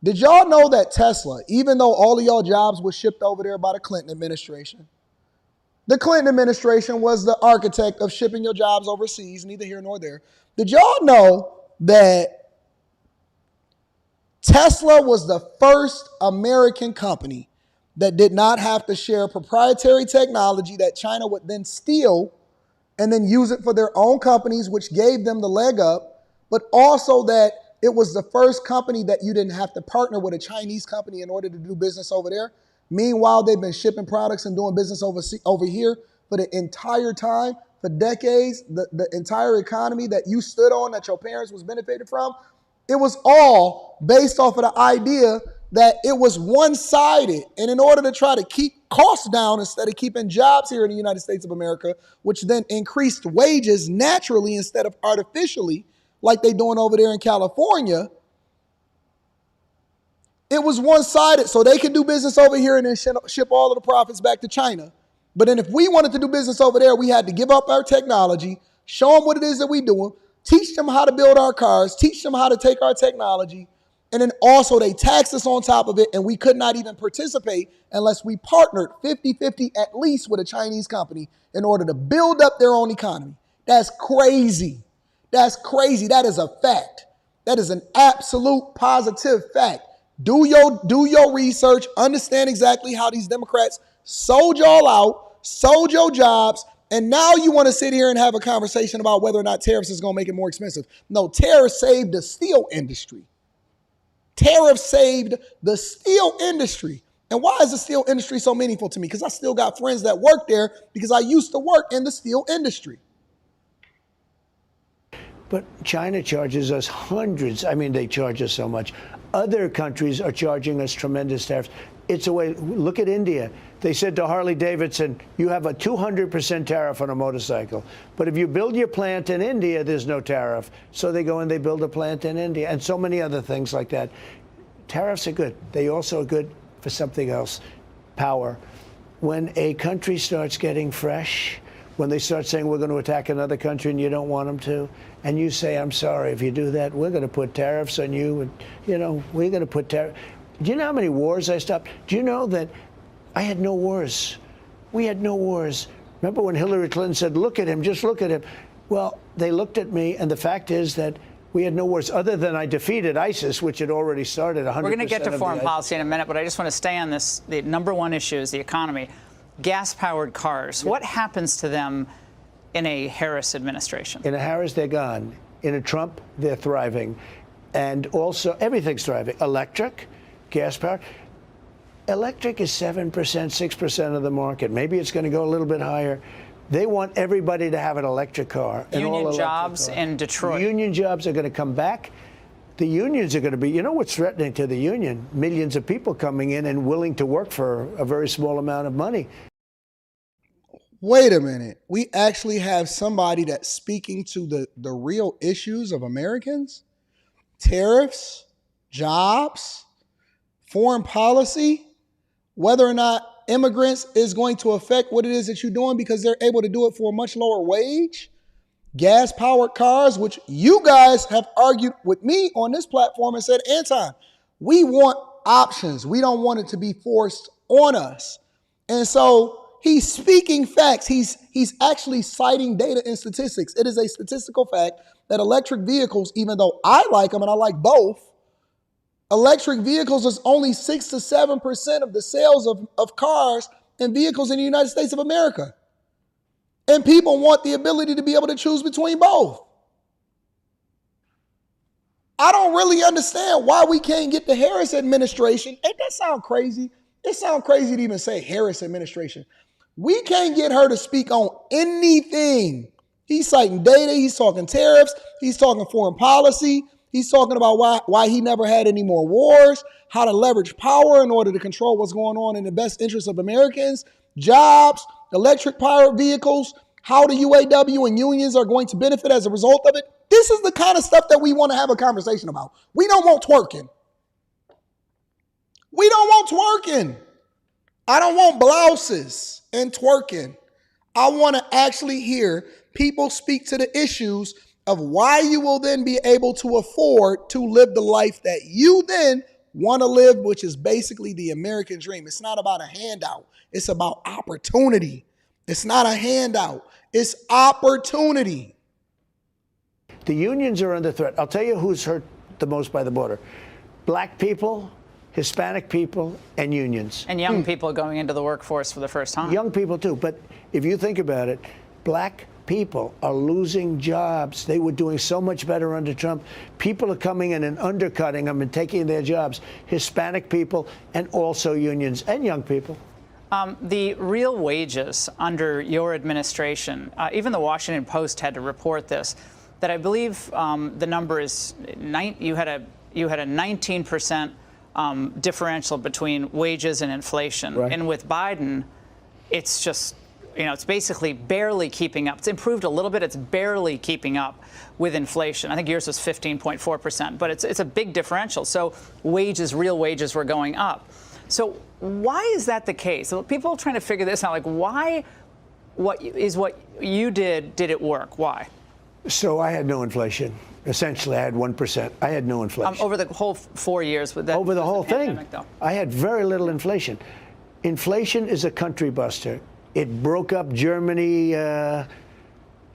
did y'all know that Tesla, even though all of y'all jobs were shipped over there by the Clinton administration, the Clinton administration was the architect of shipping your jobs overseas, neither here nor there. Did y'all know that Tesla was the first American company that did not have to share proprietary technology that China would then steal and then use it for their own companies, which gave them the leg up, but also that it was the first company that you didn't have to partner with a Chinese company in order to do business over there. Meanwhile, they've been shipping products and doing business over here for the entire time, for decades. The entire economy that you stood on, that your parents was benefited from, it was all based off of the idea that it was one-sided. And in order to try to keep costs down instead of keeping jobs here in the United States of America, which then increased wages naturally instead of artificially, like they doing over there in California, it was one-sided. So they could do business over here and then ship all of the profits back to China. But then if we wanted to do business over there, we had to give up our technology, show them what it is that we doing, teach them how to build our cars, teach them how to take our technology, and then also they taxed us on top of it, and we could not even participate unless we partnered 50-50 at least with a Chinese company in order to build up their own economy. That's crazy. That's crazy. That is a fact. That is an absolute positive fact. Do your research. Understand exactly how these Democrats sold y'all out, sold your jobs, and now you want to sit here and have a conversation about whether or not tariffs is going to make it more expensive. No, tariffs saved the steel industry. Tariffs saved the steel industry. And why is the steel industry so meaningful to me? Because I still got friends that work there because I used to work in the steel industry. But China charges us hundreds. I mean, they charge us so much. Other countries are charging us tremendous tariffs. It's a way. Look at India. They said to Harley Davidson, you have a 200% tariff on a motorcycle. But if you build your plant in India, there's no tariff. So they go and they build a plant in India and so many other things like that. Tariffs are good. They also are good for something else, power. When a country starts getting fresh, when they start saying we're going to attack another country and you don't want them to, and you say, I'm sorry, if you do that, we're going to put tariffs on you. And, we're going to put tariffs. Do you know how many wars I stopped? Do you know that I had no wars? We had no wars. Remember when Hillary Clinton said, look at him, just look at him. Well, they looked at me, and the fact is that we had no wars other than I defeated ISIS, which had already started 100%. We're going to get to foreign policy in a minute, but I just want to stay on this. The number one issue is the economy. Gas-powered cars. Yep. What happens to them in a Harris administration? In a Harris, they're gone. In a Trump, they're thriving. And also, everything's thriving. Electric, gas-powered. Electric is 7%, 6% of the market. Maybe it's going to go a little bit higher. They want everybody to have an electric car. Union jobs in Detroit. Union jobs are going to come back. The unions are going to be, you know what's threatening to the union? Millions of people coming in and willing to work for a very small amount of money. Wait a minute. We actually have somebody that's speaking to the real issues of Americans? Tariffs, jobs, foreign policy, whether or not immigrants is going to affect what it is that you're doing because they're able to do it for a much lower wage. Gas-powered cars, which you guys have argued with me on this platform and said, Anton, we want options. We don't want it to be forced on us. And so he's speaking facts. He's actually citing data and statistics. It is a statistical fact that electric vehicles, even though I like them and I like both, electric vehicles is only 6 to 7% of the sales of cars and vehicles in the United States of America. And people want the ability to be able to choose between both. I don't really understand why we can't get the Harris administration. Ain't that sound crazy? It sounds crazy to even say Harris administration. We can't get her to speak on anything. He's citing data. He's talking tariffs. He's talking foreign policy. He's talking about why he never had any more wars, how to leverage power in order to control what's going on in the best interest of Americans, jobs, electric powered vehicles, how the UAW and unions are going to benefit as a result of it. This is the kind of stuff that we want to have a conversation about. We don't want twerking. We don't want twerking. I don't want blouses and twerking. I want to actually hear people speak to the issues of why you will then be able to afford to live the life that you then want to live, which is basically the American dream. It's not about a handout. It's about opportunity. It's not a handout. It's opportunity. The unions are under threat. I'll tell you who's hurt the most by the border. Black people, Hispanic people, and unions. And young people going into the workforce for the first time. Young people too. But if you think about it, black people are losing jobs. They were doing so much better under Trump. People are coming in and undercutting them and taking their jobs. Hispanic people and also unions and young people. The real wages under your administration, even the Washington Post had to report this, that I believe the number is you had a 19% differential between wages and inflation. Right. And with Biden, it's just, it's basically barely keeping up. It's improved a little bit. It's barely keeping up with inflation. I think yours was 15.4%, but it's a big differential. So real wages were going up. So why is that the case? So people are trying to figure this out. Like, why? What you did it work? Why? So I had no inflation. Essentially, I had 1%. I had no inflation. Over the whole 4 years with that. Over the whole thing, though. I had very little inflation. Inflation is a country buster. It broke up Germany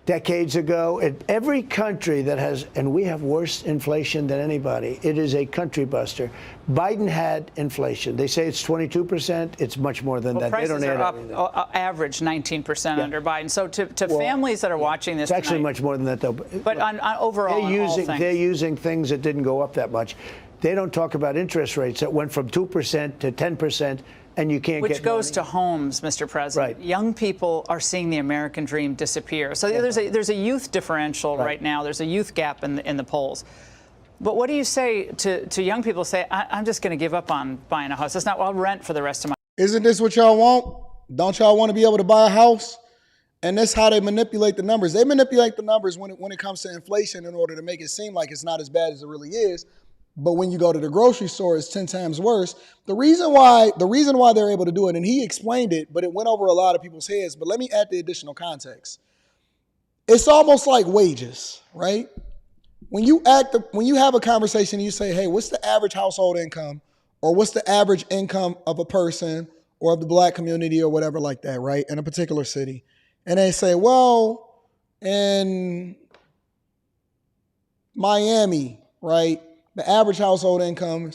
decades ago. Every country that has, and we have worse inflation than anybody, it is a country buster. Biden had inflation. They say it's 22%. It's much more than that. Prices they don't are up average 19% under Biden. So to families that are watching this it's actually tonight, much more than that, though. But on overall, they're using things that didn't go up that much. They don't talk about interest rates that went from 2% to 10%. And you can't Which goes to homes, Mr. President. Right. Young people are seeing the American dream disappear. So there's a youth differential right now. There's a youth gap in the polls. But what do you say to young people? Say, I'm just going to give up on buying a house. That's not, I'll rent for the rest of my. Isn't this what y'all want? Don't y'all want to be able to buy a house? And that's how they manipulate the numbers. They manipulate the numbers when it comes to inflation in order to make it seem like it's not as bad as it really is. But when you go to the grocery store, it's 10 times worse. The reason why they're able to do it, and he explained it, but it went over a lot of people's heads. But let me add the additional context. It's almost like wages, right? When you have a conversation and you say, hey, what's the average household income, or what's the average income of a person or of the black community or whatever like that, right, in a particular city, and they say, well, in Miami, right, the average household income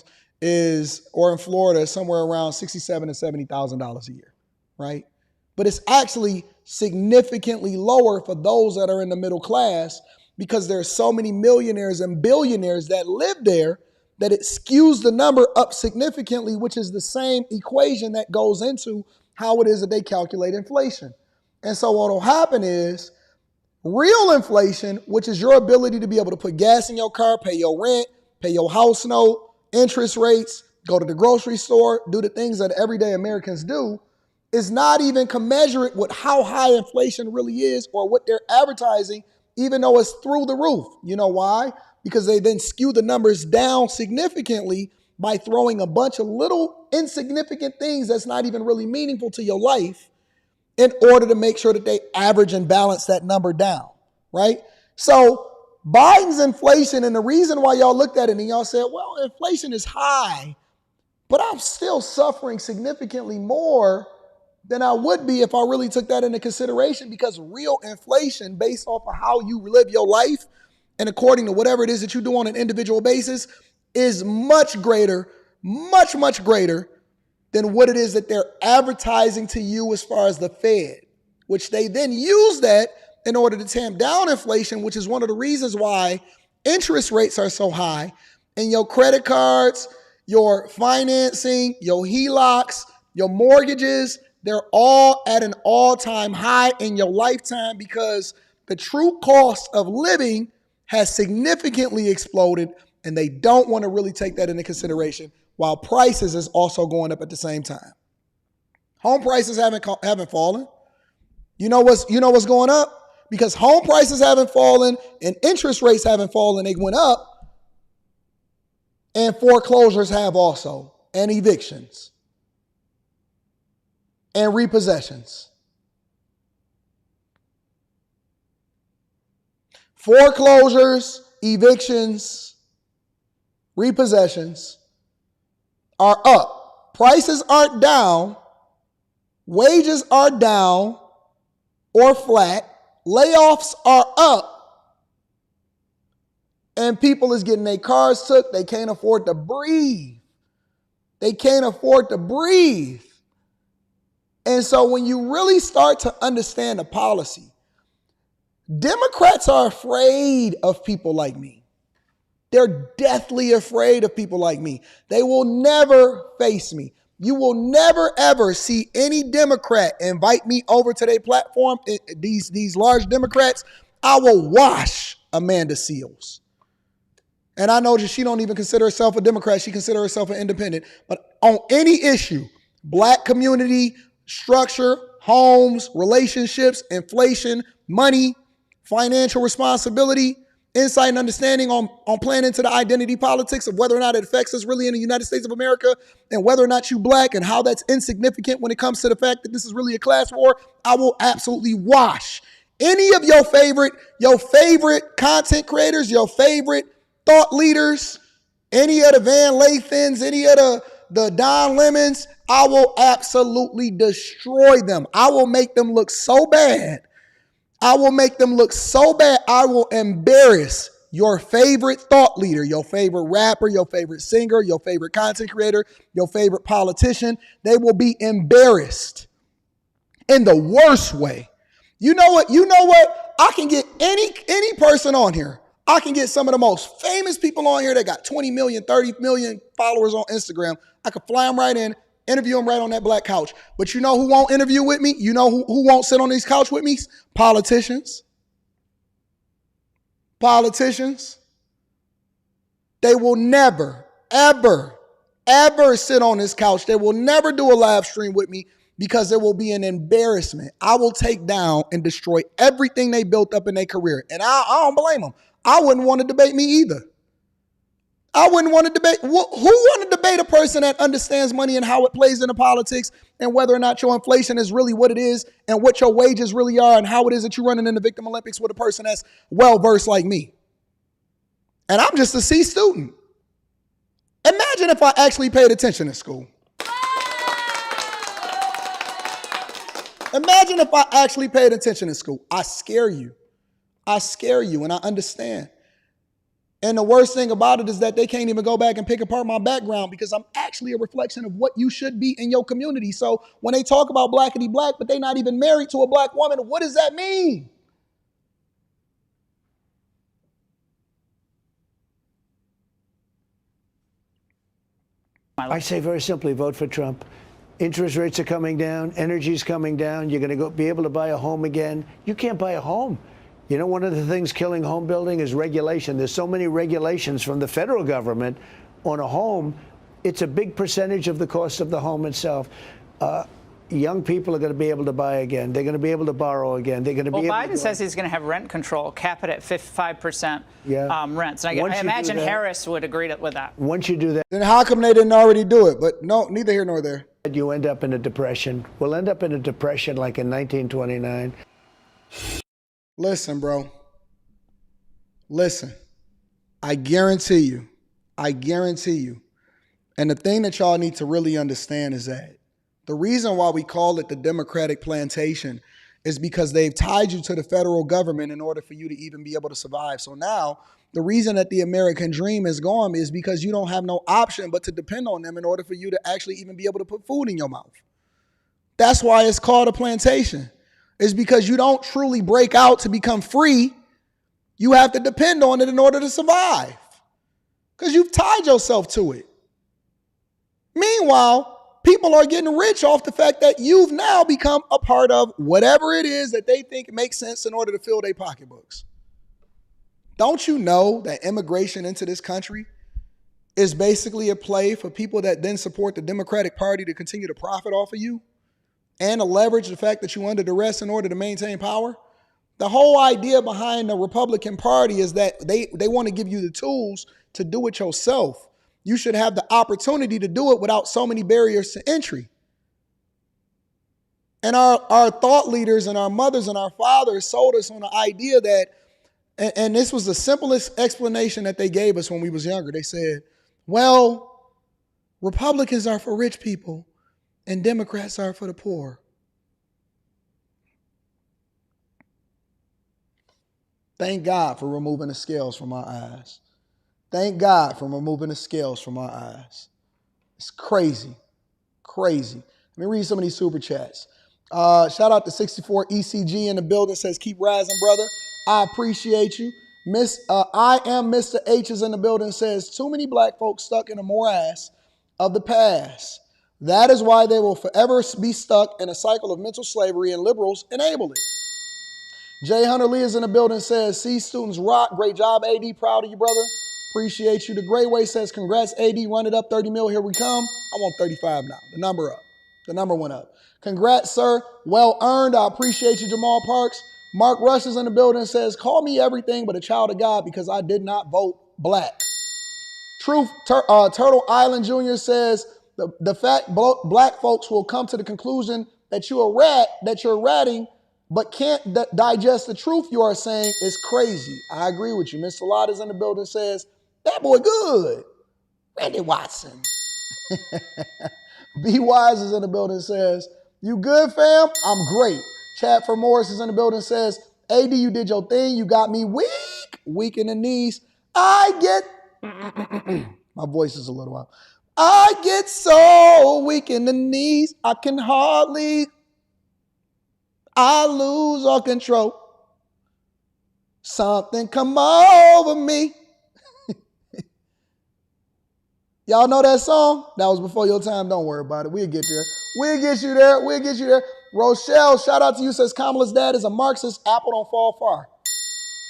or in Florida, somewhere around $67,000 to $70,000 a year, right? But it's actually significantly lower for those that are in the middle class because there's so many millionaires and billionaires that live there that it skews the number up significantly, which is the same equation that goes into how it is that they calculate inflation. And so what will happen is real inflation, which is your ability to be able to put gas in your car, pay your rent, pay your house note, interest rates, go to the grocery store, do the things that everyday Americans do, is not even commensurate with how high inflation really is or what they're advertising, even though it's through the roof. You know why? Because they then skew the numbers down significantly by throwing a bunch of little insignificant things that's not even really meaningful to your life in order to make sure that they average and balance that number down, right? So Biden's inflation, and the reason why y'all looked at it and y'all said, well, inflation is high, but I'm still suffering significantly more than I would be if I really took that into consideration, because real inflation based off of how you live your life and according to whatever it is that you do on an individual basis is much greater, much, much greater than what it is that they're advertising to you as far as the Fed, which they then use that in order to tamp down inflation, which is one of the reasons why interest rates are so high. And your credit cards, your financing, your HELOCs, your mortgages, they're all at an all-time high in your lifetime because the true cost of living has significantly exploded, and they don't want to really take that into consideration, while prices is also going up at the same time. Home prices haven't fallen. You know what's going up? Because home prices haven't fallen and interest rates haven't fallen, they went up, and foreclosures have also, and evictions, and repossessions. Foreclosures, evictions, repossessions are up. Prices aren't down. Wages are down or flat. Layoffs are up. And people is getting their cars took. They can't afford to breathe. They can't afford to breathe. And so when you really start to understand the policy, Democrats are afraid of people like me. They're deathly afraid of people like me. They will never face me. You will never, ever see any Democrat invite me over to their platform. These large Democrats, I will wash Amanda Seals. And I know that she don't even consider herself a Democrat. She considers herself an independent. But on any issue, black community, structure, homes, relationships, inflation, money, financial responsibility, insight and understanding on playing into the identity politics of whether or not it affects us really in the United States of America and whether or not you black and how that's insignificant when it comes to the fact that this is really a class war, I will absolutely wash any of your favorite content creators, your favorite thought leaders, any of the Van Lathens, any of the Don Lemons, I will absolutely destroy them. I will make them look so bad. I will make them look so bad. I will embarrass your favorite thought leader, your favorite rapper, your favorite singer, your favorite content creator, your favorite politician. They will be embarrassed in the worst way. You know what? I can get any person on here. I can get some of the most famous people on here that got 20 million, 30 million followers on Instagram. I could fly them right in, interview them right on that black couch. But you know who won't interview with me? You know who won't sit on these couch with me? Politicians. Politicians. They will never, ever, ever sit on this couch. They will never do a live stream with me because it will be an embarrassment. I will take down and destroy everything they built up in their career. And I don't blame them. I wouldn't want to debate me either. I wouldn't want to debate. Who want to debate a person that understands money and how it plays into politics and whether or not your inflation is really what it is and what your wages really are and how it is that you're running in the Victim Olympics with a person that's well-versed like me. And I'm just a C student. Imagine if I actually paid attention in school. Imagine if I actually paid attention in school. I scare you. I scare you, and I understand. And the worst thing about it is that they can't even go back and pick apart my background because I'm actually a reflection of what you should be in your community. So when they talk about blackity black, but they're not even married to a black woman, what does that mean? I say very simply, vote for Trump. Interest rates are coming down. Energy's coming down. You're going to be able to buy a home again. You can't buy a home. You know, one of the things killing home building is regulation. There's so many regulations from the federal government on a home. It's a big percentage of the cost of the home itself. Young people are going to be able to buy again. They're going to be able to borrow again. They're going to be able Biden says he's going to have rent control, cap it at 55% rents. And I imagine Harris would agree with that. Once you do that, then how come they didn't already do it? But no, neither here nor there. You end up in a depression. We'll end up in a depression like in 1929. Listen, bro. Listen. I guarantee you. And the thing that y'all need to really understand is that The reason why we call it the Democratic plantation is because they've tied you to the federal government in order for you to even be able to survive. So now the reason that the American dream is gone is because you don't have no option but to depend on them in order for you to actually even be able to put food in your mouth. That's why it's called a plantation. It's because you don't truly break out to become free. You have to depend on it in order to survive because you've tied yourself to it. Meanwhile, people are getting rich off the fact that you've now become a part of whatever it is that they think makes sense in order to fill their pocketbooks. Don't you know that immigration into this country is basically a play for people that then support the Democratic Party to continue to profit off of you and to leverage the fact that you're under duress in order to maintain power? The whole idea behind the Republican Party is that they want to give you the tools to do it yourself. You should have the opportunity to do it without so many barriers to entry. And our thought leaders and our mothers and our fathers sold us on the idea that, and this was the simplest explanation that they gave us when we was younger. They said, well, Republicans are for rich people and Democrats are for the poor. Thank God for removing the scales from our eyes. Thank God for removing the scales from our eyes. It's crazy. Crazy. Let me read some of these super chats. Shout out to 64ECG in the building. Says, keep rising, brother. I appreciate you. I am Mr. H is in the building. Says, too many black folks stuck in the morass of the past. That is why they will forever be stuck in a cycle of mental slavery, and liberals enable it. Jay Hunter Lee is in the building. Says, see students rock. Great job, AD. Proud of you, brother. Appreciate you. The Gray Way says, congrats, AD. Run it up 30 mil. Here we come. I want 35 now. The number up. The number went up. Congrats, sir. Well earned. I appreciate you, Jamal Parks. Mark Rush is in the building. Says, call me everything but a child of God because I did not vote black. Truth Turtle Island Jr. says, the fact black folks will come to the conclusion that you're a rat, that you're ratting, but can't digest the truth you are saying is crazy. I agree with you. Mr. Lott is in the building. Says, that boy good. Randy Watson. B Wise is in the building. Says, you good, fam? I'm great. Chad for Morris is in the building. Says, AD, you did your thing. You got me weak in the knees. I get, my voice is a little wild. I get so weak in the knees. I lose all control. Something come over me. Y'all know that song? That was before your time. Don't worry about it. We'll get there. We'll get you there. We'll get you there. Rochelle, shout out to you. Says, Kamala's dad is a Marxist. Apple don't fall far.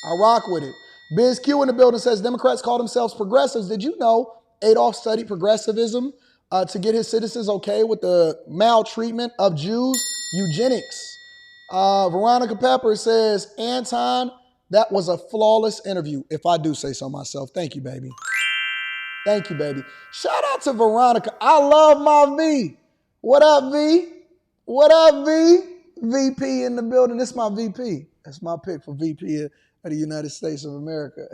I rock with it. Biz Q in the building says, Democrats call themselves progressives. Did you know Adolf studied progressivism to get his citizens okay with the maltreatment of Jews? Eugenics. Veronica Pepper says, Anton, that was a flawless interview, if I do say so myself. Thank you, baby. Thank you, baby. Shout out to Veronica. I love my V. What up, V? What up, V? VP in the building. This is my VP. That's my pick for VP of the United States of America.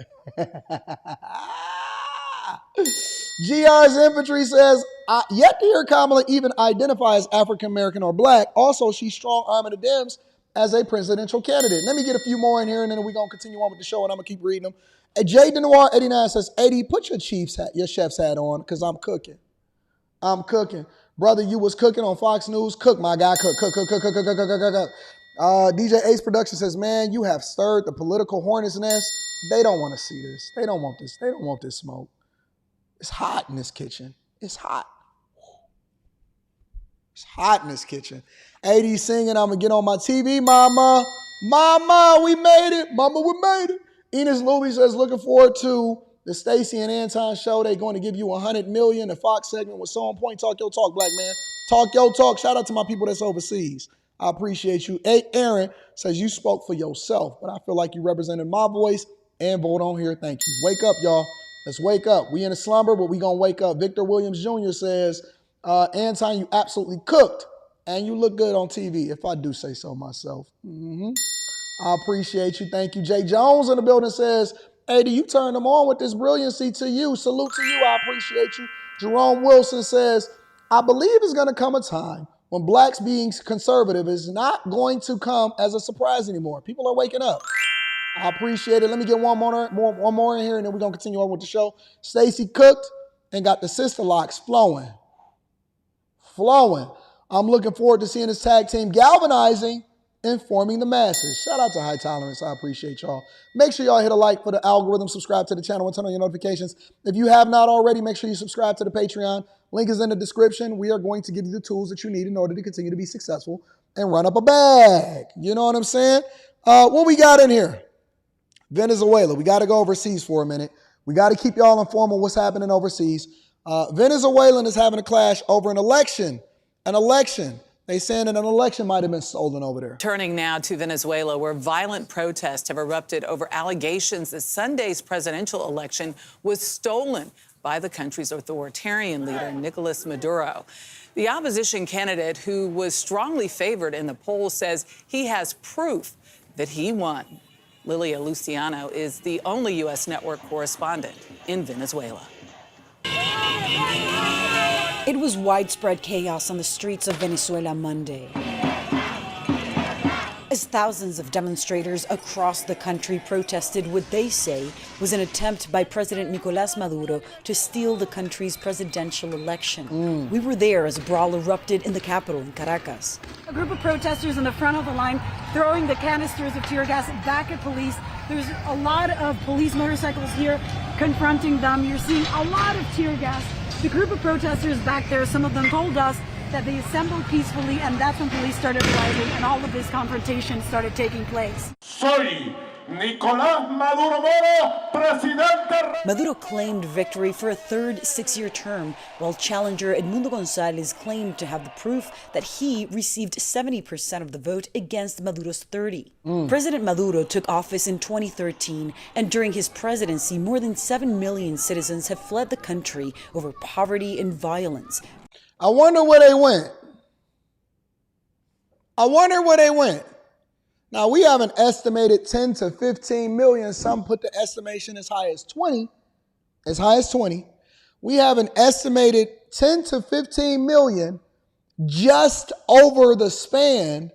GR's Infantry says, yet to hear Kamala even identify as African-American or black. Also, she's strong-arming the Dems as a presidential candidate. Let me get a few more in here, and then we're going to continue on with the show, and I'm going to keep reading them. Jay Denoir 89 says, 80, put your chef's hat on, because I'm cooking. I'm cooking. Brother, you was cooking on Fox News. Cook, my guy. Cook. DJ Ace Production says, man, you have stirred the political hornet's nest. They don't want to see this. They don't want this. They don't want this smoke. It's hot in this kitchen. It's hot. It's hot in this kitchen. 80 singing, I'm going to get on my TV, mama. Mama, we made it. Mama, we made it. Enos Luby says, looking forward to the Stacey and Anton show. They're going to give you $100 million. The Fox segment was so on point. Talk your talk, black man. Talk your talk. Shout out to my people that's overseas. I appreciate you. Hey, Aaron says you spoke for yourself, but I feel like you represented my voice and vote on here. Thank you. Wake up, y'all. Let's wake up. We in a slumber, but we going to wake up. Victor Williams Jr. says, Anton, you absolutely cooked, and you look good on TV, if I do say so myself. I appreciate you. Thank you. Jay Jones in the building says, hey, do you turn them on with this brilliancy to you? Salute to you. I appreciate you. Jerome Wilson says, I believe it's going to come a time when blacks being conservative is not going to come as a surprise anymore. People are waking up. I appreciate it. Let me get one more in here, and then we're going to continue on with the show. Stacey cooked and got the sister locks flowing. I'm looking forward to seeing this tag team galvanizing, informing the masses. Shout out to High Tolerance. I appreciate y'all. Make sure y'all hit a like for the algorithm, subscribe to the channel, and turn on your notifications. If you have not already, make sure you subscribe to the Patreon. Link is in the description. We are going to give you the tools that you need in order to continue to be successful and run up a bag. You know what I'm saying? What we got in here? Venezuela. We got to go overseas for a minute. We got to keep y'all informed on what's happening overseas. Venezuelan is having a clash over an election. They saying that an election might have been stolen over there. Turning now to Venezuela, where violent protests have erupted over allegations that Sunday's presidential election was stolen by the country's authoritarian leader, Nicolas Maduro. The opposition candidate, who was strongly favored in the polls, says he has proof that he won. Lilia Luciano is the only U.S. network correspondent in Venezuela. It was widespread chaos on the streets of Venezuela Monday, as thousands of demonstrators across the country protested what they say was an attempt by President Nicolás Maduro to steal the country's presidential election. We were there as a brawl erupted in the capital, in Caracas. A group of protesters in the front of the line throwing the canisters of tear gas back at police. There's a lot of police motorcycles here confronting them. You're seeing a lot of tear gas. The group of protesters back there, some of them told us that they assembled peacefully, and that's when police started arriving and all of this confrontation started taking place. Soy Nicolás Maduro Moro, presidente. Maduro claimed victory for a third 6-year term, while challenger Edmundo González claimed to have the proof that he received 70% of the vote against Maduro's 30%. President Maduro took office in 2013, and during his presidency, more than 7 million citizens have fled the country over poverty and violence. I wonder where they went. Now, we have an estimated 10 to 15 million. Some put the estimation as high as 20. We have an estimated 10 to 15 million just over the span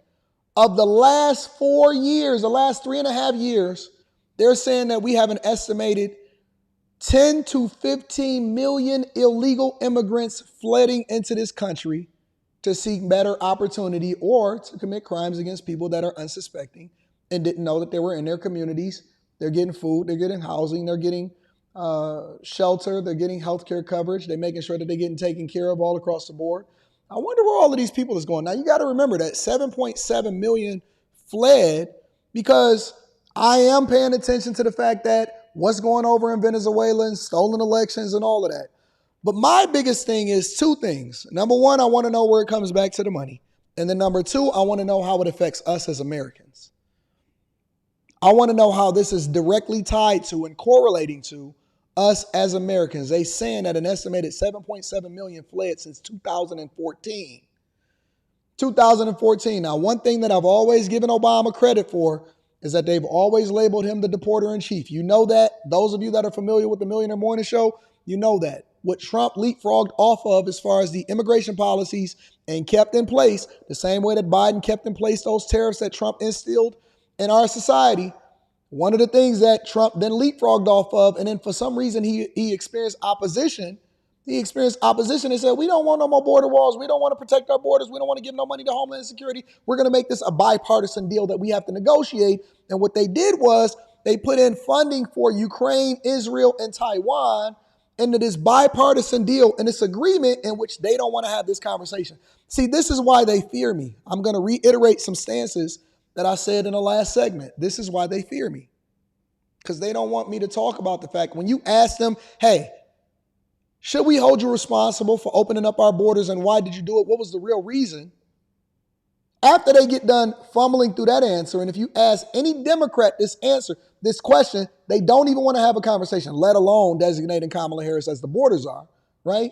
of the last 4 years, the last 3.5 years. They're saying that we have an estimated 10 to 15 million illegal immigrants flooding into this country to seek better opportunity or to commit crimes against people that are unsuspecting and didn't know that they were in their communities. They're getting food, they're getting housing, they're getting shelter, they're getting healthcare coverage, they're making sure that they're getting taken care of all across the board. I wonder where all of these people is going. Now, you got to remember that 7.7 million fled because I am paying attention to the fact that what's going over in Venezuela and stolen elections and all of that. But my biggest thing is two things. Number one, I want to know where it comes back to the money. And then number two, I want to know how it affects us as Americans. I want to know how this is directly tied to and correlating to us as Americans. They saying that an estimated 7.7 million fled since 2014. 2014. Now, one thing that I've always given Obama credit for is that they've always labeled him the deporter in chief. You know that. Those of you that are familiar with the Millionaire Morning Show, you know that. What Trump leapfrogged off of as far as the immigration policies and kept in place, the same way that Biden kept in place those tariffs that Trump instilled in our society, one of the things that Trump then leapfrogged off of, and then for some reason he experienced opposition. He experienced opposition and said, we don't want no more border walls. We don't want to protect our borders. We don't want to give no money to Homeland Security. We're going to make this a bipartisan deal that we have to negotiate. And what they did was they put in funding for Ukraine, Israel, and Taiwan into this bipartisan deal and this agreement in which they don't want to have this conversation. See, this is why they fear me. I'm going to reiterate some stances that I said in the last segment. This is why they fear me. Because they don't want me to talk about the fact when you ask them, hey, should we hold you responsible for opening up our borders and why did you do it? What was the real reason? After they get done fumbling through that answer, and if you ask any Democrat this question, they don't even want to have a conversation, let alone designating Kamala Harris as the borders are, right?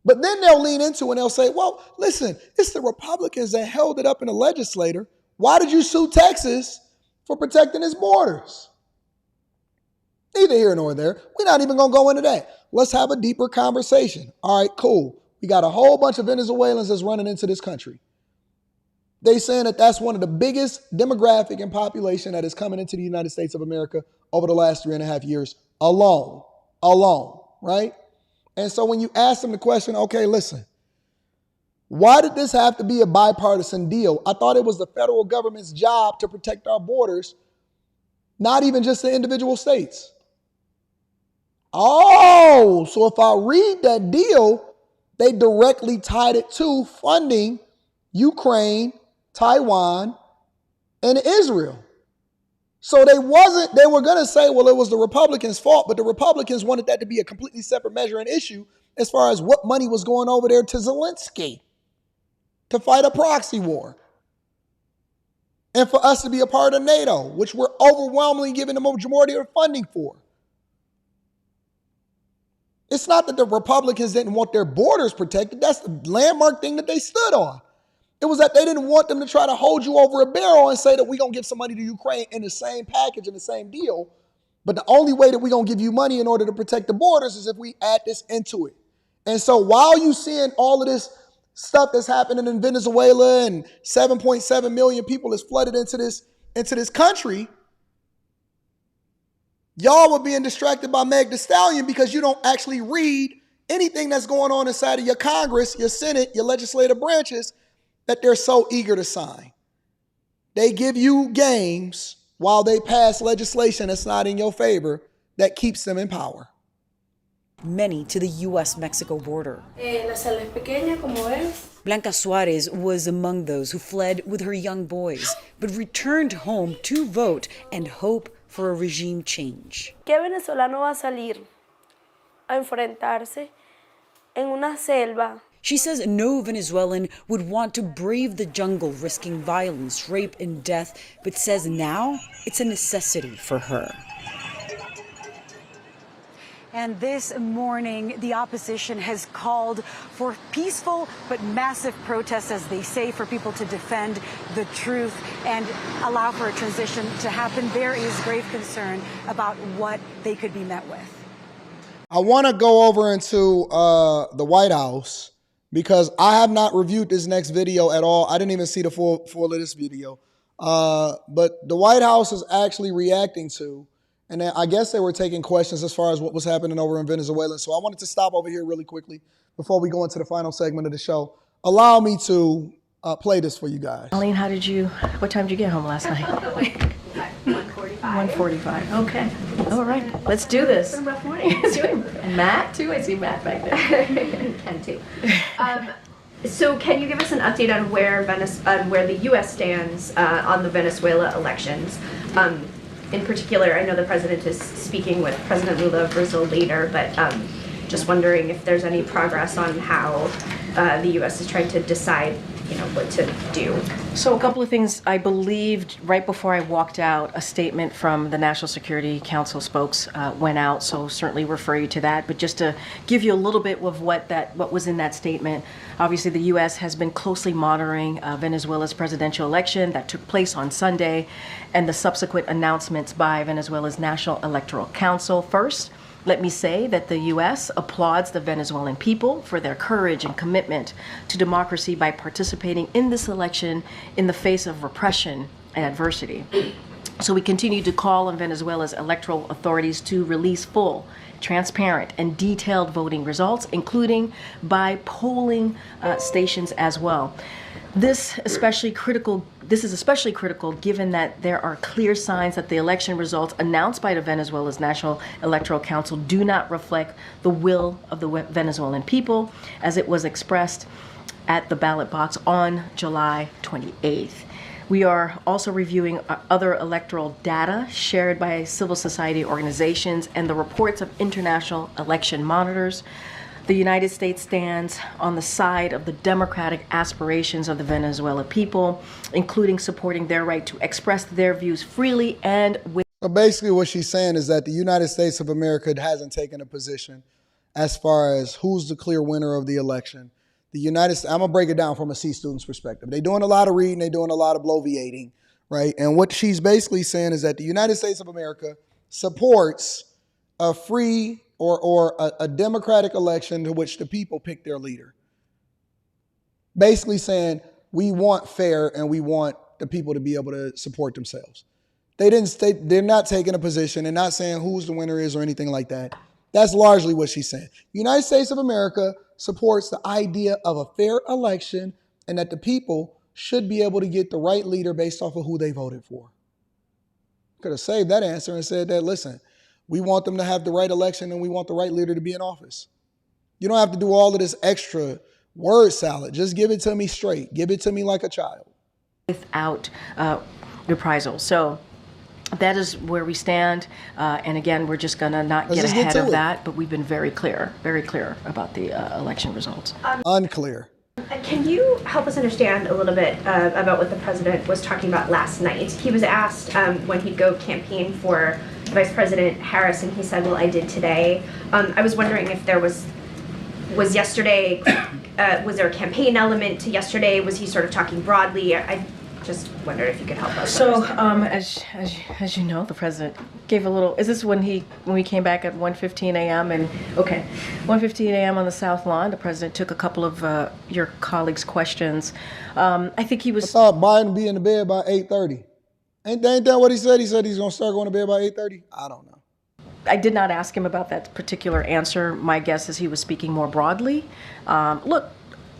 But then they'll lean into and they'll say, well, listen, it's the Republicans that held it up in the legislature. Why did you sue Texas for protecting its borders? Neither here nor there. We're not even going to go into that. Let's have a deeper conversation. All right, cool. We got a whole bunch of Venezuelans that's running into this country. They saying that that's one of the biggest demographic and population that is coming into the United States of America over the last 3.5 years alone, right? And so when you ask them the question, okay, listen, why did this have to be a bipartisan deal? I thought it was the federal government's job to protect our borders, not even just the individual states. Oh, so if I read that deal, they directly tied it to funding Ukraine, Taiwan, and Israel. So they were going to say, well, it was the Republicans' fault, but the Republicans wanted that to be a completely separate measure and issue as far as what money was going over there to Zelensky to fight a proxy war. And for us to be a part of NATO, which we're overwhelmingly giving the majority of funding for. It's not that the Republicans didn't want their borders protected. That's the landmark thing that they stood on. It was that they didn't want them to try to hold you over a barrel and say that we're going to give some money to Ukraine in the same package, in the same deal. But the only way that we're going to give you money in order to protect the borders is if we add this into it. And so while you seeing all of this stuff that's happening in Venezuela and 7.7 million people is flooded into this country, y'all were being distracted by Meg Thee Stallion because you don't actually read anything that's going on inside of your Congress, your Senate, your legislative branches that they're so eager to sign. They give you games while they pass legislation that's not in your favor that keeps them in power. Many to the U.S.-Mexico border. Blanca Suarez was among those who fled with her young boys, but returned home to vote and hope for a regime change. ¿Qué venezolano va a salir a enfrentarse en una selva? She says no Venezuelan would want to brave the jungle, risking violence, rape, and death, but says now it's a necessity for her. And this morning, the opposition has called for peaceful but massive protests, as they say, for people to defend the truth and allow for a transition to happen. There is grave concern about what they could be met with. I want to go over into the White House because I have not reviewed this next video at all. I didn't even see the full of this video. But the White House is actually reacting to, and I guess they were taking questions as far as what was happening over in Venezuela. So I wanted to stop over here really quickly before we go into the final segment of the show. Allow me to play this for you guys. Arlene, what time did you get home last night? 1:45. Okay. All right. Let's do this. It's been a rough morning. And Matt, too? I see Matt back there. Ken, too. So can you give us an update on where the U.S. stands on the Venezuela elections? In particular, I know the president is speaking with President Lula of Brazil later, but just wondering if there's any progress on how the U.S. is trying to decide, what to do. So a couple of things. I believed right before I walked out, a statement from the National Security Council spokes went out, so certainly refer you to that. But just to give you a little bit of what was in that statement, obviously the U.S. has been closely monitoring Venezuela's presidential election that took place on Sunday and the subsequent announcements by Venezuela's National Electoral Council. First, let me say that the U.S. applauds the Venezuelan people for their courage and commitment to democracy by participating in this election in the face of repression and adversity. So we continue to call on Venezuela's electoral authorities to release full, transparent, and detailed voting results, including by polling stations as well. This is especially critical given that there are clear signs that the election results announced by the Venezuela's National Electoral Council do not reflect the will of the Venezuelan people as it was expressed at the ballot box on July 28th. We are also reviewing other electoral data shared by civil society organizations and the reports of international election monitors. The United States stands on the side of the democratic aspirations of the Venezuelan people, including supporting their right to express their views freely and with. So basically what she's saying is that the United States of America hasn't taken a position as far as who's the clear winner of the election. The United States, I'm going to break it down from a C student's perspective. They're doing a lot of reading, they're doing a lot of bloviating, right? And what she's basically saying is that the United States of America supports a free or a democratic election to which the people pick their leader. Basically saying we want fair and we want the people to be able to support themselves. They're not taking a position. They're not saying who's the winner is or anything like that. That's largely what she's saying. The United States of America supports the idea of a fair election and that the people should be able to get the right leader based off of who they voted for. Could have saved that answer and said that, listen, we want them to have the right election and we want the right leader to be in office. You don't have to do all of this extra word salad. Just give it to me straight. Give it to me like a child. Without reprisal. So that is where we stand. And again, we're just going to not get ahead of that. But we've been very clear about the election results. Unclear. Can you help us understand a little bit about what the president was talking about last night? He was asked when he'd go campaign for Vice President Harris, and he said, well, I did today. I was wondering if there was yesterday, was there a campaign element to yesterday? Was he sort of talking broadly? I just wondered if you could help us. So, as you know, the president gave a little. Is this when we came back at 1:15 a.m. and 1:15 a.m. on the South Lawn? The president took a couple of your colleagues' questions. I think he was. I thought Biden would be in the bed by 8:30. Ain't that what he said? He said he's gonna start going to bed by 8:30. I don't know. I did not ask him about that particular answer. My guess is he was speaking more broadly. Look.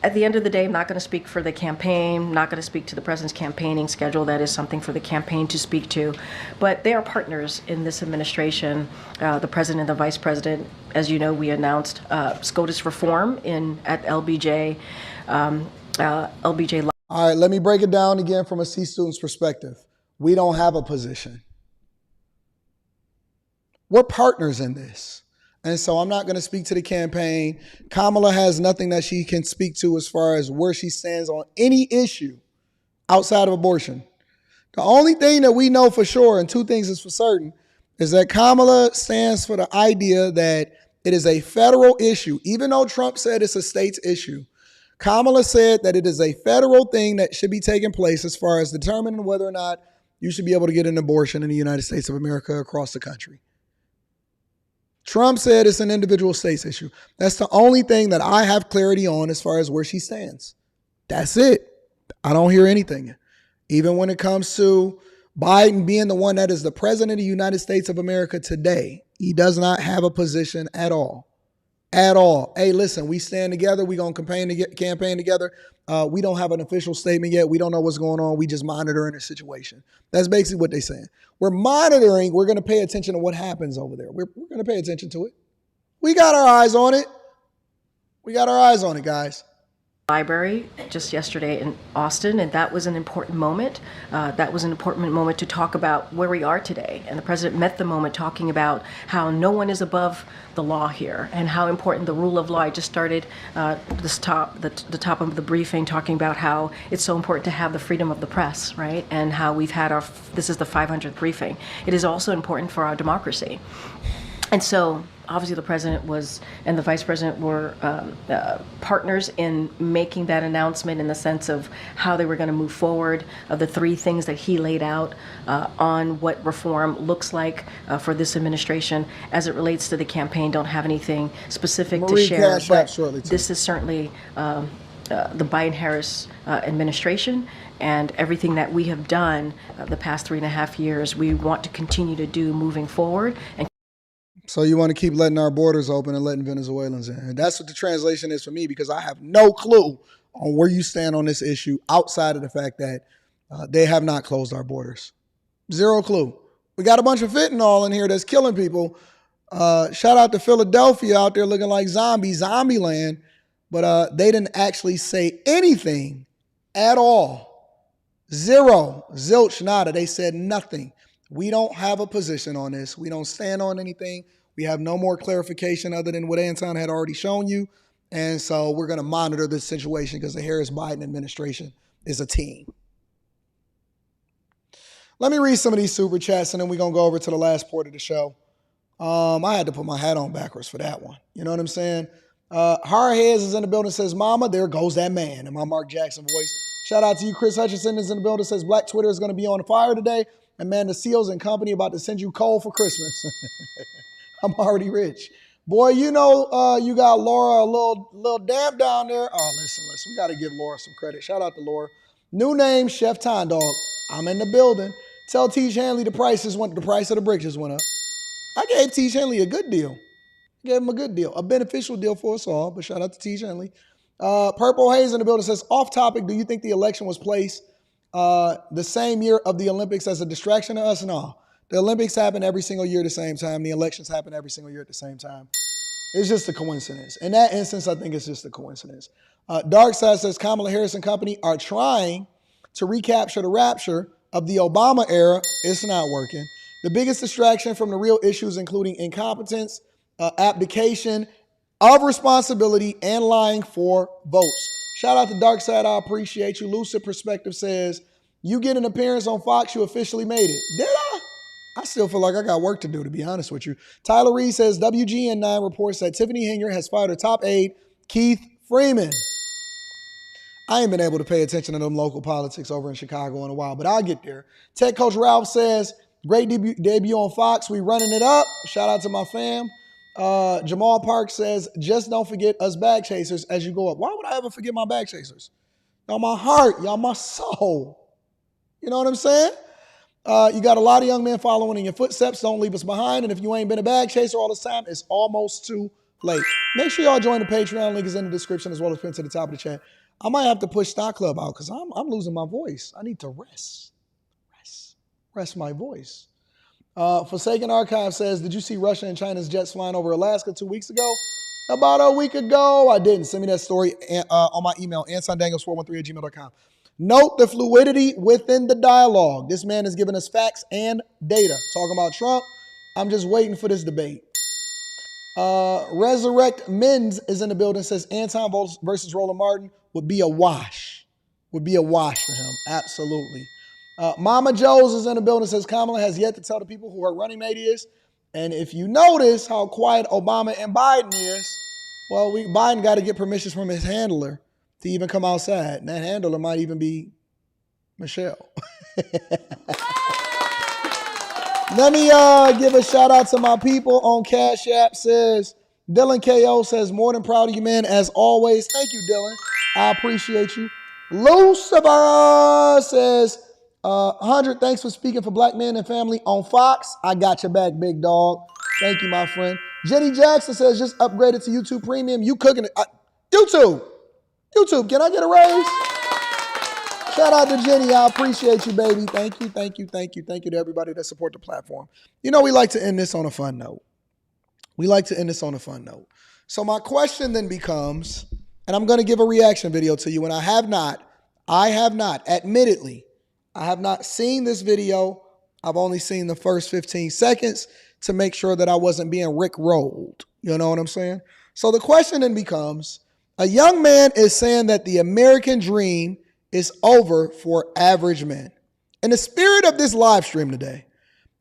At the end of the day, I'm not going to speak for the campaign, not going to speak to the president's campaigning schedule. That is something for the campaign to speak to. But they are partners in this administration, the president and the vice president. As you know, we announced SCOTUS reform at LBJ. LBJ. All right, let me break it down again from a C student's perspective. We don't have a position. We're partners in this. And so I'm not going to speak to the campaign. Kamala has nothing that she can speak to as far as where she stands on any issue outside of abortion. The only thing that we know for sure, and two things is for certain, is that Kamala stands for the idea that it is a federal issue. Even though Trump said it's a state's issue, Kamala said that it is a federal thing that should be taking place as far as determining whether or not you should be able to get an abortion in the United States of America across the country. Trump said it's an individual states issue. That's the only thing that I have clarity on as far as where she stands. That's it. I don't hear anything. Even when it comes to Biden being the one that is the president of the United States of America today, he does not have a position at all. At all. Hey, listen, we stand together. We're going to campaign together. We don't have an official statement yet. We don't know what's going on. We just monitoring the situation. That's basically what they're saying. We're monitoring. We're going to pay attention to what happens over there. We're going to pay attention to it. We got our eyes on it. We got our eyes on it, guys. Library just yesterday in Austin, and that was an important moment. That was an important moment to talk about where we are today. And the president met the moment talking about how no one is above the law here and how important the rule of law. I just started the top of the briefing talking about how it's so important to have the freedom of the press, right? And how we've had this is the 500th briefing. It is also important for our democracy. And so obviously the president and the vice president were partners in making that announcement in the sense of how they were going to move forward, of the three things that he laid out on what reform looks like for this administration. As it relates to the campaign, don't have anything specific to share, but this is certainly the Biden-Harris administration, and everything that we have done the past 3.5 years, we want to continue to do moving forward. So you want to keep letting our borders open and letting Venezuelans in. And that's what the translation is for me, because I have no clue on where you stand on this issue outside of the fact that they have not closed our borders. Zero clue. We got a bunch of fentanyl in here that's killing people. Shout out to Philadelphia out there looking like zombie land. But they didn't actually say anything at all. Zero. Zilch, nada. They said nothing. We don't have a position on this. We don't stand on anything. We have no more clarification other than what Anton had already shown you. And so we're going to monitor this situation because the Harris-Biden administration is a team. Let me read some of these super chats, and then we're going to go over to the last part of the show. I had to put my hat on backwards for that one. You know what I'm saying? Hard Heads is in the building, says, Mama, there goes that man. In my Mark Jackson voice. Shout out to you. Chris Hutchinson is in the building, says, Black Twitter is going to be on fire today. And man, the Seals and company about to send you coal for Christmas. I'm already rich. Boy, you know you got Laura a little damp down there. Oh, listen. We got to give Laura some credit. Shout out to Laura. New name, Chef Time Dog. I'm in the building. Tell Tiege Hanley the price of the bricks just went up. I gave Tiege Hanley a good deal. Gave him a good deal, a beneficial deal for us all. But shout out to Tiege Hanley. Purple Haze in the building says, off topic, do you think the election was placed the same year of the Olympics as a distraction to us? No. The Olympics happen every single year at the same time. The elections happen every single year at the same time. It's just a coincidence. In that instance, I think it's just a coincidence. Darkside says Kamala Harris and company are trying to recapture the rapture of the Obama era. It's not working. The biggest distraction from the real issues, including incompetence, abdication of responsibility, and lying for votes. Shout out to Darkside. I appreciate you. Lucid Perspective says, you get an appearance on Fox, you officially made it. Did I? I still feel like I got work to do, to be honest with you. Tyler Reed says, WGN9 reports that Tiffany Hinger has fired her top aide, Keith Freeman. I ain't been able to pay attention to them local politics over in Chicago in a while, but I'll get there. Tech Coach Ralph says, great debut on Fox. We running it up. Shout out to my fam. Jamal Park says, just don't forget us bag chasers as you go up. Why would I ever forget my bag chasers? Y'all my heart. Y'all my soul. You know what I'm saying? You got a lot of young men following in your footsteps. Don't leave us behind. And if you ain't been a bag chaser all this time, it's almost too late. Make sure y'all join the Patreon. Link is in the description as well as pinned to the top of the chat. I might have to push Stock Club out because I'm losing my voice. I need to rest my voice. Forsaken Archive says, did you see Russia and China's jets flying over Alaska 2 weeks ago? About a week ago. I didn't. Send me that story on my email, AntonDaniels413@gmail.com. Note the fluidity within the dialogue. This man is giving us facts and data. Talking about Trump, I'm just waiting for this debate. Resurrect Men's is in the building, says Anton versus Roland Martin would be a wash. Would be a wash for him, absolutely. Mama Joe's is in the building, says Kamala has yet to tell the people who her running mate is. And if you notice how quiet Obama and Biden is, well, Biden got to get permissions from his handler to even come outside. And that handler might even be Michelle. Let me give a shout out to my people on Cash App. Says Dylan KO says, more than proud of you, man, as always. Thank you, Dylan. I appreciate you. Lucifer says, 100, thanks for speaking for black men and family on Fox. I got your back, big dog. Thank you, my friend. Jenny Jackson says, just upgraded to YouTube Premium. You cooking it. YouTube, can I get a raise? Shout out to Jenny. I appreciate you, baby. Thank you to everybody that support the platform. You know, we like to end this on a fun note. So my question then becomes, and I'm going to give a reaction video to you, and I have not, admittedly, I have not seen this video. I've only seen the first 15 seconds to make sure that I wasn't being rickrolled. You know what I'm saying? So the question then becomes, a young man is saying that the American dream is over for average men. In the spirit of this live stream today,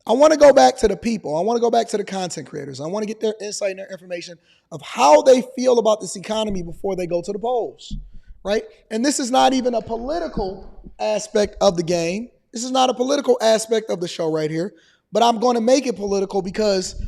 I want to go back to the people. I want to go back to the content creators. I want to get their insight and their information of how they feel about this economy before they go to the polls, right? And this is not even a political aspect of the game. This is not a political aspect of the show right here, but I'm going to make it political because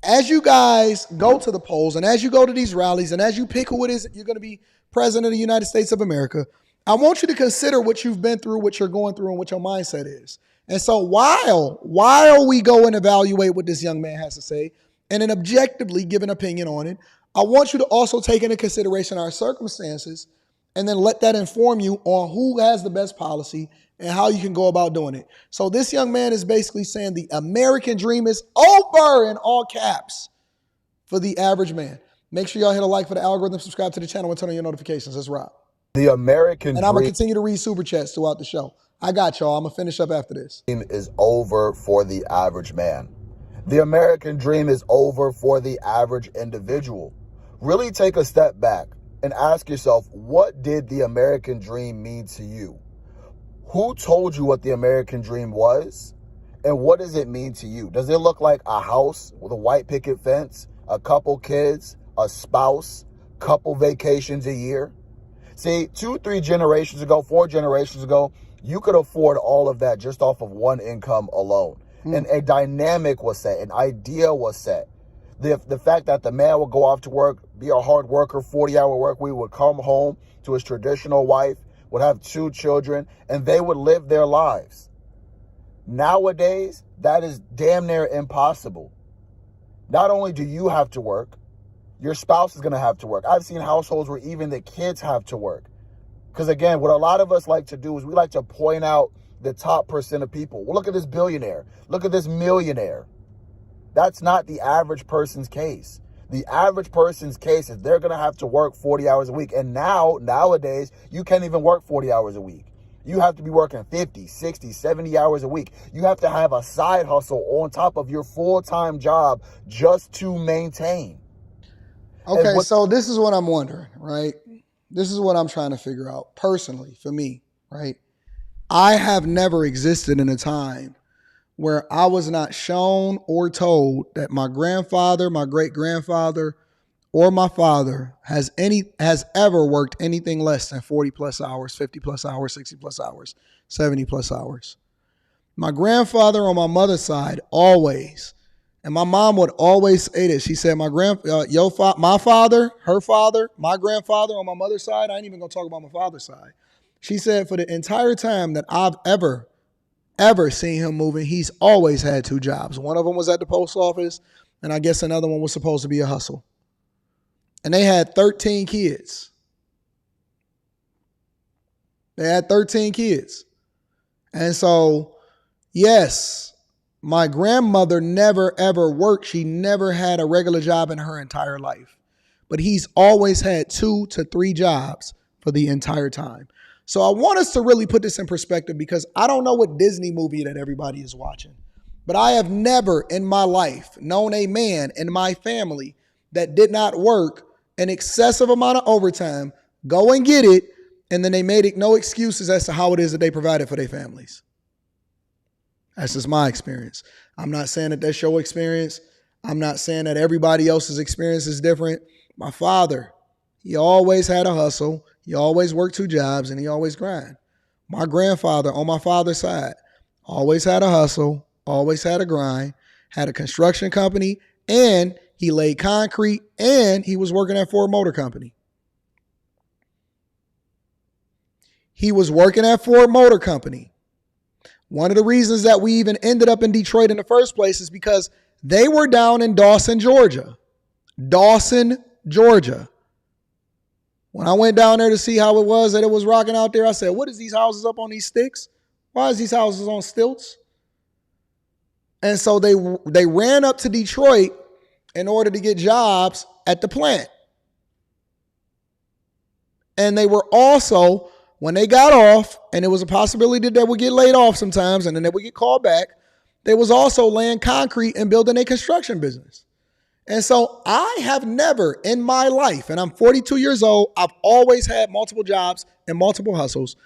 as you guys go to the polls and as you go to these rallies and as you pick who it is that you're going to be president of the United States of America, I want you to consider what you've been through, what you're going through, and what your mindset is. And so while we go and evaluate what this young man has to say and then objectively give an opinion on it, I want you to also take into consideration our circumstances and then let that inform you on who has the best policy and how you can go about doing it. So this young man is basically saying the American dream is over in all caps for the average man. Make sure y'all hit a like for the algorithm, subscribe to the channel, and turn on your notifications. Let's rock. The American dream. And I'm going to continue to read super chats throughout the show. I got y'all. I'm going to finish up after this. Is over for the average man. The American dream is over for the average individual. Really take a step back and ask yourself, what did the American dream mean to you? Who told you what the American dream was? And what does it mean to you? Does it look like a house with a white picket fence, a couple kids, a spouse, couple vacations a year? See, 2-3 generations ago, 4 generations ago, you could afford all of that just off of one income alone. And a dynamic was set, an idea was set. The fact that the man would go off to work, be a hard worker, 40-hour work week, would come home to his traditional wife, would have 2 children, and they would live their lives. Nowadays, that is damn near impossible. Not only do you have to work, your spouse is going to have to work. I've seen households where even the kids have to work. Because again, what a lot of us like to do is we like to point out the top % of people. Well, look at this billionaire. Look at this millionaire. That's not the average person's case. The average person's case is they're going to have to work 40 hours a week. And nowadays, you can't even work 40 hours a week. You have to be working 50, 60, 70 hours a week. You have to have a side hustle on top of your full-time job just to maintain. Okay, so this is what I'm wondering, right? This is what I'm trying to figure out personally for me, right? I have never existed in a time where I was not shown or told that my grandfather, my great-grandfather, or my father has ever worked anything less than 40 plus hours, 50 plus hours, 60 plus hours, 70 plus hours. My grandfather on my mother's side always, and my mom would always say this. She said, my father, her father, my grandfather on my mother's side, I ain't even gonna talk about my father's side. She said for the entire time that I've ever seen him moving, he's always had 2 jobs. One of them was at the post office, and I guess another one was supposed to be a hustle. And they had 13 kids. They had 13 kids. And so, yes, my grandmother never, ever worked. She never had a regular job in her entire life. But he's always had 2 to 3 jobs for the entire time. So I want us to really put this in perspective because I don't know what Disney movie that everybody is watching. But I have never in my life known a man in my family that did not work an excessive amount of overtime, go and get it, and then they made it no excuses as to how it is that they provided for their families. That's just my experience. I'm not saying that that's your experience. I'm not saying that everybody else's experience is different. My father, he always had a hustle. He always worked 2 jobs, and he always grind. My grandfather on my father's side always had a hustle, always had a grind, had a construction company, and he laid concrete, and he was working at Ford Motor Company. He was working at Ford Motor Company. One of the reasons that we even ended up in Detroit in the first place is because they were down in Dawson, Georgia. Dawson, Georgia. When I went down there to see how it was that it was rocking out there, I said, what is these houses up on these sticks? Why is these houses on stilts? And so they ran up to Detroit in order to get jobs at the plant. And they were also, when they got off, and it was a possibility that they would get laid off sometimes, and then they would get called back, they was also laying concrete and building a construction business. And so I have never in my life, and I'm 42 years old, I've always had multiple jobs and multiple hustles.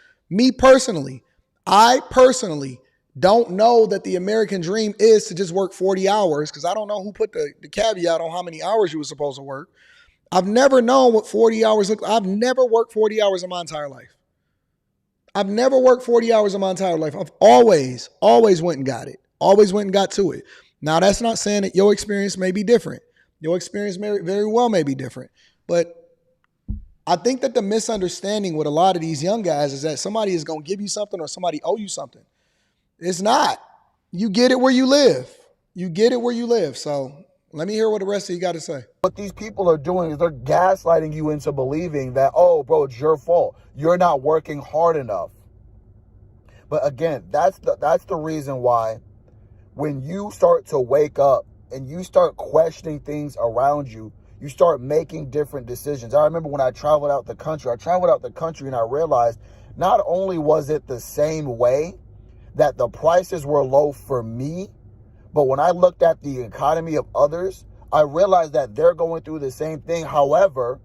I personally don't know that the American dream is to just work 40 hours because I don't know who put the caveat on how many hours you were supposed to work. I've never known what 40 hours look like. I've never worked 40 hours in my entire life. I've never worked 40 hours in my entire life. I've always went and got it. Always went and got to it. Now, that's not saying that your experience may be different. Your experience very well may be different. But I think that the misunderstanding with a lot of these young guys is that somebody is going to give you something or somebody owe you something. It's not. You get it where you live. You get it where you live. So let me hear what the rest of you got to say. What these people are doing is they're gaslighting you into believing that, oh, bro, it's your fault. You're not working hard enough. But again, that's the reason why when you start to wake up and you start questioning things around you, you start making different decisions. I remember when I traveled out the country and I realized not only was it the same way that the prices were low for me, but when I looked at the economy of others, I realized that they're going through the same thing. However,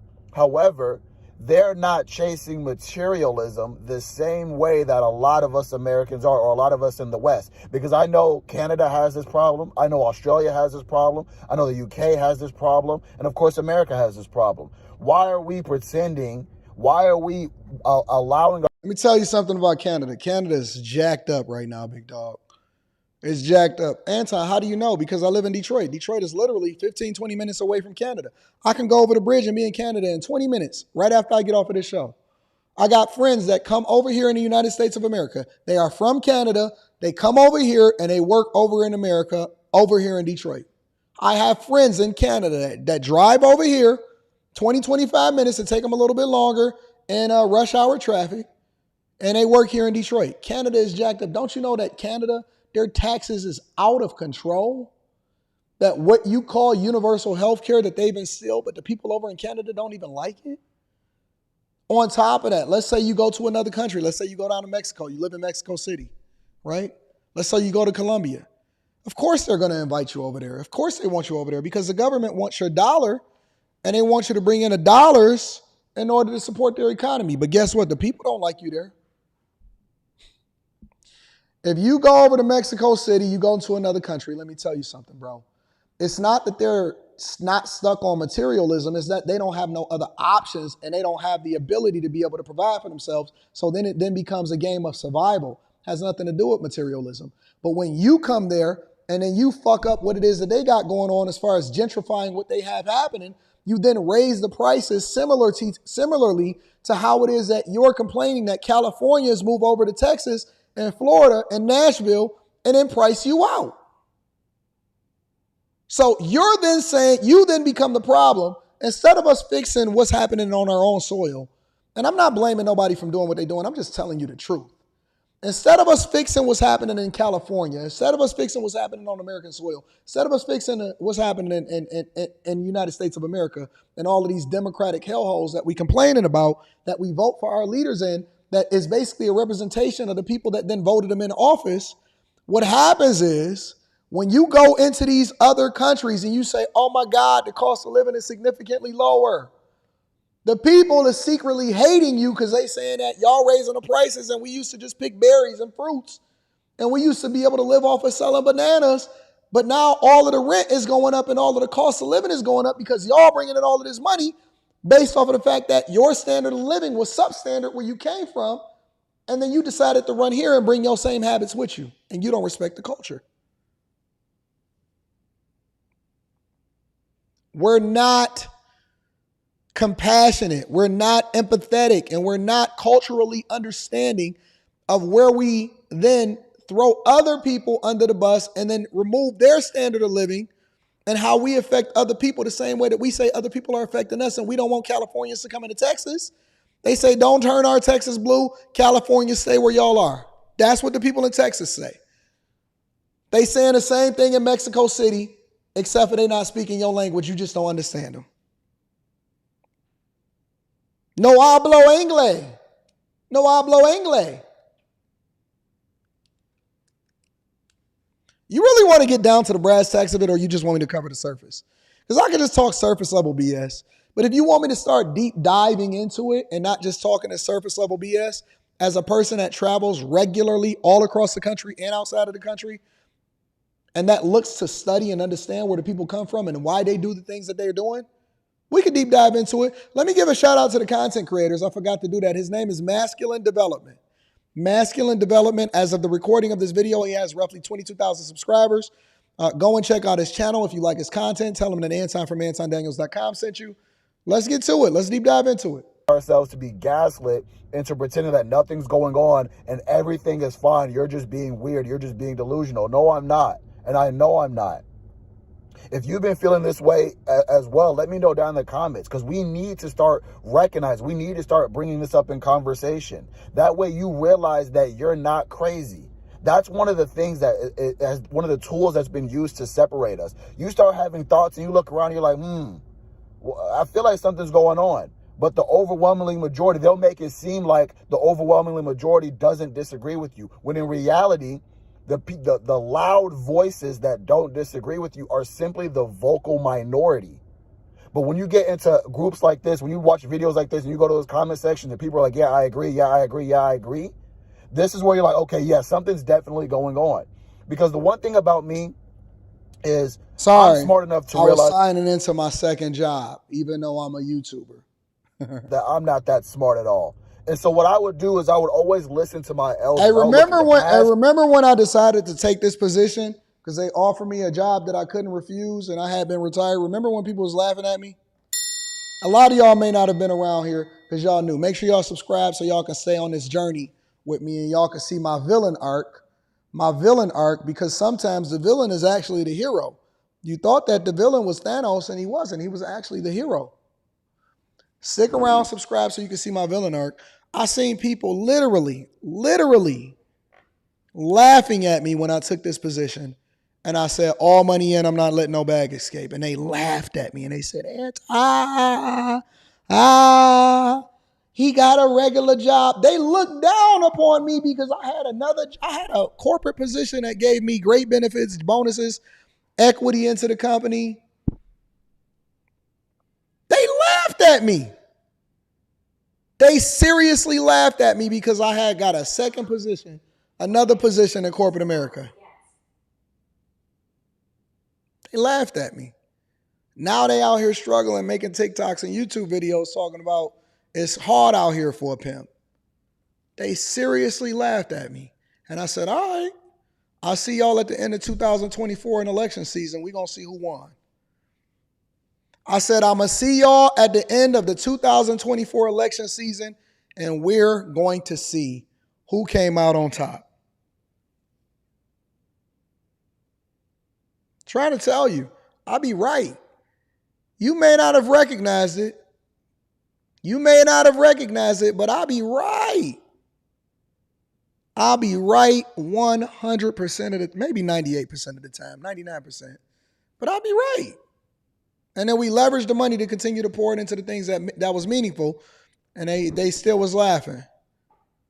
they're not chasing materialism the same way that a lot of us Americans are, or a lot of us in the West. Because I know Canada has this problem. I know Australia has this problem. I know the UK has this problem. And of course, America has this problem. Why are we pretending? Why are we allowing... Let me tell you something about Canada. Canada is jacked up right now, big dog. It's jacked up. Anton, how do you know? Because I live in Detroit. Detroit is literally 15, 20 minutes away from Canada. I can go over the bridge and be in Canada in 20 minutes right after I get off of this show. I got friends that come over here in the United States of America. They are from Canada. They come over here and they work over in America, over here in Detroit. I have friends in Canada that drive over here 20, 25 minutes to take them a little bit longer in rush hour traffic, and they work here in Detroit. Canada is jacked up. Don't you know that Canada, their taxes is out of control? That what you call universal health care that they've instilled, but the people over in Canada don't even like it? On top of that, let's say you go to another country. Let's say you go down to Mexico. You live in Mexico City, right? Let's say you go to Colombia. Of course they're going to invite you over there. Of course they want you over there because the government wants your dollar and they want you to bring in the dollars in order to support their economy. But guess what? The people don't like you there. If you go over to Mexico City, you go into another country, let me tell you something, bro. It's not that they're not stuck on materialism. It's that they don't have no other options and they don't have the ability to be able to provide for themselves. So then it then becomes a game of survival. Has nothing to do with materialism. But when you come there and then you fuck up what it is that they got going on as far as gentrifying what they have happening, you then raise the prices similarly to how it is that you're complaining that Californians move over to Texas and Florida and Nashville and then price you out. So you're then saying, you then become the problem instead of us fixing what's happening on our own soil. And I'm not blaming nobody from doing what they're doing. I'm just telling you the truth. Instead of us fixing what's happening in California, instead of us fixing what's happening on American soil, instead of us fixing what's happening in the United States of America and all of these democratic hellholes that we complaining about, that we vote for our leaders in, that is basically a representation of the people that then voted them in office, what happens is when you go into these other countries and you say, oh my God, the cost of living is significantly lower. The people is secretly hating you because they saying that y'all raising the prices and we used to just pick berries and fruits. And we used to be able to live off of selling bananas. But now all of the rent is going up and all of the cost of living is going up because y'all bringing in all of this money based off of the fact that your standard of living was substandard where you came from. And then you decided to run here and bring your same habits with you. And you don't respect the culture. We're not compassionate, we're not empathetic, and we're not culturally understanding of where we then throw other people under the bus and then remove their standard of living and how we affect other people the same way that we say other people are affecting us, and we don't want Californians to come into Texas. They say, don't turn our Texas blue, California, stay where y'all are. That's what the people in Texas say. They saying the same thing in Mexico City, except for they not speaking your language, you just don't understand them. No hablo inglés. No hablo inglés. You really want to get down to the brass tacks of it, or you just want me to cover the surface? Because I can just talk surface level BS. But if you want me to start deep diving into it and not just talking at surface level BS, as a person that travels regularly all across the country and outside of the country, and that looks to study and understand where the people come from and why they do the things that they're doing, we could deep dive into it. Let me give a shout out to the content creators. I forgot to do that. His name is Masculine Development. Masculine Development, as of the recording of this video, he has roughly 22,000 subscribers. Go and check out his channel if you like his content. Tell him that Anton from AntonDaniels.com sent you. Let's get to it. Let's deep dive into it. Ourselves to be gaslit into pretending that nothing's going on and everything is fine. You're just being weird. You're just being delusional. No, I'm not. And I know I'm not. If you've been feeling this way as well, let me know down in the comments, because we need to start recognizing, we need to start bringing this up in conversation. That way you realize that you're not crazy. That's one of the things that one of the tools that's been used to separate us. You start having thoughts and you look around and you're like, I feel like something's going on. But the overwhelmingly majority, they'll make it seem like the overwhelmingly majority doesn't disagree with you, when in reality, the loud voices that don't disagree with you are simply the vocal minority. But when you get into groups like this, when you watch videos like this and you go to those comment sections and people are like, yeah, I agree, yeah, I agree, yeah, I agree. This is where you're like, okay, yeah, something's definitely going on. Because the one thing about me is I'm smart enough to realize I was signing into my second job, even though I'm a YouTuber. that I'm not that smart at all. And so what I would do is I would always listen to my elders. Hey, remember when I decided to take this position because they offered me a job that I couldn't refuse and I had been retired? Remember when people was laughing at me? A lot of y'all may not have been around here because y'all knew. Make sure y'all subscribe so y'all can stay on this journey with me and y'all can see my villain arc. My villain arc, because sometimes the villain is actually the hero. You thought that the villain was Thanos and he wasn't. He was actually the hero. Stick around, subscribe so you can see my villain arc. I seen people literally laughing at me when I took this position. And I said, all money in, I'm not letting no bag escape. And they laughed at me and they said, he got a regular job. They looked down upon me because I had a corporate position that gave me great benefits, bonuses, equity into the company. They laughed at me. They seriously laughed at me because I had got a second position, another position in corporate America. They laughed at me. Now they out here struggling, making TikToks and YouTube videos talking about it's hard out here for a pimp. They seriously laughed at me. And I said, all right, I'll see y'all at the end of 2024 in election season. We're going to see who won. I said, I'm going to see y'all at the end of the 2024 election season, and we're going to see who came out on top. Trying to tell you, I'll be right. You may not have recognized it. But I'll be right. I'll be right 100% of the, maybe 98% of the time, 99%. But I'll be right. And then we leveraged the money to continue to pour it into the things that was meaningful, and they still was laughing.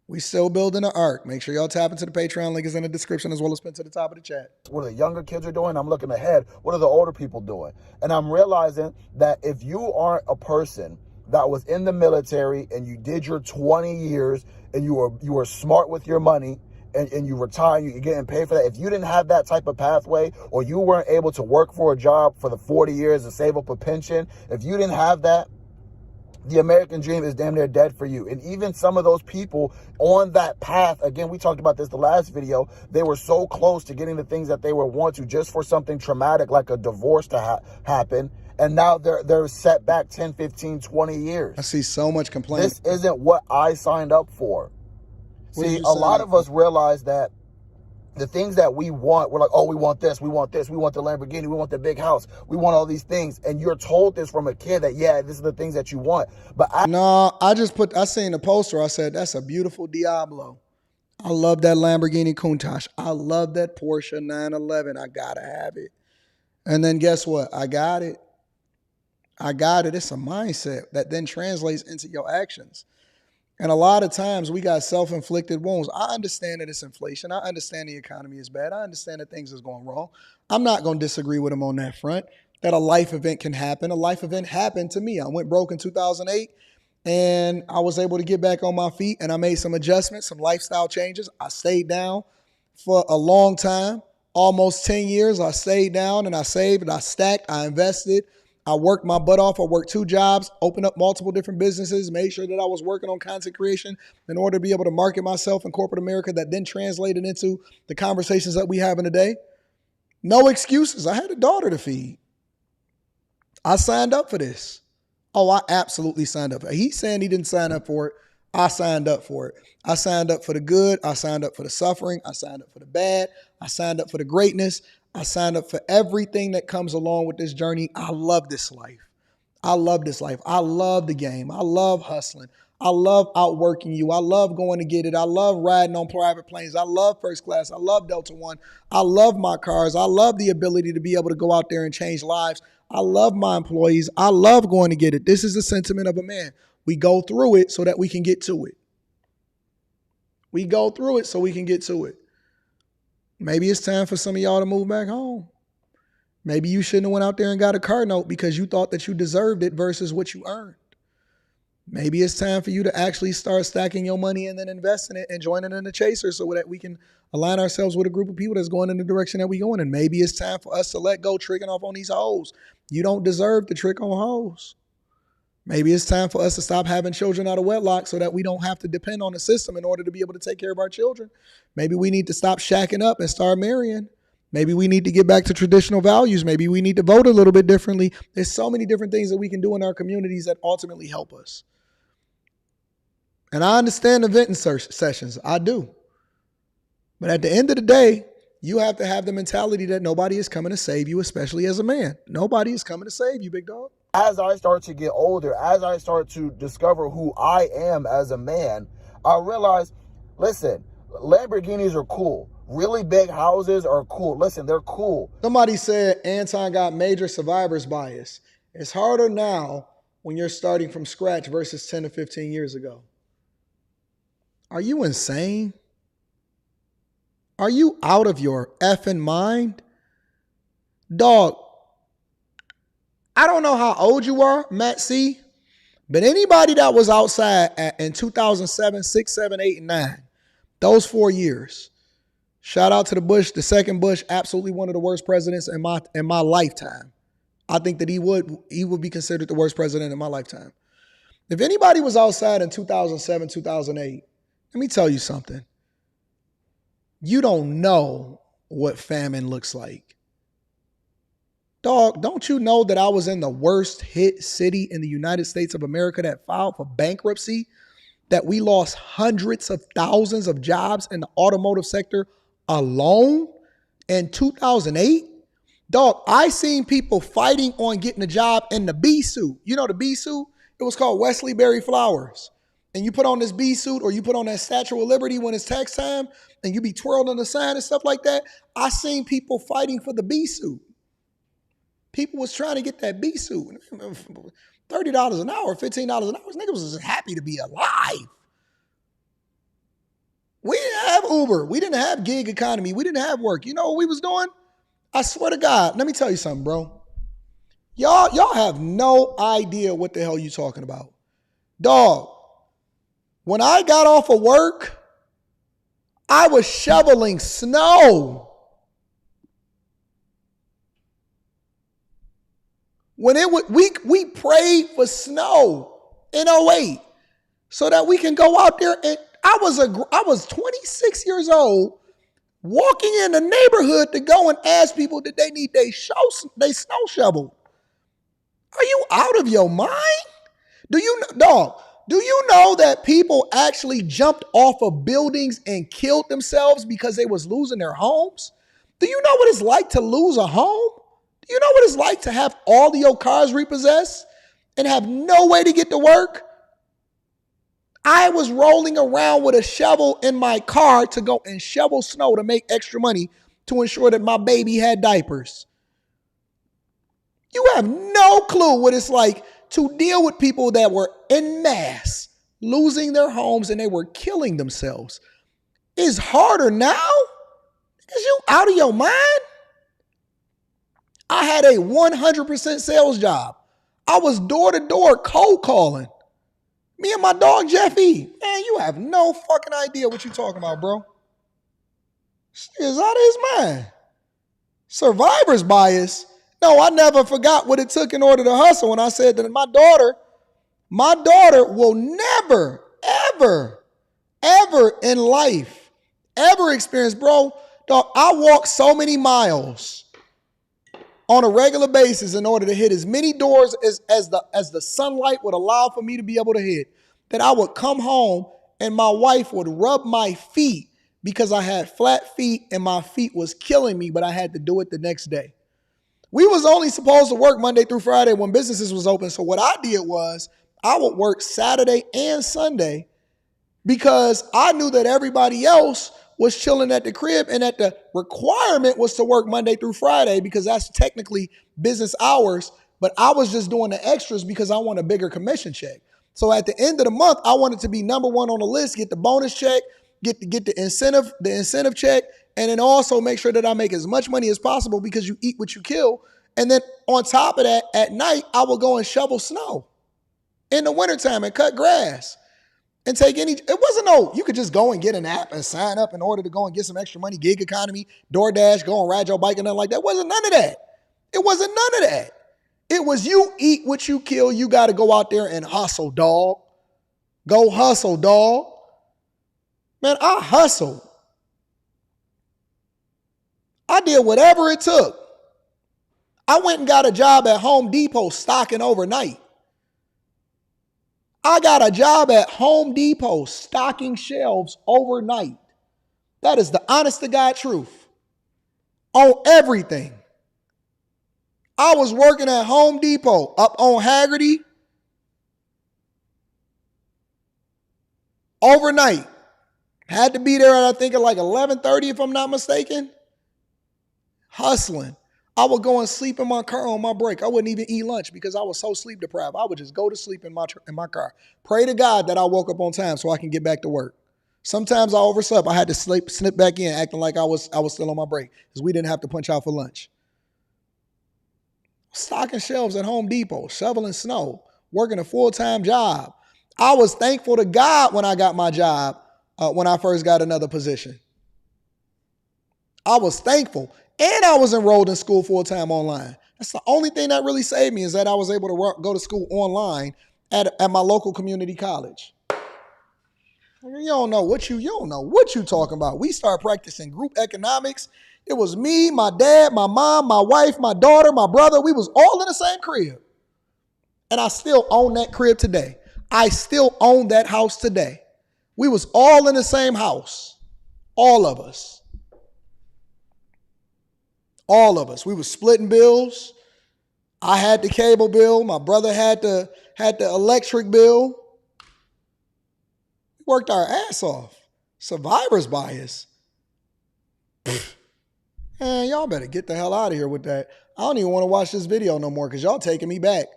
We still building an arc. Make sure y'all tap into the Patreon. Link is in the description as well as pinned to the top of the chat. What are the younger kids are doing? I'm looking ahead. What are the older people doing? And I'm realizing that if you aren't a person that was in the military and you did your 20 years and you were smart with your money and you retire, you're getting paid for that. If you didn't have that type of pathway, or you weren't able to work for a job for the 40 years and save up a pension, if you didn't have that, the American dream is damn near dead for you. And even some of those people on that path, again, we talked about this the last video, they were so close to getting the things that they were wanting to just for something traumatic like a divorce to happen. And now they're set back 10, 15, 20 years. I see so much complaint. This isn't what I signed up for. See, a lot of us realize that the things that we want, we're like, oh, we want this, we want this, we want the Lamborghini, we want the big house, we want all these things. And you're told this from a kid that, yeah, this is the things that you want. But I seen the poster. I said, that's a beautiful Diablo. I love that Lamborghini Countach. I love that Porsche 911. I got to have it. And then guess what? I got it. It's a mindset that then translates into your actions. And a lot of times we got self-inflicted wounds. I understand that it's inflation. I understand the economy is bad. I understand that things is going wrong. I'm not going to disagree with him on that front, that a life event can happen. A life event happened to me. I went broke in 2008 and I was able to get back on my feet and I made some adjustments, some lifestyle changes. I stayed down for a long time, almost 10 years. I stayed down and I saved and I stacked, I invested. I worked my butt off. I worked 2 jobs, opened up multiple different businesses, made sure that I was working on content creation in order to be able to market myself in corporate America, that then translated into the conversations that we have in today. No excuses. I had a daughter to feed. I signed up for this. Oh, I absolutely signed up for it. He's saying he didn't sign up for it. I signed up for it. I signed up for the good. I signed up for the suffering. I signed up for the bad. I signed up for the greatness. I signed up for everything that comes along with this journey. I love this life. I love this life. I love the game. I love hustling. I love outworking you. I love going to get it. I love riding on private planes. I love first class. I love Delta One. I love my cars. I love the ability to be able to go out there and change lives. I love my employees. I love going to get it. This is the sentiment of a man. We go through it so that we can get to it. We go through it so we can get to it. Maybe it's time for some of y'all to move back home. Maybe you shouldn't have went out there and got a car note because you thought that you deserved it versus what you earned. Maybe it's time for you to actually start stacking your money and then investing it and joining in the chaser so that we can align ourselves with a group of people that's going in the direction that we're going. And maybe it's time for us to let go tricking off on these hoes. You don't deserve to trick on hoes. Maybe it's time for us to stop having children out of wedlock so that we don't have to depend on the system in order to be able to take care of our children. Maybe we need to stop shacking up and start marrying. Maybe we need to get back to traditional values. Maybe we need to vote a little bit differently. There's so many different things that we can do in our communities that ultimately help us. And I understand the venting sessions. I do. But at the end of the day, you have to have the mentality that nobody is coming to save you, especially as a man. Nobody is coming to save you, big dog. As I start to get older, as I start to discover who I am as a man, I realize, listen, Lamborghinis are cool. Really big houses are cool. Listen, they're cool. Somebody said Anton got major survivor's bias. It's harder now when you're starting from scratch versus 10 to 15 years ago. Are you insane? Are you out of your effing mind? Dog, I don't know how old you are, Matt C., but anybody that was outside in 2007, 6, 7, 8, and 9, those 4 years, shout out to the Bush, the second Bush, absolutely one of the worst presidents in my lifetime. I think that he would be considered the worst president in my lifetime. If anybody was outside in 2007, 2008, let me tell you something. You don't know what famine looks like. Dog, don't you know that I was in the worst hit city in the United States of America that filed for bankruptcy, that we lost hundreds of thousands of jobs in the automotive sector alone in 2008? Dog, I seen people fighting on getting a job in the bee suit. You know the bee suit? It was called Wesley Berry Flowers. And you put on this bee suit or you put on that Statue of Liberty when it's tax time and you be twirled on the sign and stuff like that. I seen people fighting for the bee suit. People was trying to get that bee suit. $30 an hour, $15 an hour. Niggas was just happy to be alive. We didn't have Uber. We didn't have gig economy. We didn't have work. You know what we was doing? I swear to God, let me tell you something, bro. Y'all have no idea what the hell you talking about. Dog, when I got off of work, I was shoveling snow. When we prayed for snow in 08 so that we can go out there, and I was 26 years old walking in the neighborhood to go and ask people that they need their snow shoveled. Are you out of your mind? Do you know that people actually jumped off of buildings and killed themselves because they was losing their homes? Do you know what it's like to lose a home? Do you know what it's like to have all of your cars repossessed and have no way to get to work? I was rolling around with a shovel in my car to go and shovel snow to make extra money to ensure that my baby had diapers. You have no clue what it's like to deal with people that were en masse losing their homes and they were killing themselves. It's harder now because you out of your mind. I had a 100% sales job. I was door to door cold calling. Me and my dog Jeffy. Man, you have no fucking idea what you talking about, bro. Is out of his mind. Survivor's bias. No, I never forgot what it took in order to hustle. When I said that my daughter will never, ever in life, ever experience, bro. Dog, I walk so many miles on a regular basis in order to hit as many doors as the sunlight would allow for me to be able to hit, that I would come home and my wife would rub my feet because I had flat feet and my feet was killing me, but I had to do it the next day. We was only supposed to work Monday through Friday when businesses was open. So what I did was I would work Saturday and Sunday because I knew that everybody else was chilling at the crib and that the requirement was to work Monday through Friday because that's technically business hours. But I was just doing the extras because I want a bigger commission check. So at the end of the month, I wanted to be number one on the list, get the bonus check, get the incentive check, and then also make sure that I make as much money as possible because you eat what you kill. And then on top of that, at night, I will go and shovel snow in the wintertime and cut grass. And take it wasn't you could just go and get an app and sign up in order to go and get some extra money, gig economy, DoorDash, go and ride your bike and nothing like that. It wasn't none of that. It was you eat what you kill. You got to go out there and hustle, dog. Go hustle, dog. Man, I hustled. I did whatever it took. I went and got a job at Home Depot stocking overnight. I got a job at Home Depot stocking shelves overnight. That is the honest to God truth. On everything. I was working at Home Depot up on Haggerty overnight. Had to be there at I think at like 11:30 if I'm not mistaken. Hustling. I would go and sleep in my car on my break. I wouldn't even eat lunch because I was so sleep deprived. I would just go to sleep in my car. Pray to God that I woke up on time so I can get back to work. Sometimes I overslept. I had to snip back in acting like I was still on my break because we didn't have to punch out for lunch. Stocking shelves at Home Depot, shoveling snow, working a full-time job. I was thankful to God when I got my job when I first got another position. I was thankful. And I was enrolled in school full-time online. That's the only thing that really saved me is that I was able to go to school online at my local community college. You don't know what you talking about. We started practicing group economics. It was me, my dad, my mom, my wife, my daughter, my brother. We was all in the same crib. And I still own that crib today. I still own that house today. We was all in the same house. All of us. All of us. We were splitting bills. I had the cable bill. My brother had the electric bill. We worked our ass off. Survivor's bias. Man, y'all better get the hell out of here with that. I don't even want to watch this video no more because y'all taking me back.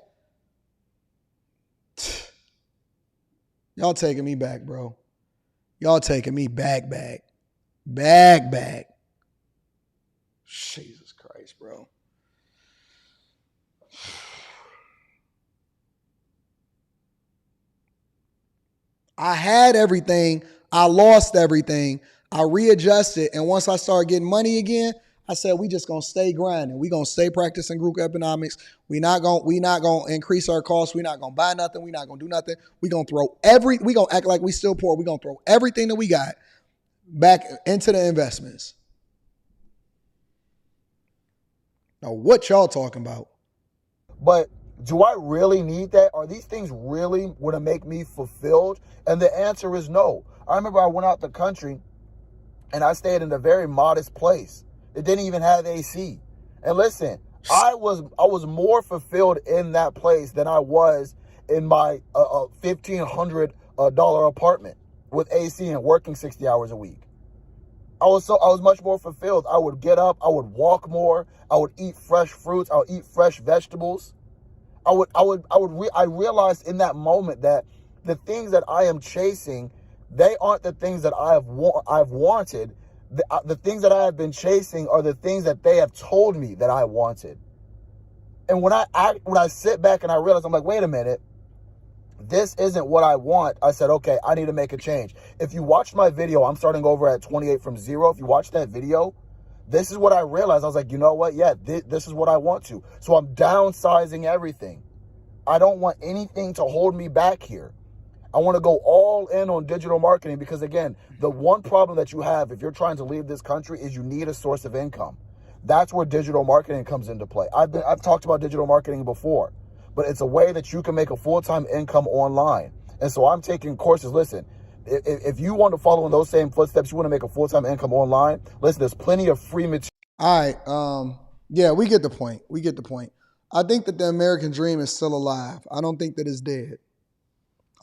Y'all taking me back, bro. Y'all taking me back. Jesus Christ, bro. I had everything. I lost everything. I readjusted. And once I started getting money again, I said, we just going to stay grinding. We going to stay practicing group economics. We not going to increase our costs. We not going to buy nothing. We not going to do nothing. We going to act like we still poor. We going to throw everything that we got back into the investments. Now, what y'all talking about? But do I really need that? Are these things really going to make me fulfilled? And the answer is no. I remember I went out the country and I stayed in a very modest place. It didn't even have AC. And listen, I was more fulfilled in that place than I was in my $1,500 apartment with AC and working 60 hours a week. I was much more fulfilled. I would get up, I would walk more, I would eat fresh fruits, I would eat fresh vegetables. I realized in that moment that the things that I am chasing, they aren't the things that I've wanted. The things that I have been chasing are the things that they have told me that I wanted. And when I sit back and I realize, I'm like, wait a minute, this isn't what I want. I said, okay, I need to make a change. If you watch my video, I'm starting over at 28 from 0. If you watch that video, this is what I realized. I was like, you know what? Yeah, this is what I want to. So I'm downsizing everything. I don't want anything to hold me back here. I want to go all in on digital marketing because, again, the one problem that you have if you're trying to leave this country is you need a source of income. That's where digital marketing comes into play. I've talked about digital marketing before, but it's a way that you can make a full-time income online. And so I'm taking courses. Listen, if you want to follow in those same footsteps, you want to make a full-time income online, listen, there's plenty of free material. All right. Yeah, we get the point. I think that the American dream is still alive. I don't think that it's dead.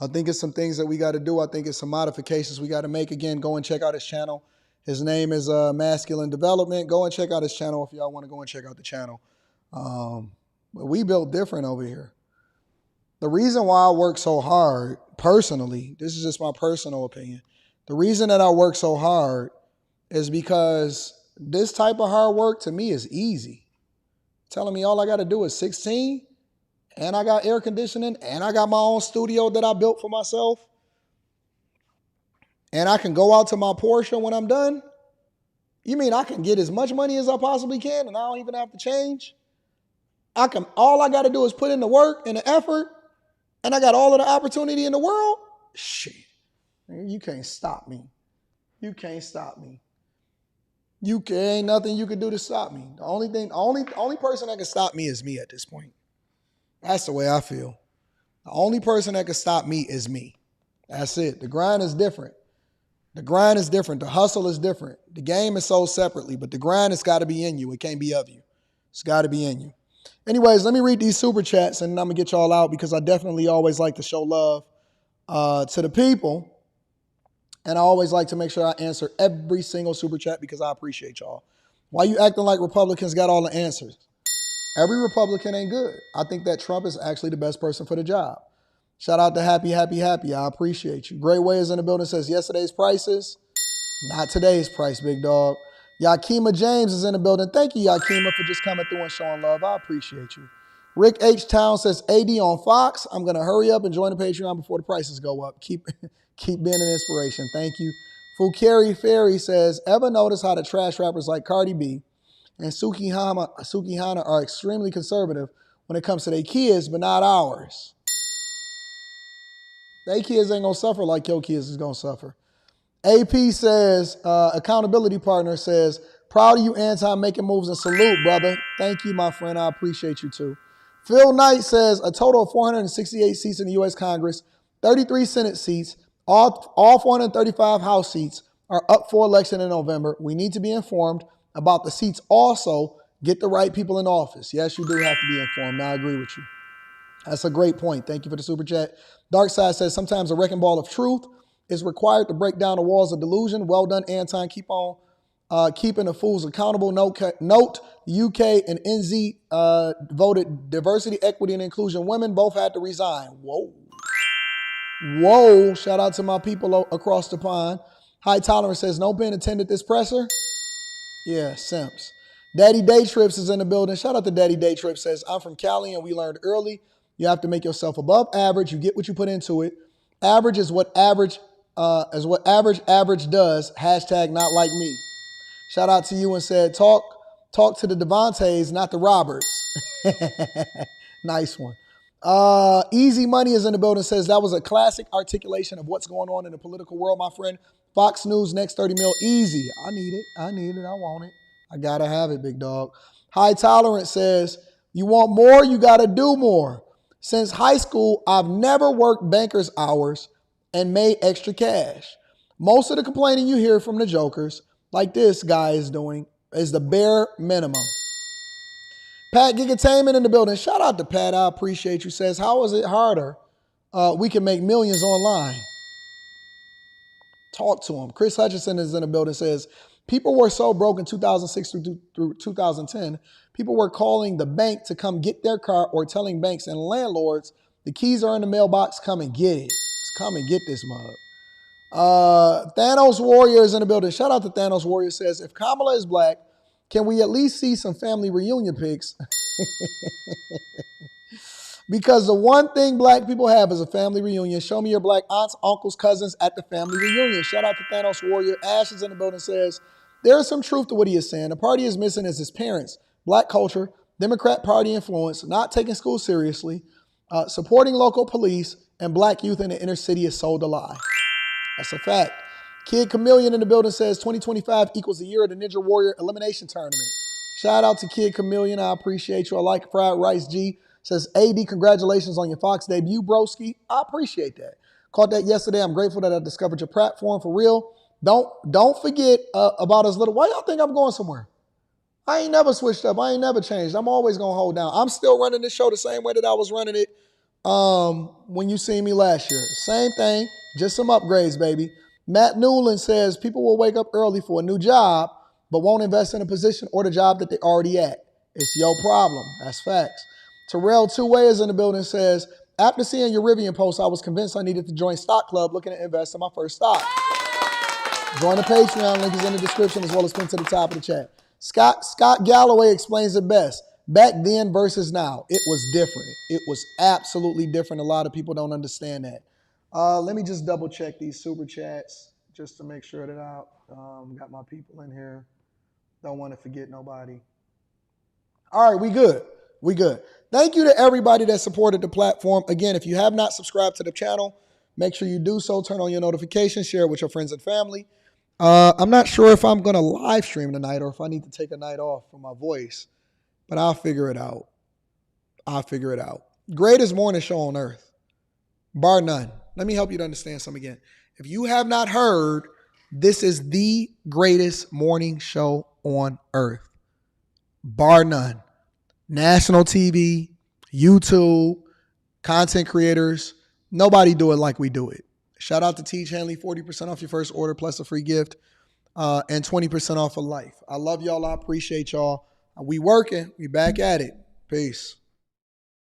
I think it's some things that we got to do. I think it's some modifications we got to make. Again, go and check out his channel. His name is Masculine Development. Go and check out his channel if y'all want to go and check out the channel. But we built different over here. The reason why I work so hard, personally, this is just my personal opinion. The reason that I work so hard is because this type of hard work to me is easy. Telling me all I got to do is 16 and I got air conditioning and I got my own studio that I built for myself. And I can go out to my Porsche when I'm done. You mean I can get as much money as I possibly can and I don't even have to change? All I got to do is put in the work and the effort, and I got all of the opportunity in the world. Shit, you can't stop me. You can't stop me. Ain't nothing you can do to stop me. The only person that can stop me is me at this point. That's the way I feel. The only person that can stop me is me. That's it. The grind is different. The grind is different. The hustle is different. The game is sold separately, but the grind has got to be in you. It can't be of you. It's got to be in you. Anyways, let me read these super chats, and I'm going to get y'all out because I definitely always like to show love to the people. And I always like to make sure I answer every single super chat because I appreciate y'all. Why you acting like Republicans got all the answers? Every Republican ain't good. I think that Trump is actually the best person for the job. Shout out to Happy. I appreciate you. Great Way is in the building, says yesterday's prices, not today's price, big dog. Yakima James is in the building. Thank you, Yakima, for just coming through and showing love. I appreciate you. Rick H. Town says AD on Fox. I'm going to hurry up and join the Patreon before the prices go up. Keep being an inspiration. Thank you. Fukari Ferry says, ever notice how the trash rappers like Cardi B and Suki Hana are extremely conservative when it comes to their kids, but not ours? They kids ain't going to suffer like your kids is going to suffer. AP says, accountability partner says, proud of you, Anton, making moves, and salute, brother. Thank you, my friend. I appreciate you too. Phil Knight says, a total of 468 seats in the U.S. Congress, 33 Senate seats, all 435 House seats are up for election in November. We need to be informed about the seats. Also, get the right people in office. Yes, you do have to be informed. I agree with you. That's a great point. Thank you for the super chat. Darkside says, sometimes a wrecking ball of truth is required to break down the walls of delusion. Well done, Anton. Keep on keeping the fools accountable. Note UK and NZ voted diversity, equity, and inclusion. Women both had to resign. Whoa. Shout out to my people across the pond. High Tolerance says, no pen attended this presser. Yeah, simps. Daddy Day Trips is in the building. Shout out to Daddy Day Trips. Says, I'm from Cali and we learned early. You have to make yourself above average. You get what you put into it. Average is what average does. Hashtag not like me. Shout out to you and said, talk to the Devontaes, not the Roberts. Nice one. Easy Money is in the building. Says, that was a classic articulation of what's going on in the political world, my friend. Fox News, next 30 mil. Easy. I need it. I want it. I got to have it, big dog. High Tolerance says, you want more, you got to do more. Since high school, I've never worked banker's hours and made extra cash. Most of the complaining you hear from the jokers, like this guy is doing, is the bare minimum. Pat Gigatainment in the building. Shout out to Pat. I appreciate you. Says, how is it harder? We can make millions online. Talk to him. Chris Hutchinson is in the building. Says, people were so broke in 2006 through 2010. People were calling the bank to come get their car or telling banks and landlords, the keys are in the mailbox, come and get it. Just come and get this mug. Thanos Warrior is in the building. Shout out to Thanos Warrior. Says, if Kamala is black, can we at least see some family reunion pics? Because the one thing black people have is a family reunion. Show me your black aunts, uncles, cousins at the family reunion. Shout out to Thanos Warrior. Ash is in the building. Says, there is some truth to what he is saying. The party is missing is his parents, black culture, Democrat Party influence, not taking school seriously, supporting local police, and black youth in the inner city is sold a lie. That's a fact. Kid Chameleon in the building says 2025 equals the year of the Ninja Warrior Elimination Tournament. Shout out to Kid Chameleon. I appreciate you. I like fried rice. G says, AD, congratulations on your Fox debut, broski. I appreciate that. Caught that yesterday. I'm grateful that I discovered your platform for real. Don't forget about us little. Why y'all think I'm going somewhere? I ain't never switched up. I ain't never changed. I'm always going to hold down. I'm still running this show the same way that I was running it when you seen me last year. Same thing, just some upgrades, baby. Matt Newland says, people will wake up early for a new job, but won't invest in a position or the job that they're already at. It's your problem. That's facts. Terrell Two-Way is in the building. Says, after seeing your Rivian post, I was convinced I needed to join Stock Club looking to invest in my first stock. Join the Patreon. Link is in the description as well as pinned to the top of the chat. Scott Galloway explains it best. Back then versus now, it was different. It was absolutely different. A lot of people don't understand that. Let me just double check these super chats just to make sure that I got my people in here. Don't want to forget nobody. All right, we good. We good. Thank you to everybody that supported the platform. Again, if you have not subscribed to the channel, make sure you do so. Turn on your notifications. Share it with your friends and family. I'm not sure if I'm going to live stream tonight or if I need to take a night off for my voice, but I'll figure it out. Greatest morning show on earth, bar none. Let me help you to understand something again. If you have not heard, this is the greatest morning show on earth, bar none. National TV, YouTube, content creators, nobody do it like we do it. Shout out to Tiege Hanley, 40% off your first order plus a free gift and 20% off for life. I love y'all. I appreciate y'all. We working. We back at it. Peace.